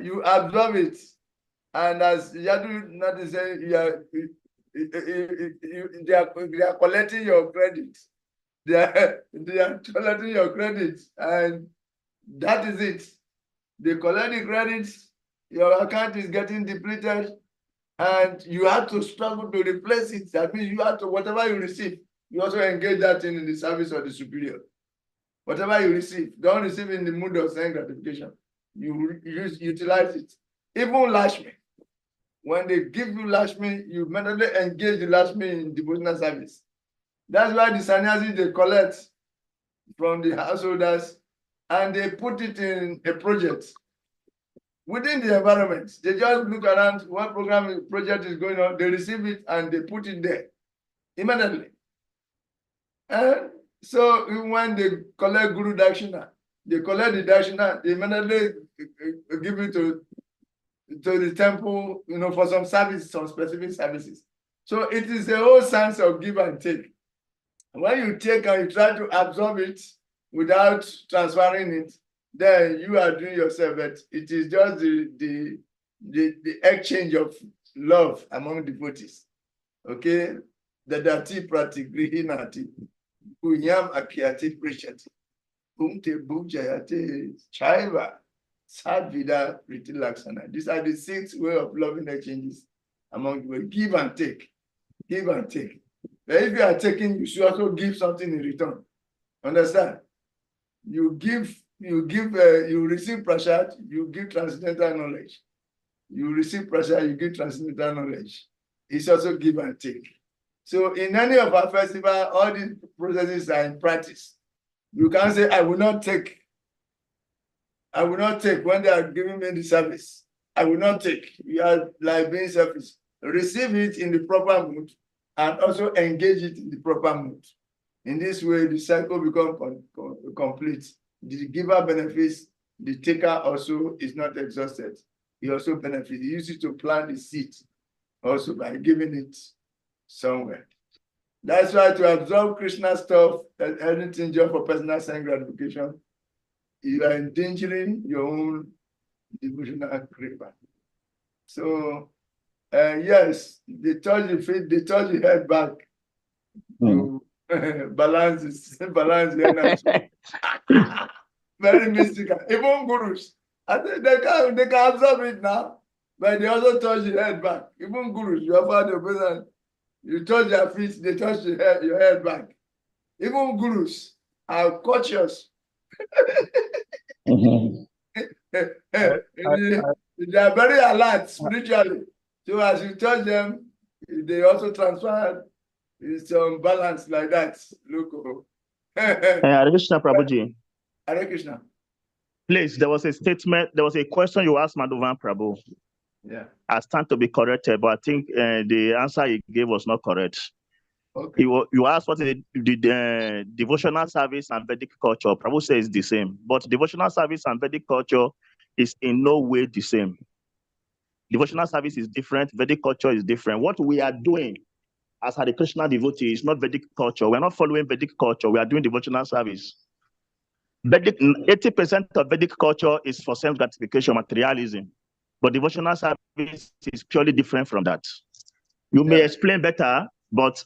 you absorb it. And as Yadu Nadi said, they are collecting your credit. They are collecting your credit, and that is it. They collect the credits, your account is getting depleted, and you have to struggle to replace it. That means you have to, whatever you receive, you also engage that in the service of the superior. Whatever you receive, don't receive in the mood of self gratification. You utilize it. Even Lakshmi, when they give you Lakshmi, you immediately engage the Lakshmi in devotional service. That's why the sannyasis they collect from the householders and they put it in a project within the environment. They just look around what project is going on, they receive it and they put it there immediately. And so when they collect Guru Dakshina, they collect the Dakshina, they immediately give it to the temple, for some service, some specific services. So it is a whole sense of give and take. When you take and you try to absorb it without transferring it, then you are doing yourself. But it is just the exchange of love among devotees. Okay? Dadati pratigrihinati. Unyam akyati prishati. Umte bhujayate chaiva. Sadvida priti laksana. These are the 6 ways of loving exchanges among people. Give and take. Give and take. But if you are taking, you should also give something in return. Understand? You receive prasad, you give transcendental knowledge. You receive prasad, you give transcendental knowledge. It's also give and take. So in any of our festivals, all these processes are in practice. You can't say, I will not take when they are giving me the service. I will not take. You are like being selfish. Receive it in the proper mood and also engage it in the proper mood. In this way, the cycle becomes complete. The giver benefits, the taker also is not exhausted. He also benefits. He uses it to plant the seed also by giving it somewhere. That's why to absorb Krishna stuff and anything just for personal self gratification, you are endangering your own devotional kripa. So, yes, they touch the feet, they touch the head back to balance the energy. Very mystical. Even gurus, I think they can absorb it now, but they also touch the head back. Even gurus, you have had the person, you touch their feet, they touch your head back. Even gurus are cautious. They are very alert spiritually. So as you touch them, they also transfer some balance like that. Look. Hare Krishna, Prabhuji. Hare Krishna. Please, there was a statement, there was a question you asked Madhavan Prabhu. Yeah. I stand to be corrected, but I think the answer he gave was not correct. Okay. You asked what is the devotional service and Vedic culture. Prabhu says the same, but devotional service and Vedic culture is in no way the same. Devotional service is different, Vedic culture is different. What we are doing as Hare Krishna devotee is not Vedic culture. We're not following Vedic culture, we are doing devotional service. 80% of Vedic culture is for self-gratification, materialism, but devotional service is purely different from that. You may explain better, but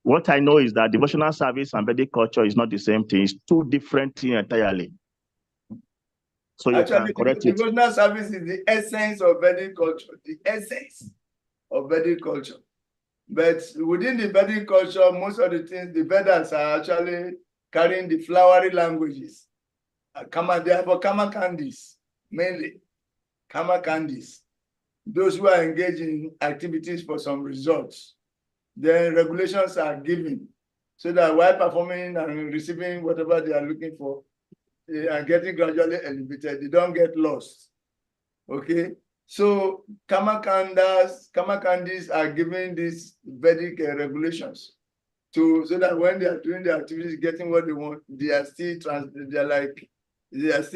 what I know is that devotional service and Vedic culture is not the same thing. It's two different things entirely. So you Actually, can correct it. devotional service is the essence of Vedic culture, the essence of Vedic culture. But within the Vedic culture, most of the things, the Vedas are actually carrying the flowery languages. They are for Kama Kandis, mainly. Kama Kandis. Those who are engaged in activities for some results. Then regulations are given so that while performing and receiving whatever they are looking for, they are getting gradually elevated. They don't get lost. Okay? So Kama Kandis are giving these Vedic regulations so that when they are doing their activities, getting what they want, they are still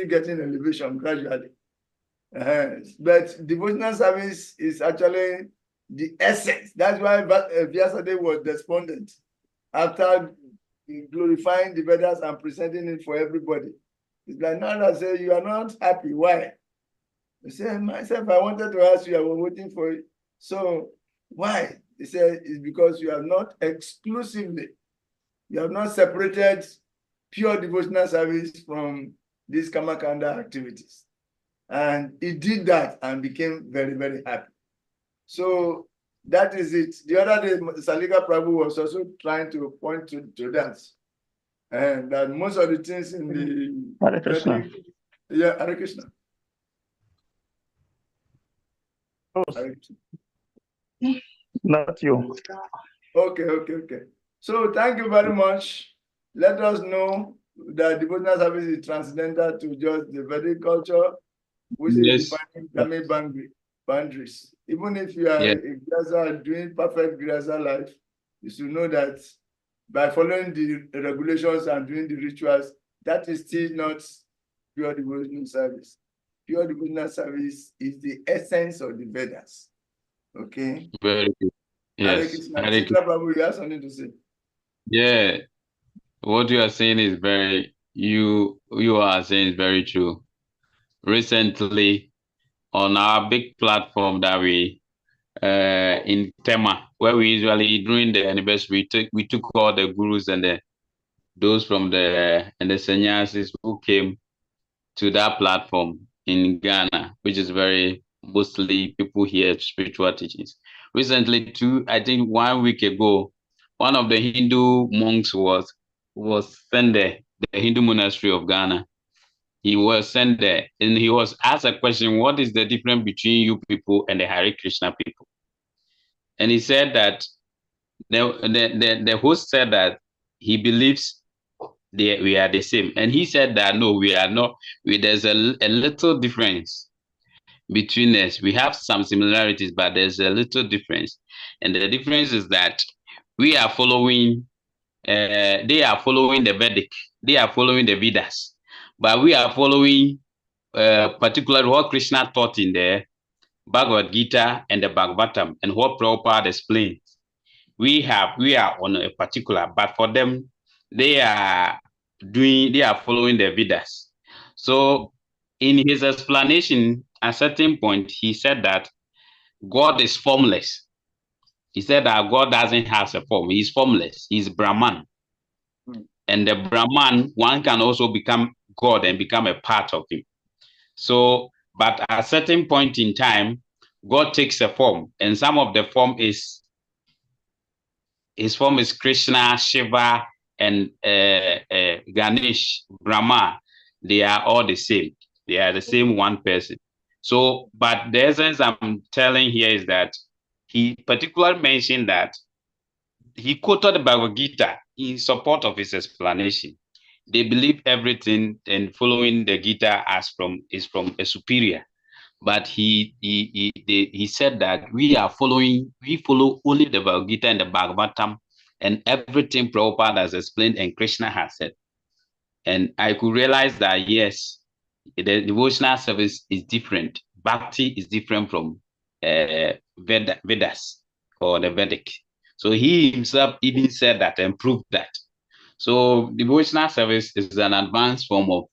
getting elevation gradually. But devotional service is actually the essence. That's why Vyasadeva was despondent after glorifying the Vedas and presenting it for everybody. It's like, now I say, you are not happy. Why? He said, myself, I wanted to ask you, I was waiting for it. So why? He said, it's because you have not exclusively, you have not separated pure devotional service from these Kamakanda activities. And he did that and became very, very happy. So that is it. The other day, Salika Prabhu was also trying to point to that. And that most of the things in the Hare Krishna. Yeah, Hare Krishna. Oh, Hare Krishna. not you. Okay. So thank you very much. Let us know that devotional service is transcendental to just the Vedic culture, which is defining Dhamma boundaries. Even if you are a Grihastha doing perfect Grihastha life, you should know that by following the regulations and doing the rituals, that is still not pure devotional service. Pure devotional service is the essence of the Vedas. Okay? Very good. Yes. Prabhu, you have something to say? Yeah. What you are saying is you are saying is very true. Recently, on our big platform that we in Tema, where we usually during the anniversary we took all the gurus and those from the sannyasis who came to that platform in Ghana, which is very mostly people hear spiritual teachings. Recently, too, I think 1 week ago, one of the Hindu monks was sent there, the Hindu monastery of Ghana. He was sent there and he was asked a question, what is the difference between you people and the Hare Krishna people? And he said that the host said that he believes we are the same. And he said that, no, we are not. There's a little difference between us. We have some similarities, but there's a little difference. And the difference is that we are following, they are following the Vedic, they are following the Vedas, but we are following particularly what Krishna taught in the Bhagavad Gita and the Bhagavatam and what Prabhupada explained. We are on a particular, but for them, they are following the Vedas. So in his explanation, at a certain point, he said that God is formless. He said that God doesn't have a form. He's formless. He's Brahman. And the Brahman, one can also become God and become a part of him. So, but at a certain point in time, God takes a form, and some of the form is, his form is Krishna, Shiva, and Ganesh, Brahma. They are all the same. They are the same one person. So, but the essence I'm telling here is that he particularly mentioned that he quoted the Bhagavad Gita in support of his explanation. They believe everything and following the Gita as is from a superior. But he said that we follow only the Bhagavad Gita and the Bhagavatam and everything Prabhupada has explained and Krishna has said. And I could realize that, yes, the devotional service is different. Bhakti is different from Vedas or the Vedic. So he himself even said that and proved that. So devotional service is an advanced form of,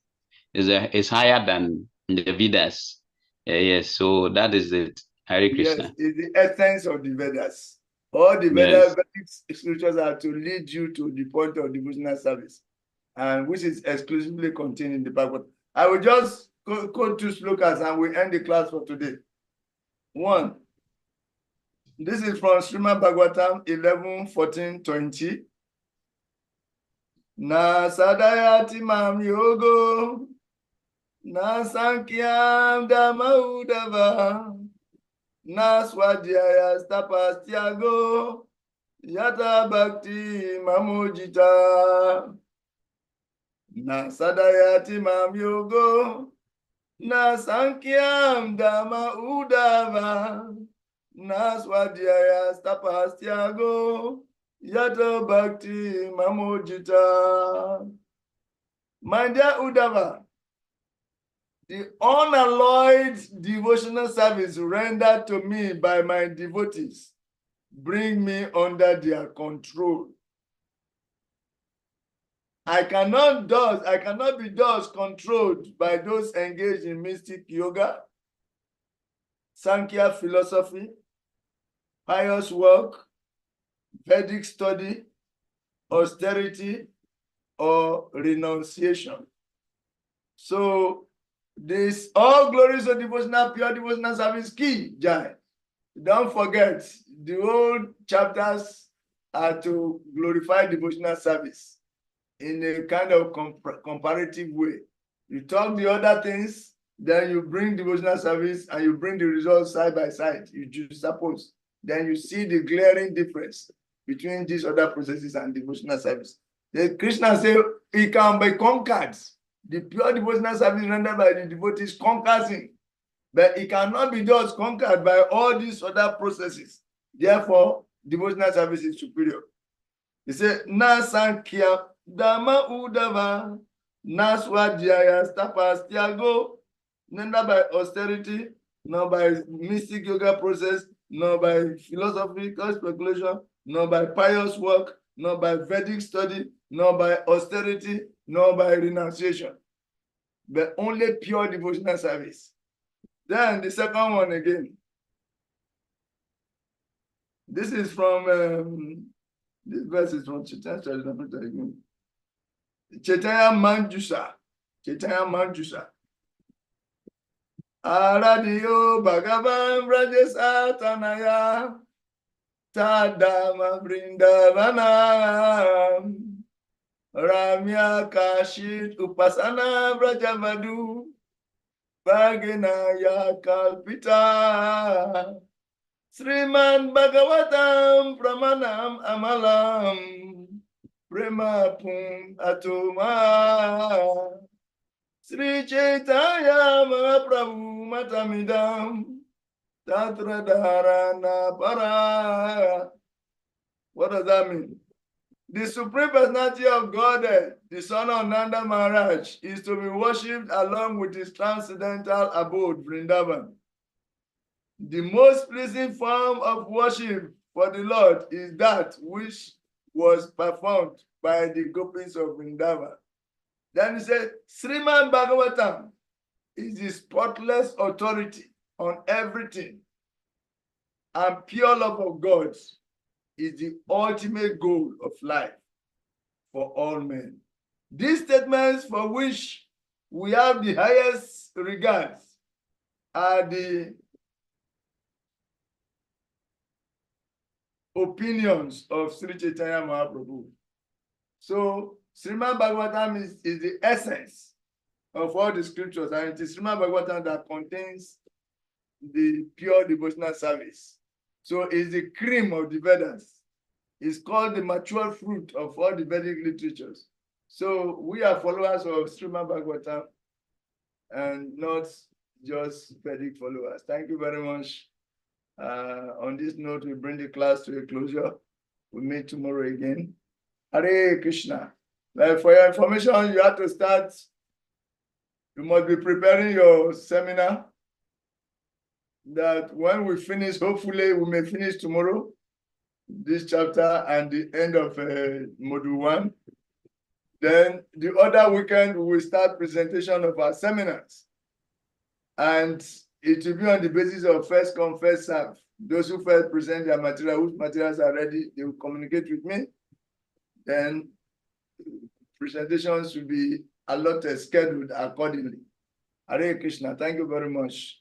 is higher than the Vedas. Yes, so that is it. Hare Krishna. Yes, it's the essence of the Vedas. All the Yes. Vedic scriptures are to lead you to the point of devotional service, and which is exclusively contained in the Bhagavad. I will just quote 2 slokas and we end the class for today. 1. This is from Srimad Bhagavatam 11:14-20. Na sadayati mam yogo, na sankyam dhamma udava, na swadhyaya tapastyago, yata bhakti mamojita. Na sadayati mam yogo, na sankyam dhamma udava, na swadhyaya tapastyago, yata bhakti mamojita. My dear Uddhava, the unalloyed devotional service rendered to me by my devotees bring me under their control. I cannot be thus controlled by those engaged in mystic yoga, Sankhya philosophy, pious work, Vedic study, austerity, or renunciation. So this all glories of devotional, pure devotional service key, Jai. Don't forget, the old chapters are to glorify devotional service in a kind of comparative way. You talk the other things, then you bring devotional service and you bring the results side by side. You just suppose. Then you see the glaring difference between these other processes and devotional service. The Krishna said it can be conquered. The pure devotional service rendered by the devotees conquers him, but it cannot be just conquered by all these other processes. Therefore, devotional service is superior. He said, Na Sankhya Dhamma Udava, Na Swadhyaya Tapastyago, neither by austerity, nor by mystic yoga process, nor by philosophical speculation, nor by pious work, nor by Vedic study, nor by austerity, nor by renunciation, but only pure devotional service. Then the second one again. This is from, this verse is from Chaitanya Manjusa. Chaitanya Manjusa. Aradio Bhagavan Brajesa Tanaya Tadama Vrindavana Ramya Kashit Upasana Brajavadu Bhaginaya Kalpita Sriman Bhagavatam Pramanam Amalam Prema Pum Atuma Sri Chaitanya Mahaprabhu Matamidam Tatra Dharana Para. What does that mean? The Supreme Personality of Godhead, the Son of Nanda Maharaj, is to be worshipped along with his transcendental abode, Vrindavan. The most pleasing form of worship for the Lord is that which was performed by the gopis of Vrindavan. Then he said, Sriman Bhagavatam is the spotless authority on everything. and pure love of God is the ultimate goal of life for all men. These statements, for which we have the highest regards, are the opinions of Sri Chaitanya Mahaprabhu. So Srimad Bhagavatam is the essence of all the scriptures, and it is Srimad Bhagavatam that contains the pure devotional service. So it's the cream of the Vedas. It's called the mature fruit of all the Vedic literatures. So we are followers of Srimad Bhagavatam and not just Vedic followers. Thank you very much. On this note, we bring the class to a closure. We'll meet tomorrow again. Hare Krishna. For your information, you have to start. You must be preparing your seminar. That when we finish, hopefully we may finish tomorrow, this chapter and the end of module 1. Then the other weekend, we will start presentation of our seminars. And it will be on the basis of first come, first serve. Those who first present their material, whose materials are ready, they will communicate with me. Then presentations will be allotted, scheduled accordingly. Hare Krishna. Thank you very much.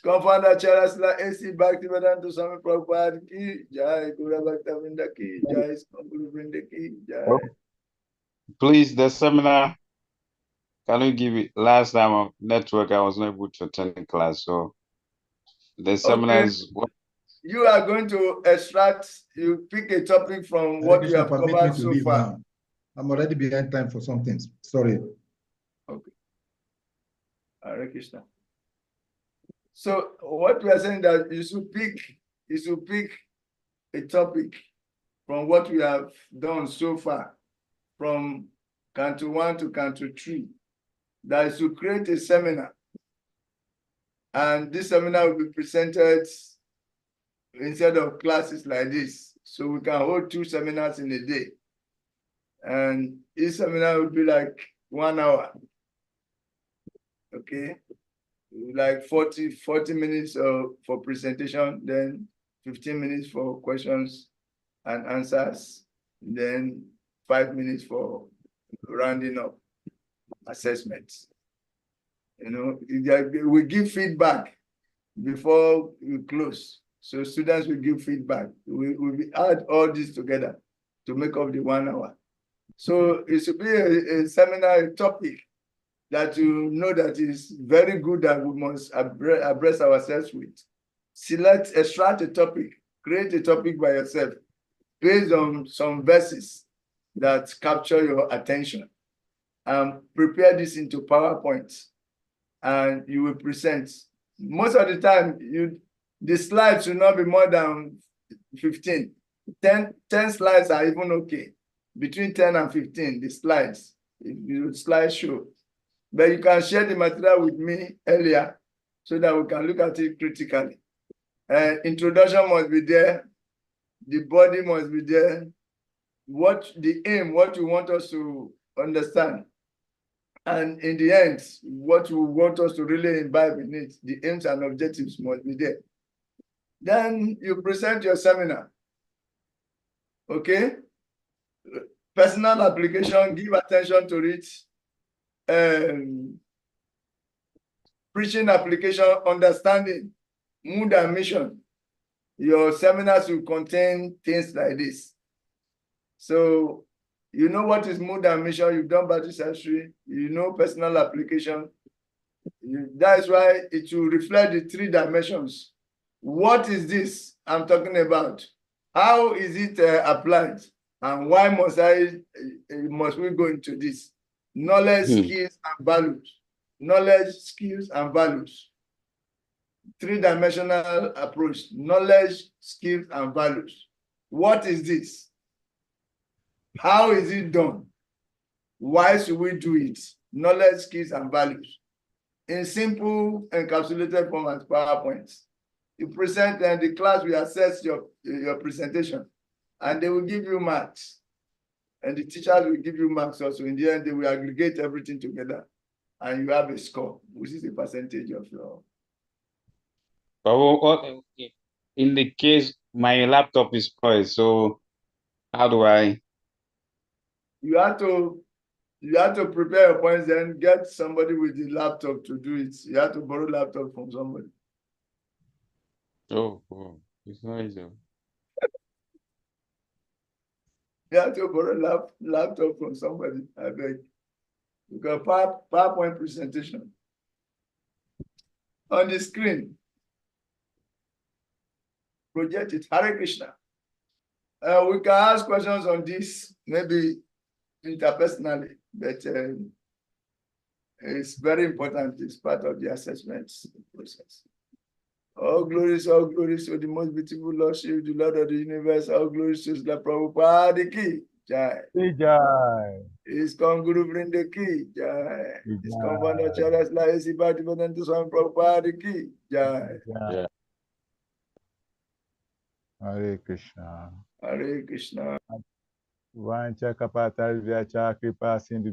Co-founder Charasla AC Bhaktivedanta Swami Prabhupada ki jai, Guru Bhakta Vrinda ki jai, Guru Vrinda ki jai. Please, the seminar, can you give it? Last time on network, I was not able to attend the class. So the seminars. Okay. You are going to extract, you pick a topic from what you have covered so far. Now. I'm already behind time for some things. Sorry. Okay. Hare Krishna. So what we are saying that you should pick a topic from what we have done so far, from Canto 1 to Canto 3, that is to create a seminar. And this seminar will be presented instead of classes like this. So we can hold 2 seminars in a day. And each seminar will be like 1 hour. Okay. Like 40 minutes for presentation, then 15 minutes for questions and answers, then 5 minutes for rounding up assessments. You know, we give feedback before we close. So students will give feedback. We add all this together to make up the 1 hour. So it should be a seminar, a topic that you know that is very good that we must address ourselves with. Extract a topic, create a topic by yourself based on some verses that capture your attention. Prepare this into PowerPoint and you will present. Most of the time, the slides should not be more than 15. 10 slides are even okay. Between 10 and 15, the slides, slideshow. But you can share the material with me earlier so that we can look at it critically. Introduction must be there. The body must be there. What you want us to understand. And in the end, what you want us to really imbibe in it, the aims and objectives must be there. Then you present your seminar. Okay? Personal application, give attention to it. Preaching application, understanding, mood and mission. Your seminars will contain things like this. So you know what is mood and mission, you've done Baptist history, you know personal application. That is why it will reflect the 3 dimensions. What is this I'm talking about? How is it applied? And why must we go into this? Knowledge, skills, and values. Knowledge, skills, and values. 3-dimensional approach. Knowledge, skills, and values. What is this? How is it done? Why should we do it? Knowledge, skills, and values. In simple, encapsulated form as PowerPoints. You present and the class will assess your presentation and they will give you marks. And the teachers will give you marks also. In the end, they will aggregate everything together and you have a score, which is a percentage of your. in the case my laptop is spoiled, so how do I? You have to prepare your points, then get somebody with the laptop to do it. You have to borrow laptop from somebody. Oh, it's not easy. You have to borrow laptop from somebody, I beg. Because PowerPoint presentation. On the screen. Project it. Hare Krishna. We can ask questions on this, maybe interpersonally, but it's very important. It's part of the assessment process. All glories to the most beautiful Lordship, the Lord of the universe. All glories to the Prabhupada Ki Jai. Jai. ISKCON Guru Vrinda Ki Jai. ISKCON Vandacharya Slaisi Bhaktivedanta Swami Prabhupada Ki Jai. Jai. Hare Krishna. Hare Krishna. Vancha Kapata Kripa Sindhu